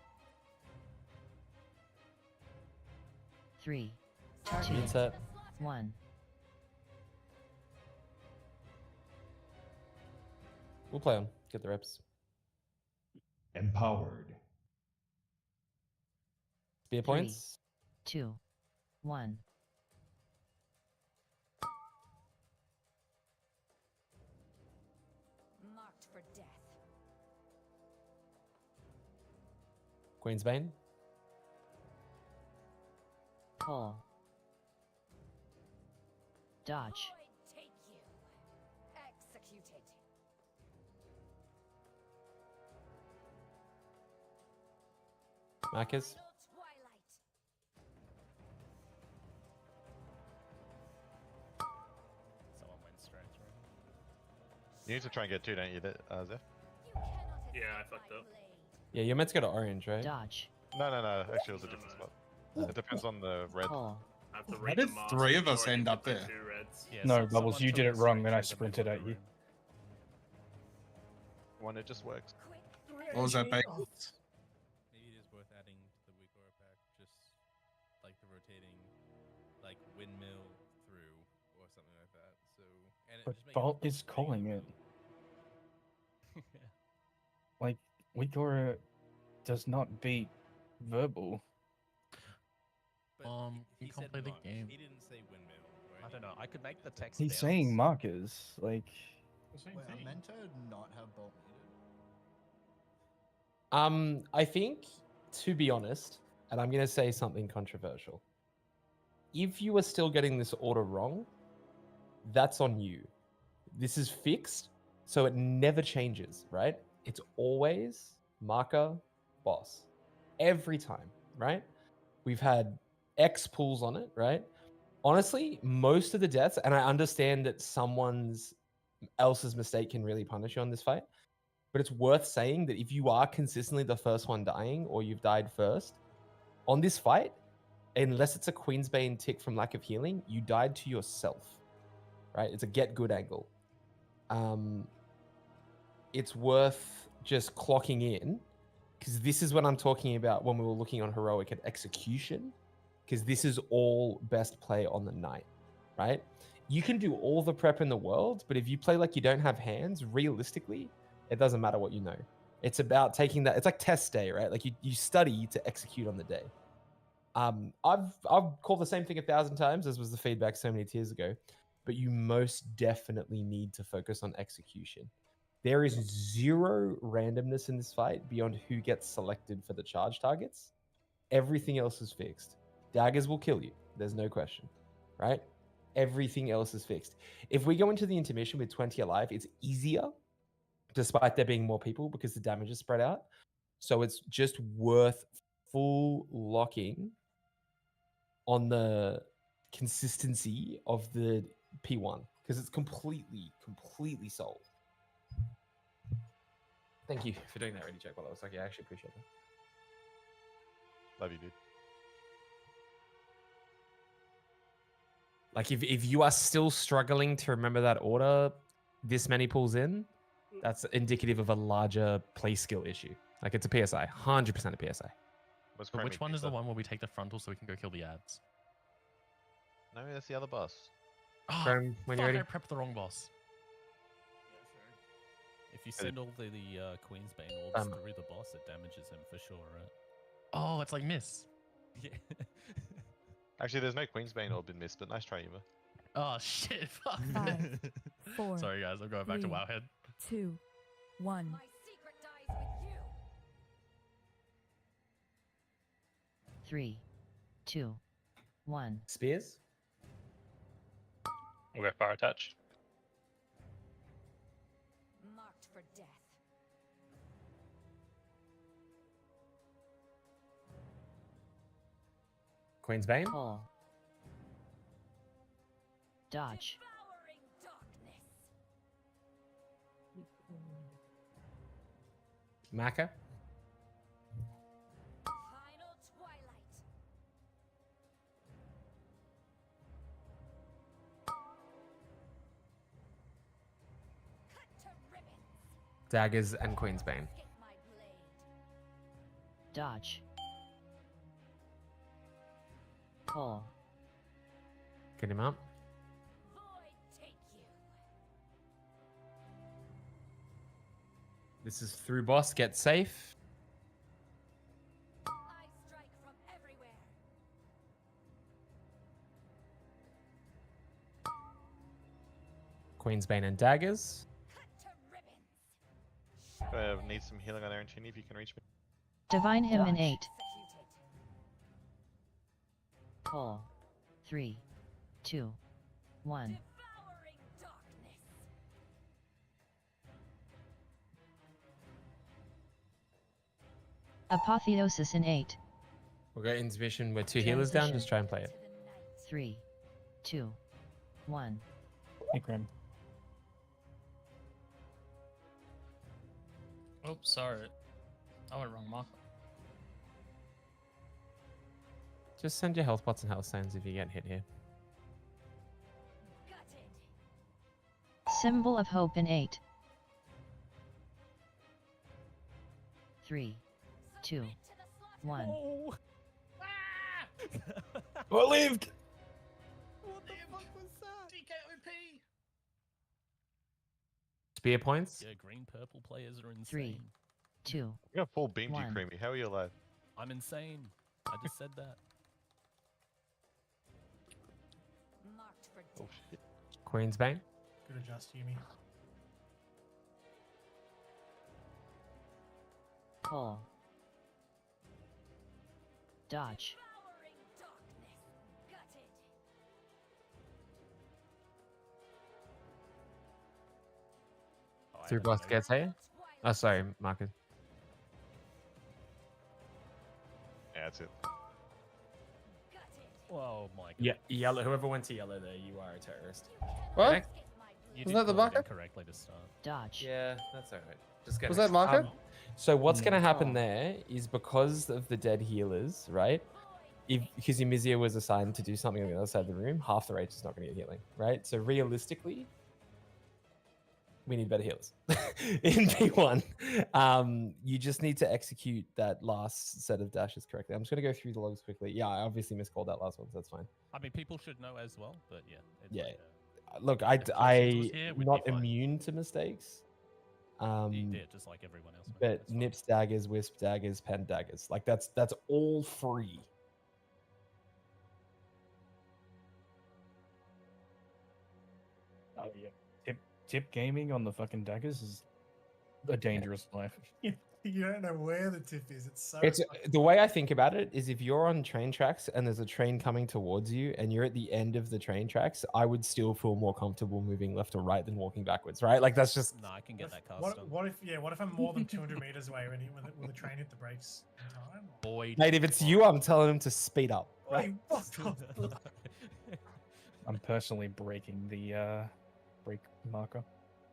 3, 2, Insert. 1. We'll play on. Get the reps. Empowered. Spear 3, points. 2, 1. Marked for death. Queen's Bane. Pull. Dodge. Void take you. Executed. Marcus. Twilight. Someone went straight through. You need to try and get 2, don't you, Zeph? Yeah, I fucked up. Yeah, you're meant to go to orange, right? Dodge. No. Actually, it was a different spot. It depends on the red. Pull. I have to Why read did the mask 3 of us before I end get up the there? 2 reds. Yeah, No, so Bubbles, someone you took did us it wrong, straight then I through the sprinted middle at of the you. room. One, it just works. What was that, Beck? Maybe it is worth adding to the Weak Aura pack, just like the rotating, like windmill through or something like that. So, and it But just makes Bolt is calling it. Like, Wigora does not beat verbal. he can't said play the mark. game. He didn't say windmill. Or I don't know. I could make the text. He's bounce. saying markers. Like, Wait, are meant to not have bolt muted? I think, to be honest, and I'm going to say something controversial. If you are still getting this order wrong, that's on you. This is fixed, so it never changes, right? It's always marker, boss. Every time, right? We've had X pulls on it, right? Honestly, most of the deaths, and I understand that someone's else's mistake can really punish you on this fight, but it's worth saying that if you are consistently the first one dying or you've died first, on this fight, unless it's a Queensbane tick from lack of healing, you died to yourself, right? It's a get good angle. It's worth just clocking in, because this is what I'm talking about when we were looking on heroic and execution, because this is all best play on the night, right? You can do all the prep in the world, but if you play like you don't have hands, realistically, it doesn't matter what you know. It's about taking that. It's like test day, right? Like you study to execute on the day. I've called the same thing 1,000 times, as was the feedback so many tiers ago, but you most definitely need to focus on execution. There is zero randomness in this fight beyond who gets selected for the charge targets. Everything else is fixed. Daggers will kill you. There's no question, right? Everything else is fixed. If we go into the intermission with 20 alive, it's easier, despite there being more people, because the damage is spread out. So it's just worth full locking on the consistency of the P1, because it's completely solved. Thank you for doing that, Ready Check. While I was like, I actually appreciate that. Love you, dude. Like, if you are still struggling to remember that order this many pulls in, that's indicative of a larger play skill issue. Like, it's a PSI, 100% a PSI. What's But which Chromie one is the pizza? one where we take the frontal so we can go kill the ads? No, that's the other boss. Oh, Chrome, when you're fuck, ready. I prepped the wrong boss. If you send all the Queensbane orbs through the boss, it damages him for sure, right? Oh, it's like miss. Yeah. Actually, there's no Queensbane orb in missed, but nice try, Yuma. Oh shit! Fuck. 5, 4. Sorry guys, I'm going back to 3, Wowhead. 2, 1. My secret dies with you. 3, 2, 1. Spears? We'll go fire attach. Marked for death. Queen's Bane? Pull. Dodge. Maka. Final twilight. Cut to ribbons. Daggers and Queensbane. Get my blade. Dodge. Pull. Get him up. Void take you. This is through boss. Get safe. I strike from everywhere. Queensbane and daggers. Cut to ribbons. Need some healing on Aaron Chinny if you can reach me. Divine him in Dodge. 8. Executed. Pull. 3, 2, 1. Devouring darkness. Apotheosis in 8. We'll go intermission with 2 healers down. Just try and play it. 3, 2, 1. Hey, Grim. Oops, sorry. I went wrong marker. Just send your health pots and health stones if you get hit here. Gutted. Symbol of hope in 8. 3, 2, Submit to the slaughter. 1. Oh. What lived? What the fuck was that? DKOP. Spear points. Yeah, green purple players are insane. 3, 2. You got full beamed you, One. Creamy. How are you alive? I'm insane. I just said that. Marked for Oh death. shit. Queensbane. Good adjust, Yumi. Pull. Dodge. Devouring darkness. Gutted. Oh, I Through don't boss know. gets here. Oh, sorry, Marcus. Yeah, that's it. Gutted. Oh my god. Yeah, yellow. Whoever went to yellow there, you are a terrorist. What? Get my You Was did that the call it marker? incorrectly to start. Dodge. Yeah, that's alright. Just get Was that marker? So what's going to No. happen there is because of the dead healers, right? If because Emizia was assigned to do something on the other side of the room, half the rage is not going to get healing, right? So realistically, we need better healers in P1. You just need to execute that last set of dashes correctly. I'm just going to go through the logs quickly. Yeah, I obviously miscalled that last one, so that's fine. I mean, people should know as well, but yeah. It's Yeah. like, Look, If Constance was I'm here, we'd be not fine. immune to mistakes. yeah, just like everyone else. mate, But that's fine. nips daggers, wisp daggers, pen daggers, like that's all free. Oh yeah. Tip gaming on the fucking daggers is a dangerous life. You don't know where the tip is. It's so. It's the way I think about it is if you're on train tracks and there's a train coming towards you and you're at the end of the train tracks, I would still feel more comfortable moving left or right than walking backwards, right? Like that's just No, I can get that cast What if I'm more than 200 meters away when the train hit the brakes in time? Boy. mate. If it's you, I'm telling him to speed up. Right? Wait, fuck off. I'm personally breaking the brake marker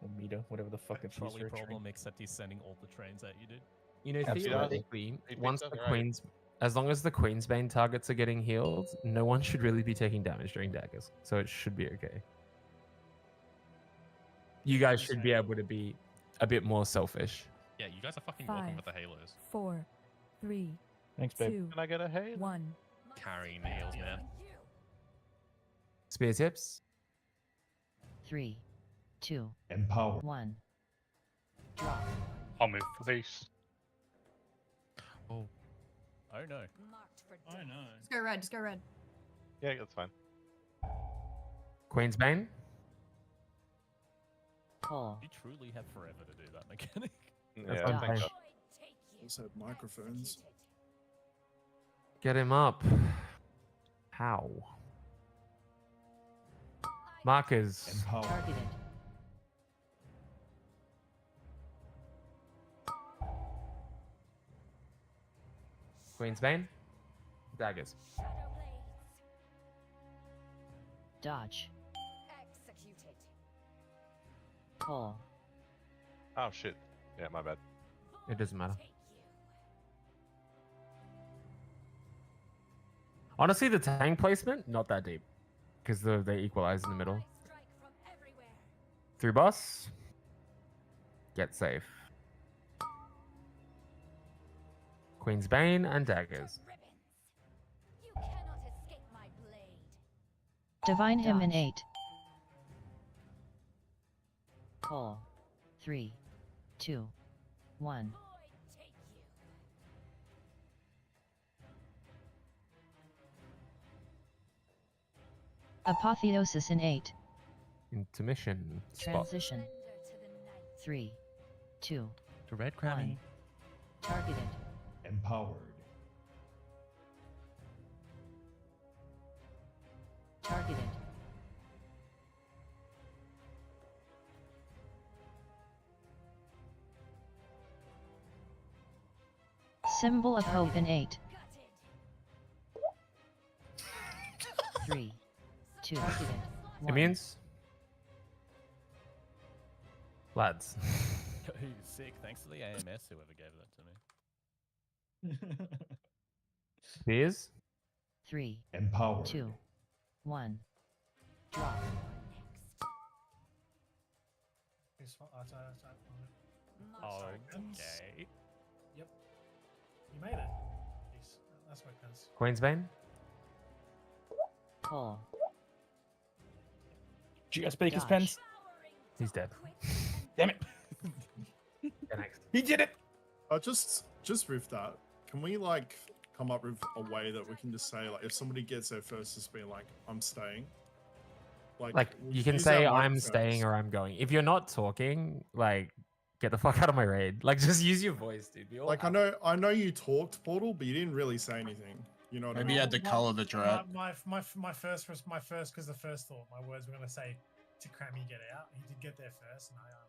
or meter, whatever the fuck it's used Trolley for a train. problem, except he's sending all the trains at you, dude. You know, Absolutely. theoretically, He once picks the up, right? queens, as long as the Queensbane targets are getting healed, no one should really be taking damage during daggers, so it should be okay. You guys should be able to be a bit more selfish. Yeah, you guys are fucking welcome 5, with the halos. 4, 3, Thanks, babe. 2, Can I get a halo? 1. Carrying the heals, man. Spear tips. 3, 2, Empower. 1. Drop. I'll move for these. Oh no. Marked for Oh death. no. Just go red. Just go red. Yeah, that's fine. Queensbane. Pull. You truly have forever to do that mechanic. That's Yeah, I fine. think so. Void take you. Also have microphones. Executed. Get him up. How? Markers. Empower. Targeted. Queensbane. Daggers. Shadow blades. Dodge. Call. Oh shit. Yeah, my bad. It doesn't matter. Honestly, the tank placement, not that deep. Because they equalize in the middle. Through boss. Get safe. Queen's Bane and daggers. Divine him in 8. Call. 3, 2, 1. Apotheosis in 8. Intermission. Spot. Transition. 3, 2, To red cramming. targeted. Empowered. Targeted. Symbol of hope in 8. 3, 2, targeted. Immune? Lads. Sick. Thanks to the AMS, whoever gave that to me. Beers? 3, Empowered. 2, 1. Drop. Okay. Yep. You made it. Jeez, that's my pens. Queen's Bane? Call. Do you guys speak his Dodge. pens? He's dead. Damn it. He did it. Just with that, can we like come up with a way that we can just say like if somebody gets there first, just be like, I'm staying. Like, we you can use say our I'm microphones. staying or I'm going. If you're not talking, like, get the fuck out of my raid. Like, just use your voice, dude. We all Like have I know you talked, Portal, but you didn't really say anything. You know what Maybe I you mean? had to colour the trap. My first was my first because the first thought my words were gonna say to Crammy get out. He did get there first, and I don't know.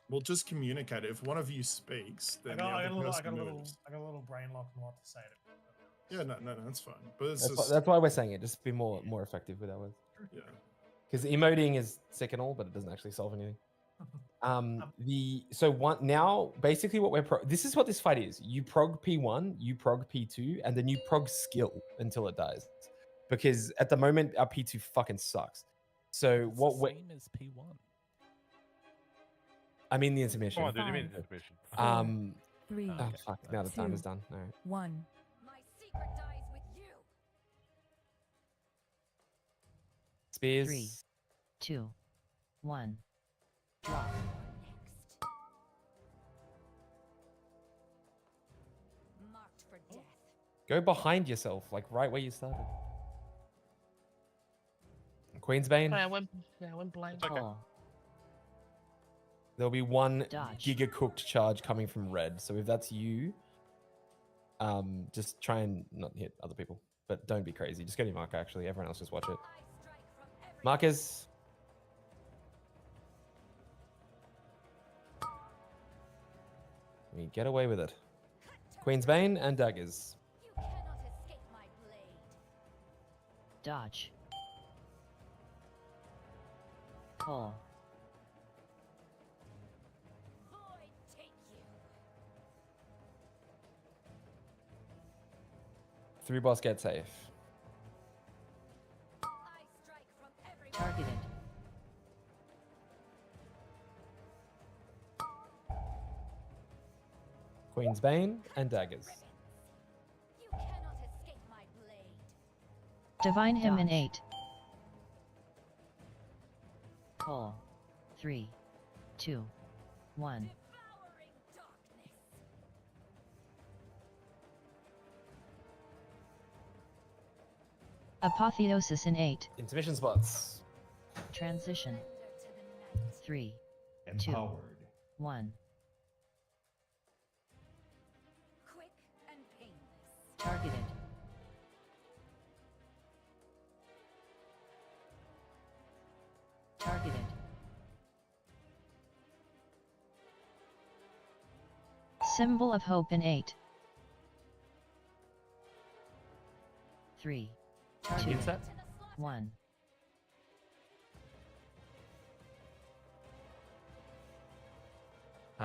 Well, just communicate it. If one of you speaks, then the I other got a person little, moves. I got a little brain lock on what to say to people. Yeah, no, that's fine. But it's just that's why we're saying it. Just be more effective with our words. yeah. Because emoting is sick and all, but it doesn't actually solve anything. So one now basically what we're this is what this fight is. You prog P1, you prog P2, and then you prog skill until it dies. Because at the moment our P2 fucking sucks. So It's what the we same as P1. I mean the intermission. Come on, dude. You mean intermission? 3, Oh fuck! Now the time is done. All right. 1. My secret dies with you. Spears. 3, 2, 1. Drop. Marked for death. Go behind yourself, like right where you started. Queen's Bane. I went blind. Call. There'll be one Dodge. giga cooked charge coming from red. So if that's you, just try and not hit other people. But don't be crazy. Just go to your marker, actually. Everyone else just watch it. Markers. We get away with it. Queen's Bane and daggers. You cannot escape my blade. Dodge. Call. Void take you. Three boss get safe. I strike from everywhere. Targeted. Queen's Bane and daggers. You cannot escape my blade. Divine him in 8. Call. 3, 2, 1. Devouring darkness. Apotheosis in 8. Intermission spots. Transition. Surrender to the night. 3, Empowered. 1. Quick and painless. Targeted. Targeted. Symbol of hope in 8. 3, 2, Use that? 1.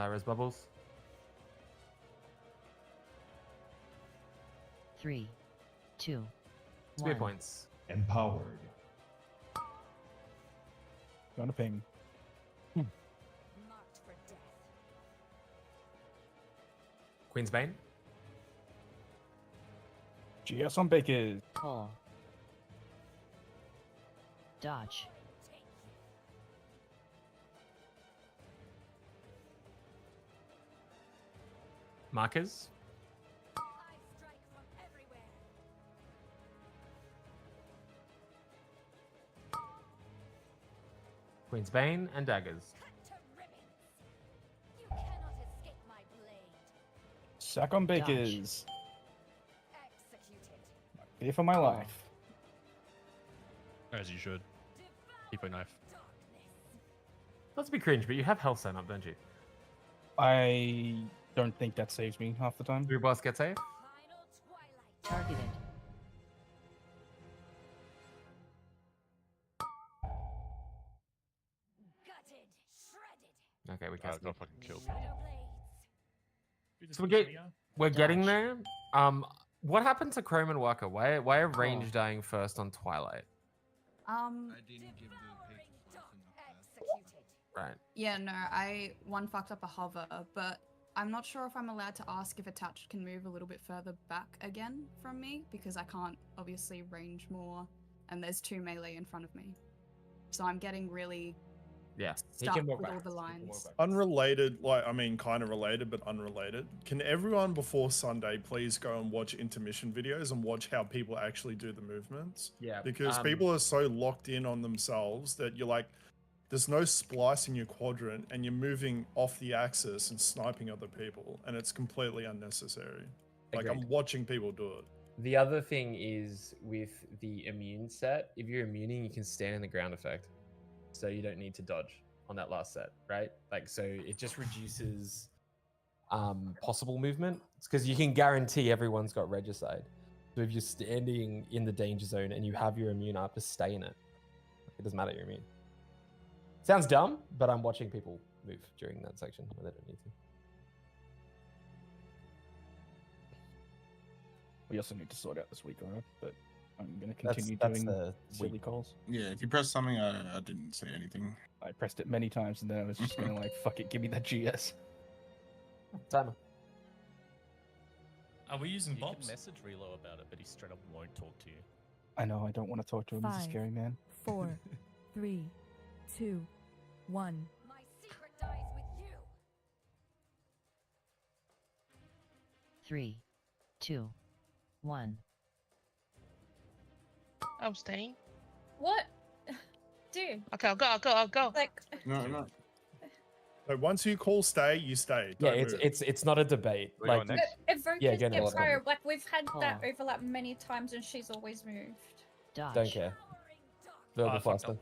Res bubbles. 3, 2, Spear 1. points. Empowered. Gonna ping. Marked for death. Queen's Bane. GS on Bakers. Pull. Dodge. Markers. I strike from everywhere. Queen's Bane and daggers. Cut to ribbons. You cannot escape my blade. Sack on Bakers. Executed. Fear for my life. As you should. Keep a knife. That's a bit cringe, but you have health sign up, don't you? I don't think that saves me half the time. Do your boss get saved? Targeted. Gutted. Shredded. Okay, we I can't. got fucking killed. So we're getting there. What happened to Chrome and Waka? Why are range dying first on Twilight? I didn't give the page Executed. Right. Yeah, no, one fucked up a hover, but I'm not sure if I'm allowed to ask if attached can move a little bit further back again from me because I can't obviously range more, and there's 2 melee in front of me, so I'm getting really Yeah, he stuck can walk with all back. the lines. Unrelated, kind of related, but unrelated. Can everyone before Sunday please go and watch intermission videos and watch how people actually do the movements? Yeah, Because people are so locked in on themselves that you're like, there's no splice in your quadrant and you're moving off the axis and sniping other people, and it's completely unnecessary. Like, Agreed. I'm watching people do it. The other thing is with the immune set, if you're immuning, you can stand in the ground effect. So you don't need to dodge on that last set, right? Like, so it just reduces possible movement. It's because you can guarantee everyone's got regicide. So if you're standing in the danger zone and you have your immune up, just stay in it. It doesn't matter, you're immune. Sounds dumb, but I'm watching people move during that section where they don't need to. We also need to sort out this week, alright? But I'm going to That's- continue that's doing the silly week. calls. Yeah, if you press something, I didn't say anything. I pressed it many times and then I was just going to like, fuck it, give me that GS. Timer. Are we using You bombs? can message Relo about it, but he straight up won't talk to you. I know, I don't want to talk to him. He's a 5, scary man. 4, 3, 2, 1. My secret dies with you. 3, 2, 1. I'm staying. What? Dude. Okay, I'll go. Like, No. So once you call stay, you stay. Yeah, Don't it's move. it's not a debate. We're going Like, next. if Voke Yeah, is go get next. prior, like we've had that Oh. overlap many times and she's always moved. don't care. Verbal faster.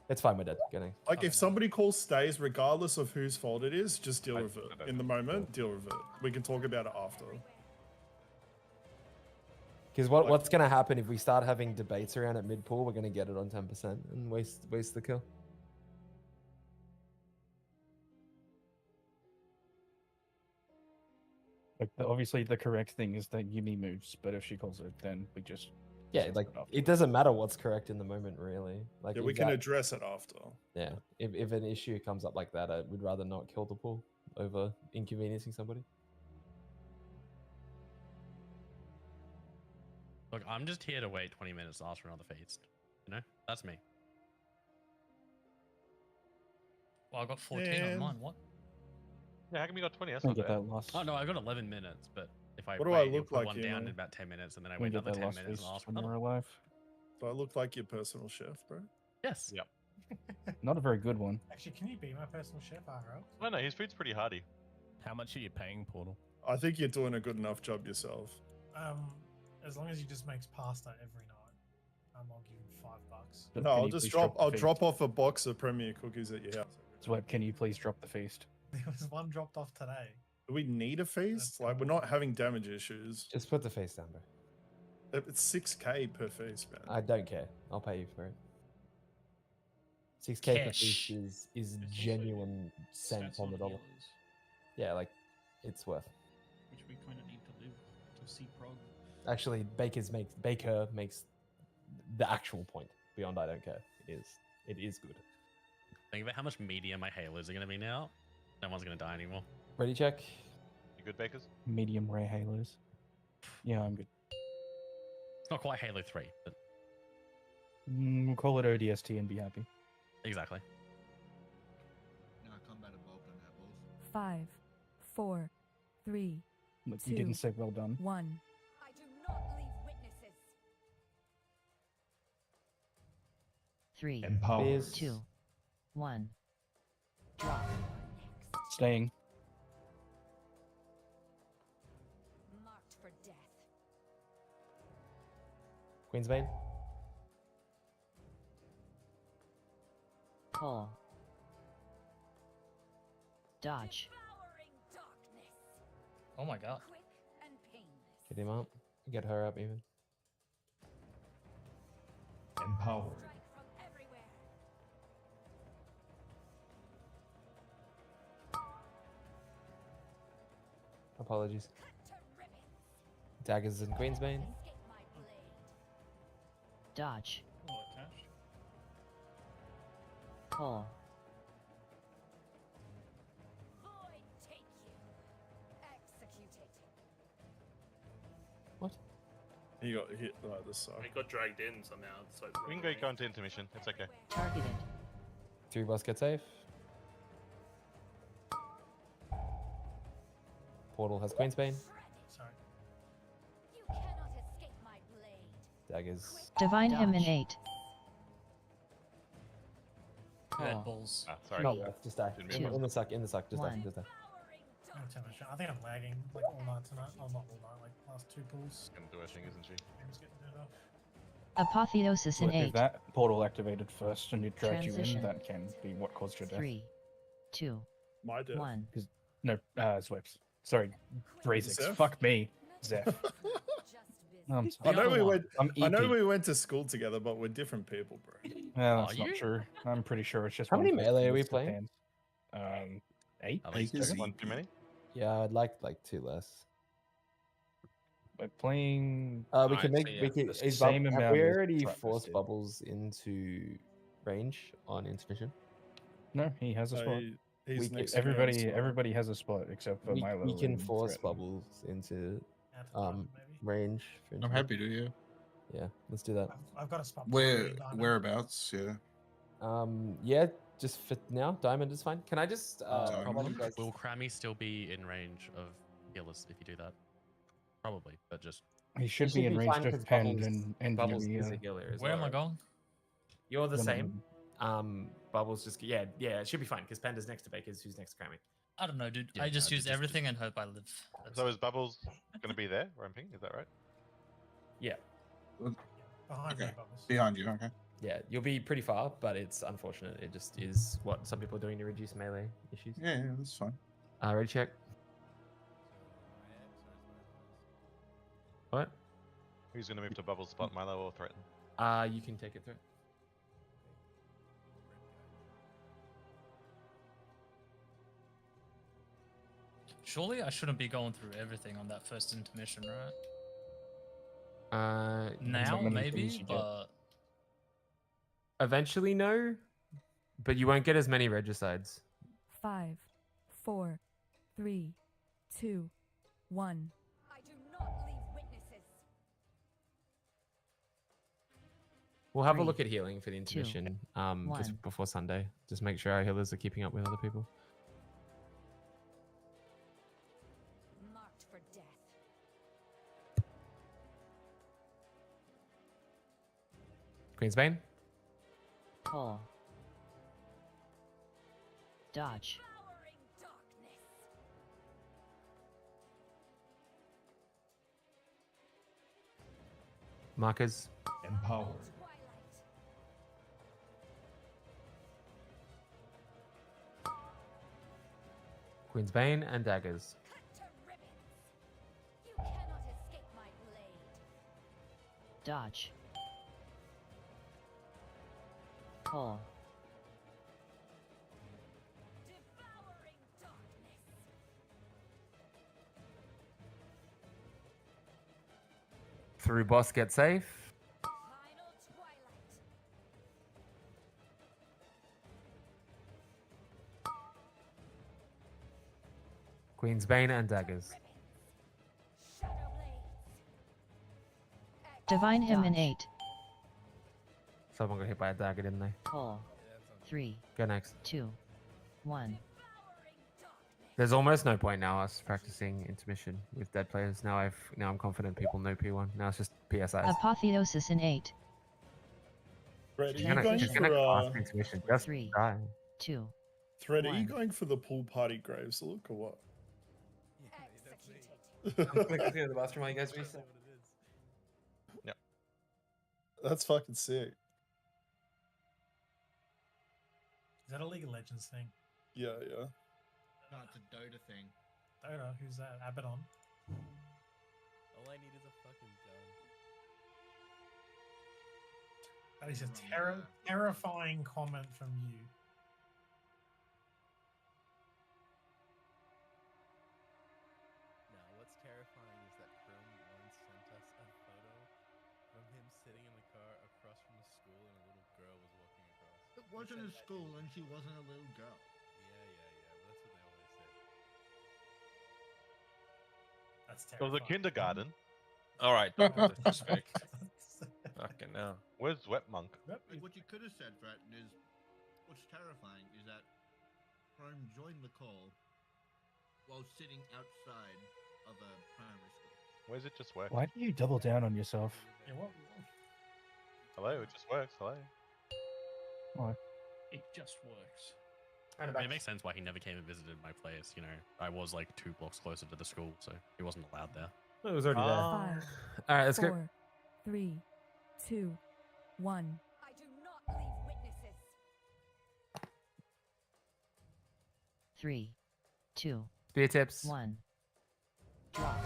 It's fine, we're dead. Getting. Like, if somebody calls stays, regardless of whose fault it is, just deal with it. In the moment, deal with it. We can talk about it after. Because what's going to happen if we start having debates around at mid pool? We're going to get it on 10% and waste the kill. Like, obviously the correct thing is that Yumi moves, but if she calls it, then we just... Yeah, like it doesn't matter what's correct in the moment, really. Like Yeah, if we can that- address it after. Yeah, if an issue comes up like that, I would rather not kill the pool over inconveniencing somebody. Look, I'm just here to wait 20 minutes to ask for another feast. You know, that's me. Well, I got 14 on Man. mine. What? Yeah, how come you got 20? That's Don't not get bad. that lost. Oh no, I got 11 minutes, but if I What do wait, I you'll look put like, one you down know? in about 10 minutes, and then I Don't wait get another that 10 lost minutes and feast ask for when another. you're alive. Do I look like your personal chef, bro? Yes. Yep. Not a very good one. Actually, can you be my personal chef, RL? No, his food's pretty hearty. How much are you paying, Portal? I think you're doing a good enough job yourself. As long as he just makes pasta every night, I'll give him $5. But No, can I'll you just please drop. the I'll feast? drop off a box of Premier cookies at your house. Sweb, can you please drop the feast? There was one dropped off today. Do we need a feast? Like, we're not having damage issues. Just put the face down, bro. It's 6k per feast, man. I don't care. I'll pay you for it. 6k per Cash. feast is genuine cents on the dollar. Yeah, like it's worth. Which we kind of need to do to see prog. Actually, Baker makes the actual point. Beyond I don't care. It is good. Think about how much media my halos are going to be now. No one's going to die anymore. Ready check. You good, Bakers? Medium rare halos. Yeah, I'm good. It's not quite Halo 3, but We'll call it ODST and be happy. exactly. No, combat evolved on apples. 5, 4, 3, Look, 2, you didn't say well done. 1. I do not leave witnesses. 3, Empower. 2, 1. Drop. Staying. Marked for death. Queensbane. Pull. Dodge. Oh my god. Get him up. Get her up even. Empower. Apologies. Daggers and Queensbane. Dodge. Oh, attached. Pull. Void take you. Executed. What? He got hit by the side. He got dragged in somehow. So We can go into intermission. It's okay. Targeted. 3 boss get safe. Portal has Queensbane. Sorry. You cannot escape my blade. Daggers. Divine him in Dodge. 8. Red Pull. balls. Ah, sorry. Not worth. Just die. Didn't Two. mean In the suck. Just die. One. Just die. I think I'm lagging like all night tonight. Oh, not all night, like last 2 pulls. Gonna do her thing, isn't she? Game's getting dead off. Apotheosis in Look, if 8. that portal activated first and it dragged you in, Transition. that can be what caused your death. 3, 2, My death. 1. No, Swipes. Sorry, Drazix. Zeph? Fuck me, Zeph. I'm I sorry. know we went. I'm I know EP. we went to school together, but we're different people, bro. Well, that's Are not you? true. I'm pretty sure it's just How one many person melee are we with playing? hands. 8. At least Bakers. One too many? Yeah, I'd like 2 less. We're playing. We Alright, can make. so yeah, We can. the Is same have amount we as already Travis forced did. Bubbles into range on intermission? No, he has a spot. He's We next can, to me on everybody, spot. everybody has a spot except for We Milo. can and force Threaten. Bubbles into Out to diamond, maybe. range. For I'm intermission. happy to, yeah. Yeah, let's do that. I've got a spot. Where behind diamond. whereabouts? Yeah. Yeah, just for now, diamond is fine. Can I just Diamond. probably guys? Will Crammy still be in range of healers if you do that? Probably, but just He should be in range fine of 'cause Pend Bubbles, and Bubbles Yuri, is a healer as Where well. am I going? You're the No, no, same. Bubbles just yeah, it should be fine because Panda's next to Baker's, who's next to Crammy. I don't know, dude. Yeah, I just no, use everything and hope I live. So is Bubbles gonna be there, ramping? Is that right? Yeah, Behind Okay. me, Bubbles. Behind you. Okay. yeah, you'll be pretty far, but it's unfortunate. It just is what some people are doing to reduce melee issues. Yeah, that's fine. Ready check. What? Who's gonna move to Bubbles' spot, Milo or Threaten? You can take it through. Surely I shouldn't be going through everything on that first intermission, right? Depends Now, on how many maybe, things you get. but Eventually, no, but you won't get as many regicides. 5, 4, 3, 2, 1. I do not leave witnesses. We'll have a 3, look at healing for the 2, intermission just 1. before Sunday. Just make sure our healers are keeping up with other people. Marked for death. Queensbane. Pull. Dodge. Powering darkness. Markers. Empower. Twilight. Queensbane and daggers. Cut to ribbons. You cannot escape my blade. Dodge. Pull. Devouring darkness. Through boss, get safe. Queen's Bane and daggers. Divine him in 8. Someone got hit by a dagger, didn't they? 4, 3, Go next. 2, 1. There's almost no point now us practicing intermission with dead players. Now I'm confident people know P1. Now it's just PSIs. Apotheosis in 8. Fred, are She's you gonna, going she's gonna for cast intermission. Just 3, die. 2. Fred, are you 1. going for the pool party graves look or what? I'm quickly to the bathroom while you guys reset. Yep. That's fucking sick. Is that a League of Legends thing? Yeah, yeah. No, it's a Dota thing. Dota, who's that? Abaddon. All I need is a fucking gun. That is a terrifying comment from you. Now, what's terrifying is that Chrome once sent us a photo from him sitting in the car across from the school and a little girl was walking across. It wasn't a school and she wasn't a little girl. But that's what they always say. That's It was a kindergarten. All right, don't disrespect. Fucking hell. Where's Wet Monk? Like, what you could have said, Bratton, is what's terrifying is that Chrome joined the call while sitting outside of a primary school. Where's it just work? Why do you double down on yourself? Yeah, what? Hello, it just works. Hello. Why? It just works. I mean, it makes sense why he never came and visited my place. You know, I was like 2 blocks closer to the school, so he wasn't allowed there. It was already there. 5, All right, let's 4, go. 3, 2, 1. I do not leave witnesses. 3, 2, Spear tips. 1. Drop.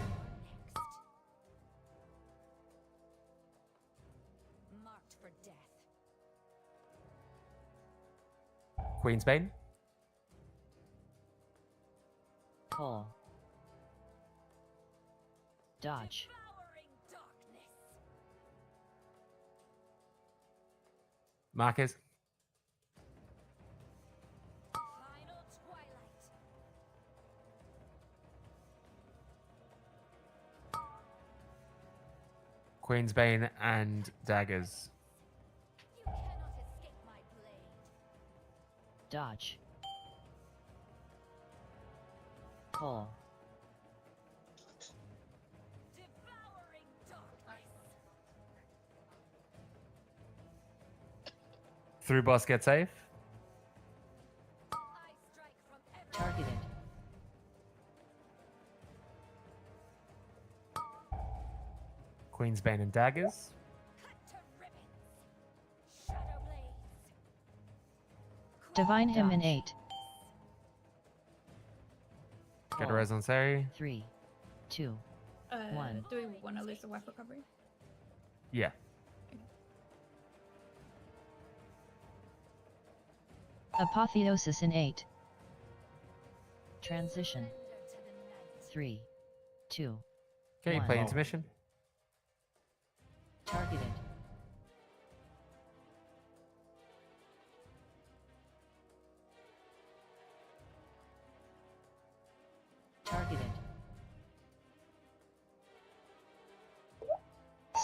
Marked for death. Queen's Bane. Pull. Dodge. Marcus. Final twilight. Queen's Bane and daggers. You cannot escape my blade. Dodge. Pull. Devouring darkness. Through boss, get safe. I strike from every Targeted. Queen's Bane and daggers. cut to ribbons. Shadow blades. Divine him in 8. Get a res on Sari. 3, 2, 1. Do we want to lose the wipe recovery? Yeah. Apotheosis in 8. Transition. 3, 2, Okay, you play 1. intermission. Targeted. Targeted.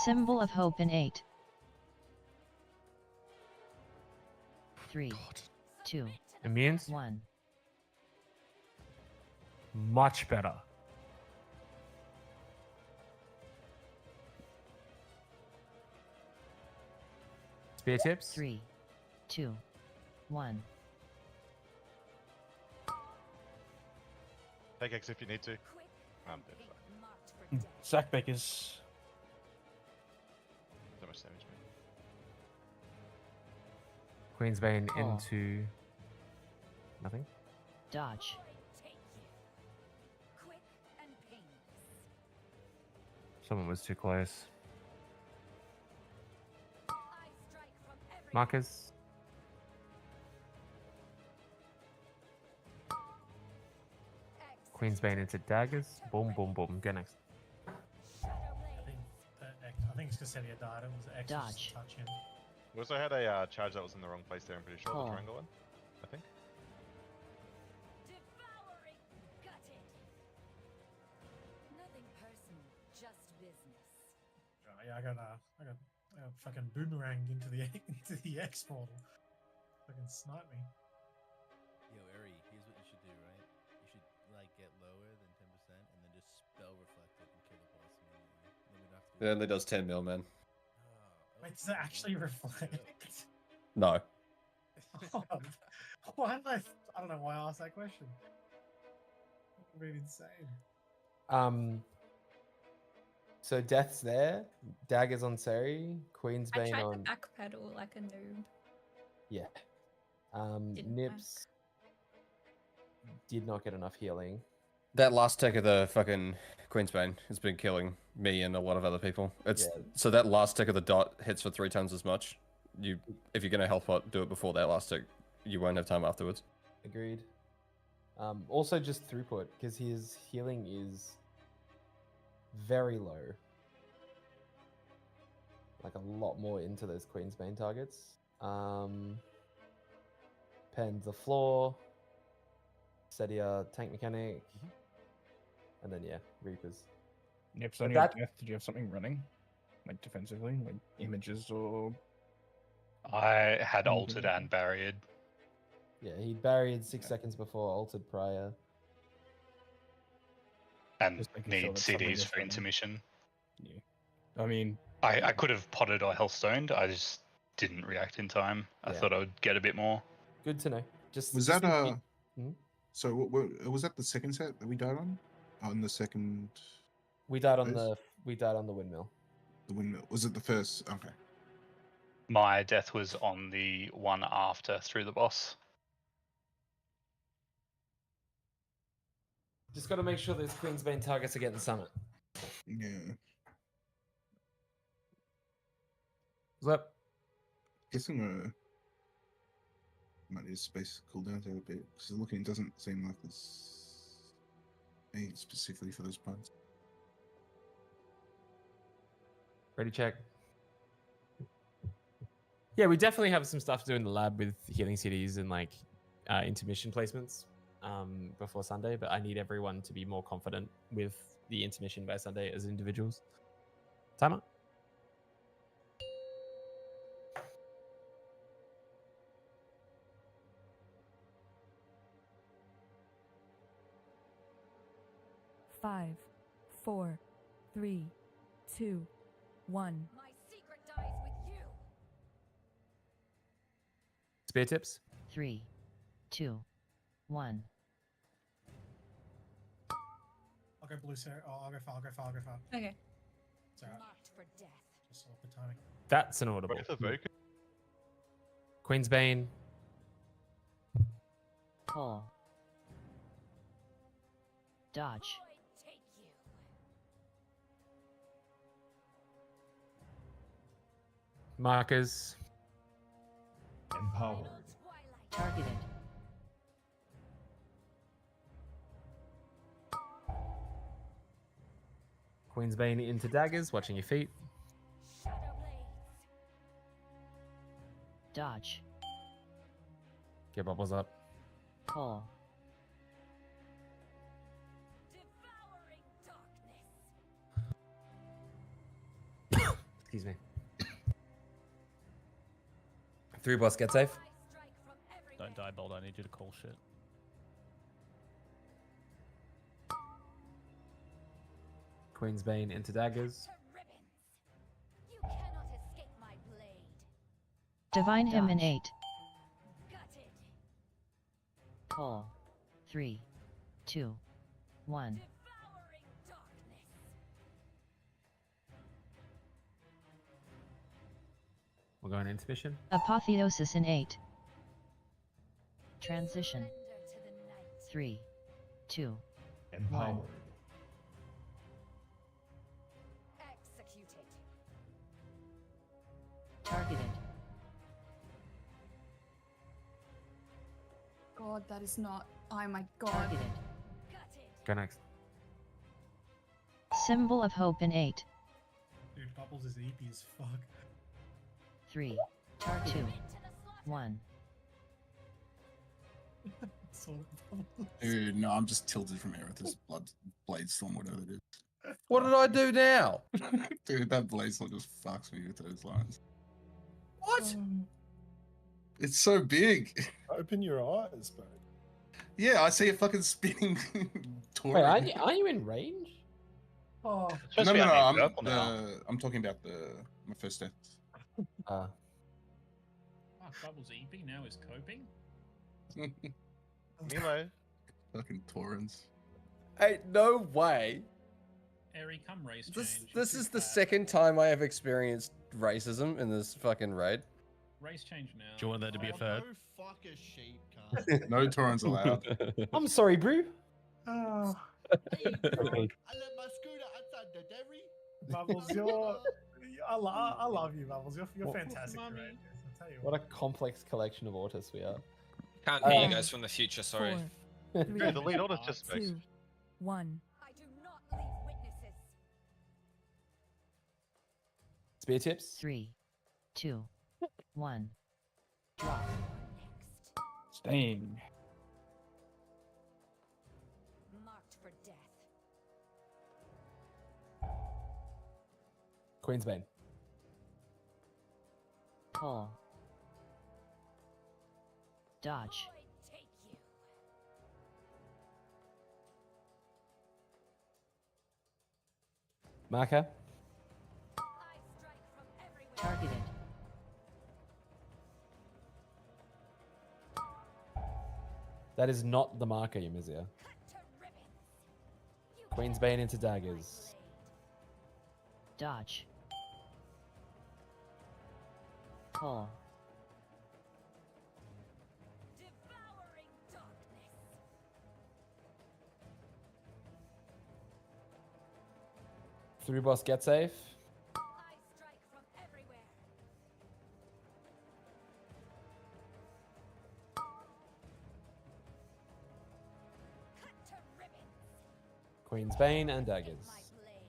Symbol of hope in 8. 3, 2, Immunes. 1. Much better. Spear tips. 3, 2, 1. Take X if you need to. I'm dead. Fuck. Sack Bakers. So much damage, man. Queen's Bane Oh. into nothing. Dodge. Quick and painless. Someone was too close. I strike from every Marcus. Queen's Bane into daggers. Boom, boom, boom. Go next. I think because Celia died. It was X's Dodge. touch in. We also had a charge that was in the wrong place there, I'm pretty sure. Call. The triangle one, I think. Devouring gutted. Nothing personal, just business. Yeah, I got fucking boomerang into the into the X portal. Fucking snipe me. Yo, Eri, here's what you should do, right? You should like get lower than 10% and then just spell reflect it and kill the boss immediately. Then we don't have to do It only does 10 mil, man. Wait, does it actually reflect? No. Why am I don't know why I asked that question. That would be insane. So Death's there, Daggers on Seri, Queen's I Bane tried on. to backpedal like a noob. Yeah. Didn't Nips did not get enough healing. That last tick of the fucking Queensbane has been killing me and a lot of other people. It's Yeah. So that last tick of the dot hits for 3 times as much. If you're gonna health pot, do it before that last tick. You won't have time afterwards. Agreed. Also just throughput, because his healing is very low. Like a lot more into those Queen's Bane targets. Penned the floor. Sedia tank mechanic. And then yeah, Reapers. Nips But on your that- death, did you have something running? Like defensively? Like images or I had anything altered like and barriered. Yeah, he buried 6 seconds before, altered prior. And Just making sure need that somebody CDs is for running. intermission. Yeah. I mean, I could have potted or healthstoned. I just didn't react in time. I Yeah. thought I would get a bit more. Good to know. Just Was just that keep- Hmm? So was that the second set that we died on? On the second. We died on phase? the windmill. The windmill. Was it the first? Okay. My death was on the one after through the boss. Just got to make sure those Queen's Bane targets are getting summit. Yeah. What's up? Guessing might need to space cooldowns out a bit because looking, it doesn't seem like there's any specifically for those points. Ready, check. Yeah, we definitely have some stuff to do in the lab with healing cities and like intermission placements before Sunday, but I need everyone to be more confident with the intermission by Sunday as individuals. Timer. Five, 4, 3, 2, 1. My secret dies with you. Spear tips. 3, 2, 1. I'll go blue, sir. Oh, I'll go far. Okay. It's alright. Marked for death. Just off the timing. That's an audible. Both evoke. Queen's Bane. Pull. Dodge. Take you. Markers. Empower. Targeted. Queen's Bane into daggers, watching your feet. Dodge. Get bubbles up. Pull. Excuse me. 3 boss, get safe. Don't die, Bold. I need you to call shit. Queen's Bane into daggers. You cannot escape my blade. Divine him in 8. Gutted. Pull. 3, 2, 1. We're going intermission. Apotheosis in 8. Transition. 3, 2, Empower. 1. Executed. Targeted. God, that is not. Oh my god. Targeted. Go next. Symbol of hope in 8. Dude, Bubbles is EP as fuck. 3, 2, 1. Dude, no, I'm just tilted from Aerith's blade storm, whatever it is. What did I do now? Dude, that blade storm just fucks me with those lines. What? It's so big. Open your eyes, bro. Yeah, I see a fucking spinning torrent. Wait, are you in range? Oh, No, I'm talking about my first death. Fuck, Bubbles EP now is coping. Milo. Fucking torrents. Hey, no way. Eri, come race This change. this is the second time I have experienced racism in this fucking raid. Race change now. Do you want there to be a third? Go fuck a sheep, cunt. No torrents allowed. I'm sorry, brew. Oh. I left my scooter outside the dairy. Bubbles, I love you, Bubbles. You're fantastic. Right? I'll tell you What a complex collection of autists we are. Can't hear you guys from the future, sorry. 4, Dude, 3, the lead order's just 2, 1. I do not leave witnesses. Spear tips? 3, 2, 1. Drop. Stain. Marked for death. Queensbane. Pull. Dodge. Take you. Marker. I strike from everywhere. Targeted. That is not the marker, Yamizia. Queensbane into daggers. Dodge. Pull. Devouring darkness. Through boss get safe. I strike from everywhere. Cut to ribbons. Queensbane and daggers.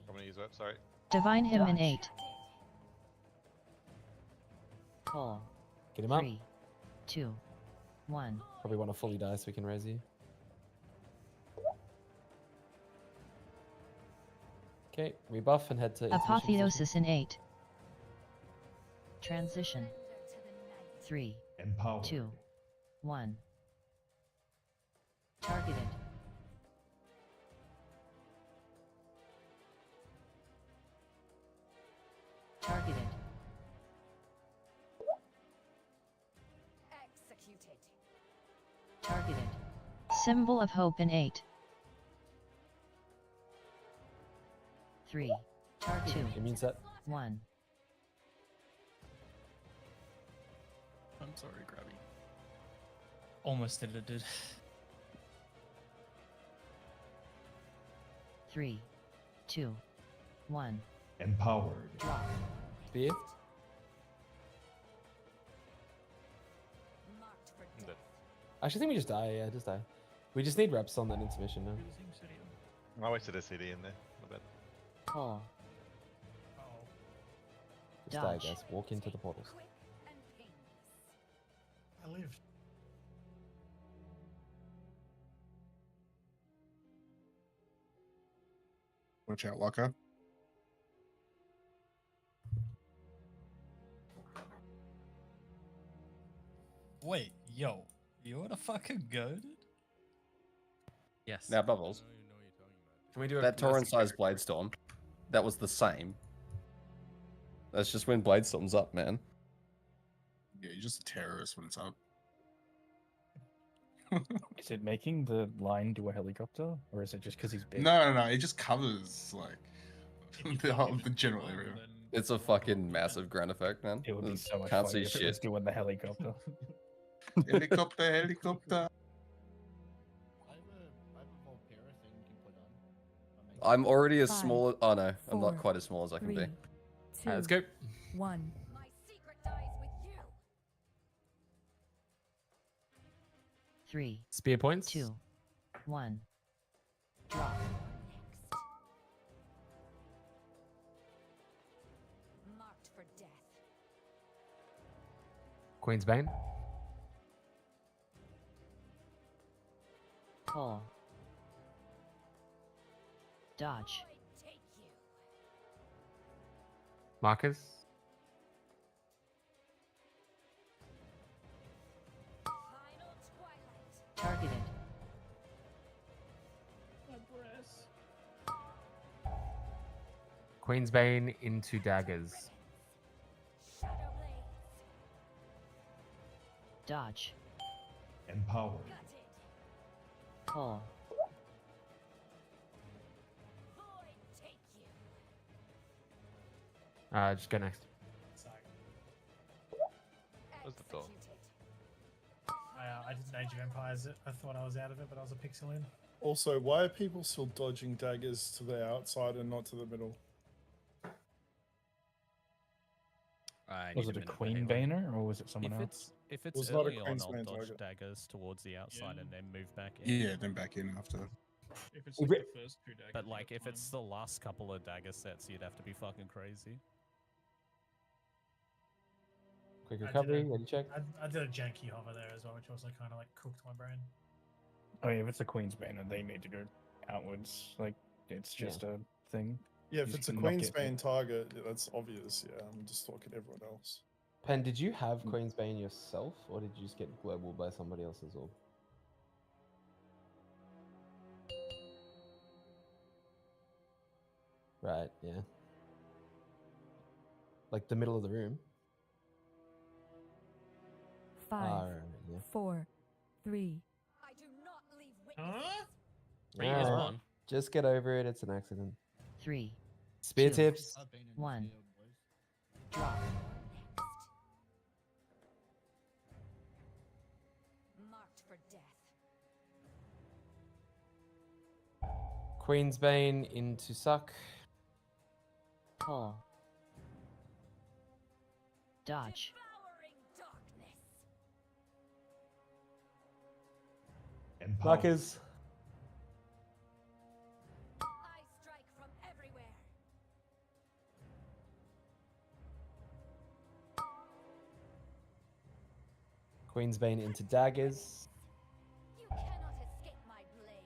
I'm gonna use web, sorry. Divine him in 8. Pull. Get him up. 3, 2, 1. Probably want to fully die so we can raise you. Okay, rebuff and head to intermission position. Apotheosis in 8. Transition. 3, Empowered. 2, 1. Targeted. Targeted. Executed. Targeted. Symbol of hope in 8. 3, 2, Immune set. 1. I'm sorry, Grabby. Almost edited. 3, 2, 1. Empowered. Drop. Spear. I actually think we just die. Yeah, just die. We just need reps on that intermission now. I wasted a CD in there. My bad. Pull. Just die, Dodge. guys. Walk into the portals. I lived. Watch out, Locker. Wait, yo, you're the fucking goaded? Yes. Now, Bubbles. Can we do that torrent-sized blade storm? That was the same. That's just when blade storm's up, man. Yeah, you're just a terrorist when it's up. Is it making the line do a helicopter, or is it just because he's big? No, it just covers like the general area. It's a fucking massive ground effect, man. It would be so much Can't funny see if it was shit. doing the helicopter. Helicopter, helicopter. I'm already as 5, small. Oh no, I'm 4, not quite as small as I can 3, be. 2, Let's go. 1. My secret dies with you. 3, Spear points. 2, 1. Drop. Marked for death. Queen's Bane. Pull. Dodge. Take you. Markers. Final twilight. Targeted. My breast. Queen's Bane into daggers. Shadow blades. Dodge. Empowered. Gutted. Pull. Void take you. Just go next. Where's the door? I didn't Age of Empires it. I thought I was out of it, but I was a pixel in. Also, why are people still dodging daggers to the outside and not to the middle? Was it a Queen Baner or was it someone else? If it's Was not a early on, Queen's I'll Bane dodge target. daggers towards the outside Yeah. and then move back in. Yeah, then back in after. If it's like the first two daggers. But you like, got if it's time. the last couple of dagger sets, you'd have to be fucking crazy. Quick I recovery. did a- Ready check. I did a janky hover there as well, which also kind of like cooked my brain. Oh yeah, if it's a Queen's Banner, they need to go outwards. Like it's just a thing. Yeah, You if just it's a knock Queen's it- Bane target, that's obvious. Yeah, I'm just talking to everyone else. Pen, did you have Queen's Bane yourself, or did you just get global by somebody else's orb? Right. Yeah. Like the middle of the room. 5, Ah, right, yeah. 4, 3, I do not leave witnesses. Huh? Three is Alright, one. Just get over it. It's an accident. 3, Spear Two. tips. I've been in the 1. field, boys. Drop. Next. Marked for death. Queen's Bane into suck. Pull. Dodge. Devouring darkness. Empowered. Markers. I strike from everywhere. Queen's Bane into daggers. You cannot escape my blade.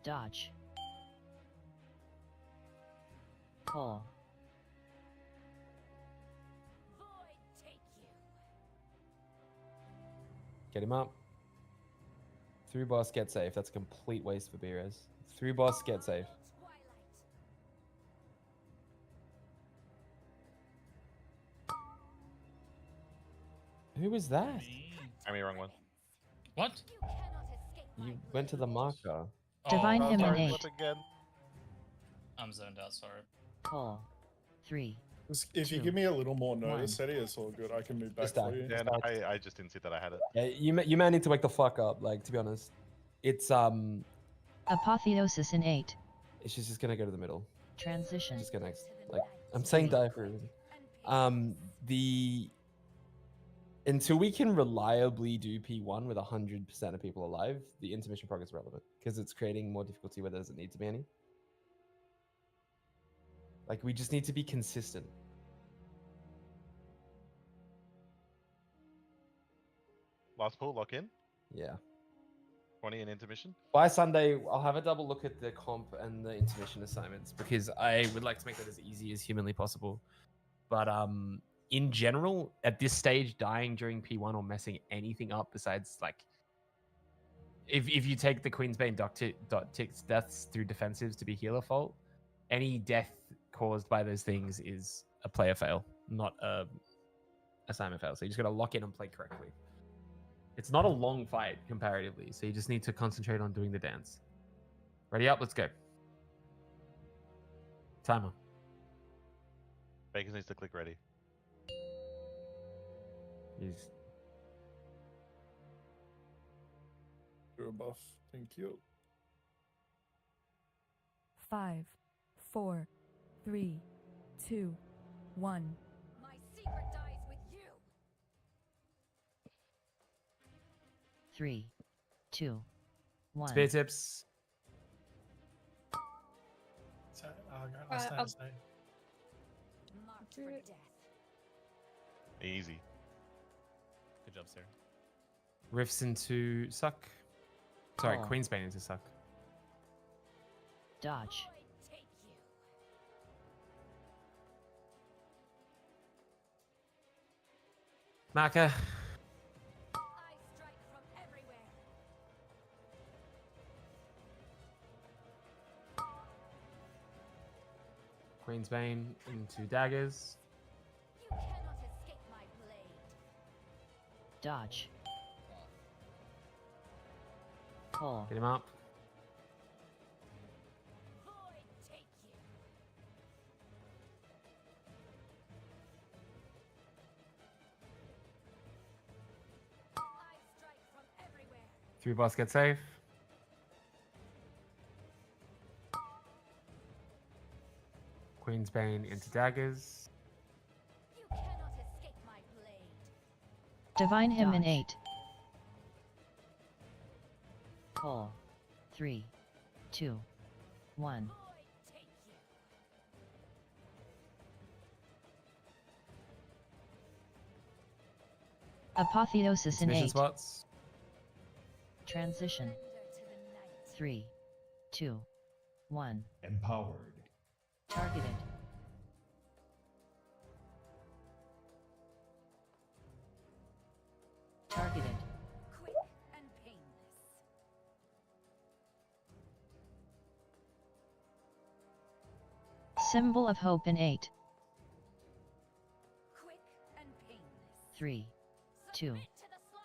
Dodge. Pull. Void take you. Get him up. Through boss, get safe. That's a complete waste for B-Res. Through boss, get safe. Twilight. Who was that? Me. I mean, wrong one. What? You cannot escape my You went to the marker. Divine Oh, sorry, Emanate. flip again. I'm zoned out. Sorry. Pull. 3, If you Two. give me a little more One. notice, Eddie, it's all good. I can move back Just for die. you. Yeah, no, I just didn't see that I had it. Yeah, you may need to wake the fuck up. Like, to be honest, it's Apotheosis in 8. it's just gonna go to the middle. Transition. Just go next. Like, I'm saying die for a reason. The until we can reliably do P1 with 100% of people alive, the intermission prog is relevant because it's creating more difficulty where there doesn't need to be any. Like, we just need to be consistent. Last pull, lock in. Yeah. 20 in intermission. By Sunday, I'll have a double look at the comp and the intermission assignments because I would like to make that as easy as humanly possible. But in general, at this stage, dying during P1 or messing anything up besides like if you take the Queen's Bane dot ticks deaths through defensives to be healer fault, any death caused by those things is a player fail, not a assignment fail. So you just gotta lock in and play correctly. It's not a long fight comparatively, so you just need to concentrate on doing the dance. Ready up, let's go. Timer. Bacon needs to click ready. He's Do a buff. Thank you. 5, 4, 3, 2, 1. My secret dies with you. 3, 2, 1. spear tips. So, I'll stand I'll- say. Marked Easy. Good job, sir. Rifts into suck. Sorry, Oh. Queensbane into suck. Dodge. Marker. Queensbane into daggers. Dodge. Pull. Hit him up. Three boss get safe. Queensbane into daggers. Divine him in 8. Pull. 3, 2, 1. Apotheosis in Mission 8. spots. Transition. 3, 2, 1. Empowered. Targeted. Targeted. Quick and painless. Symbol of hope in 8. Quick and painless. 3, 2,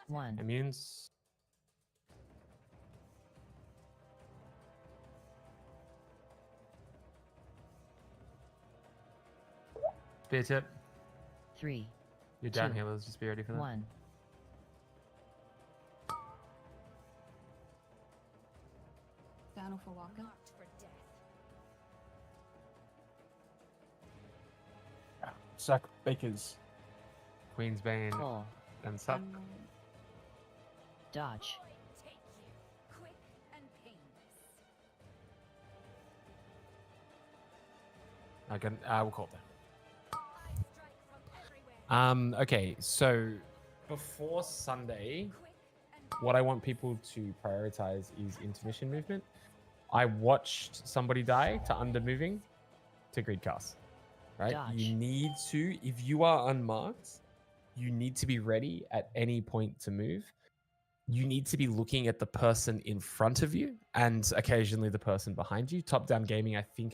1. Immunes. Spear tip. 3, Your down 2, healers, just be ready for that. 1. Down for walker. Suck Bakers. Queensbane Pull. and suck. Dodge. Quick and painless. I can. We'll call it that. Okay, so before Sunday, what I want people to prioritize is intermission movement. I watched somebody die to under moving to grid cast. Right? Dodge. You need to, if you are unmarked, you need to be ready at any point to move. You need to be looking at the person in front of you and occasionally the person behind you. Top down gaming, I think, is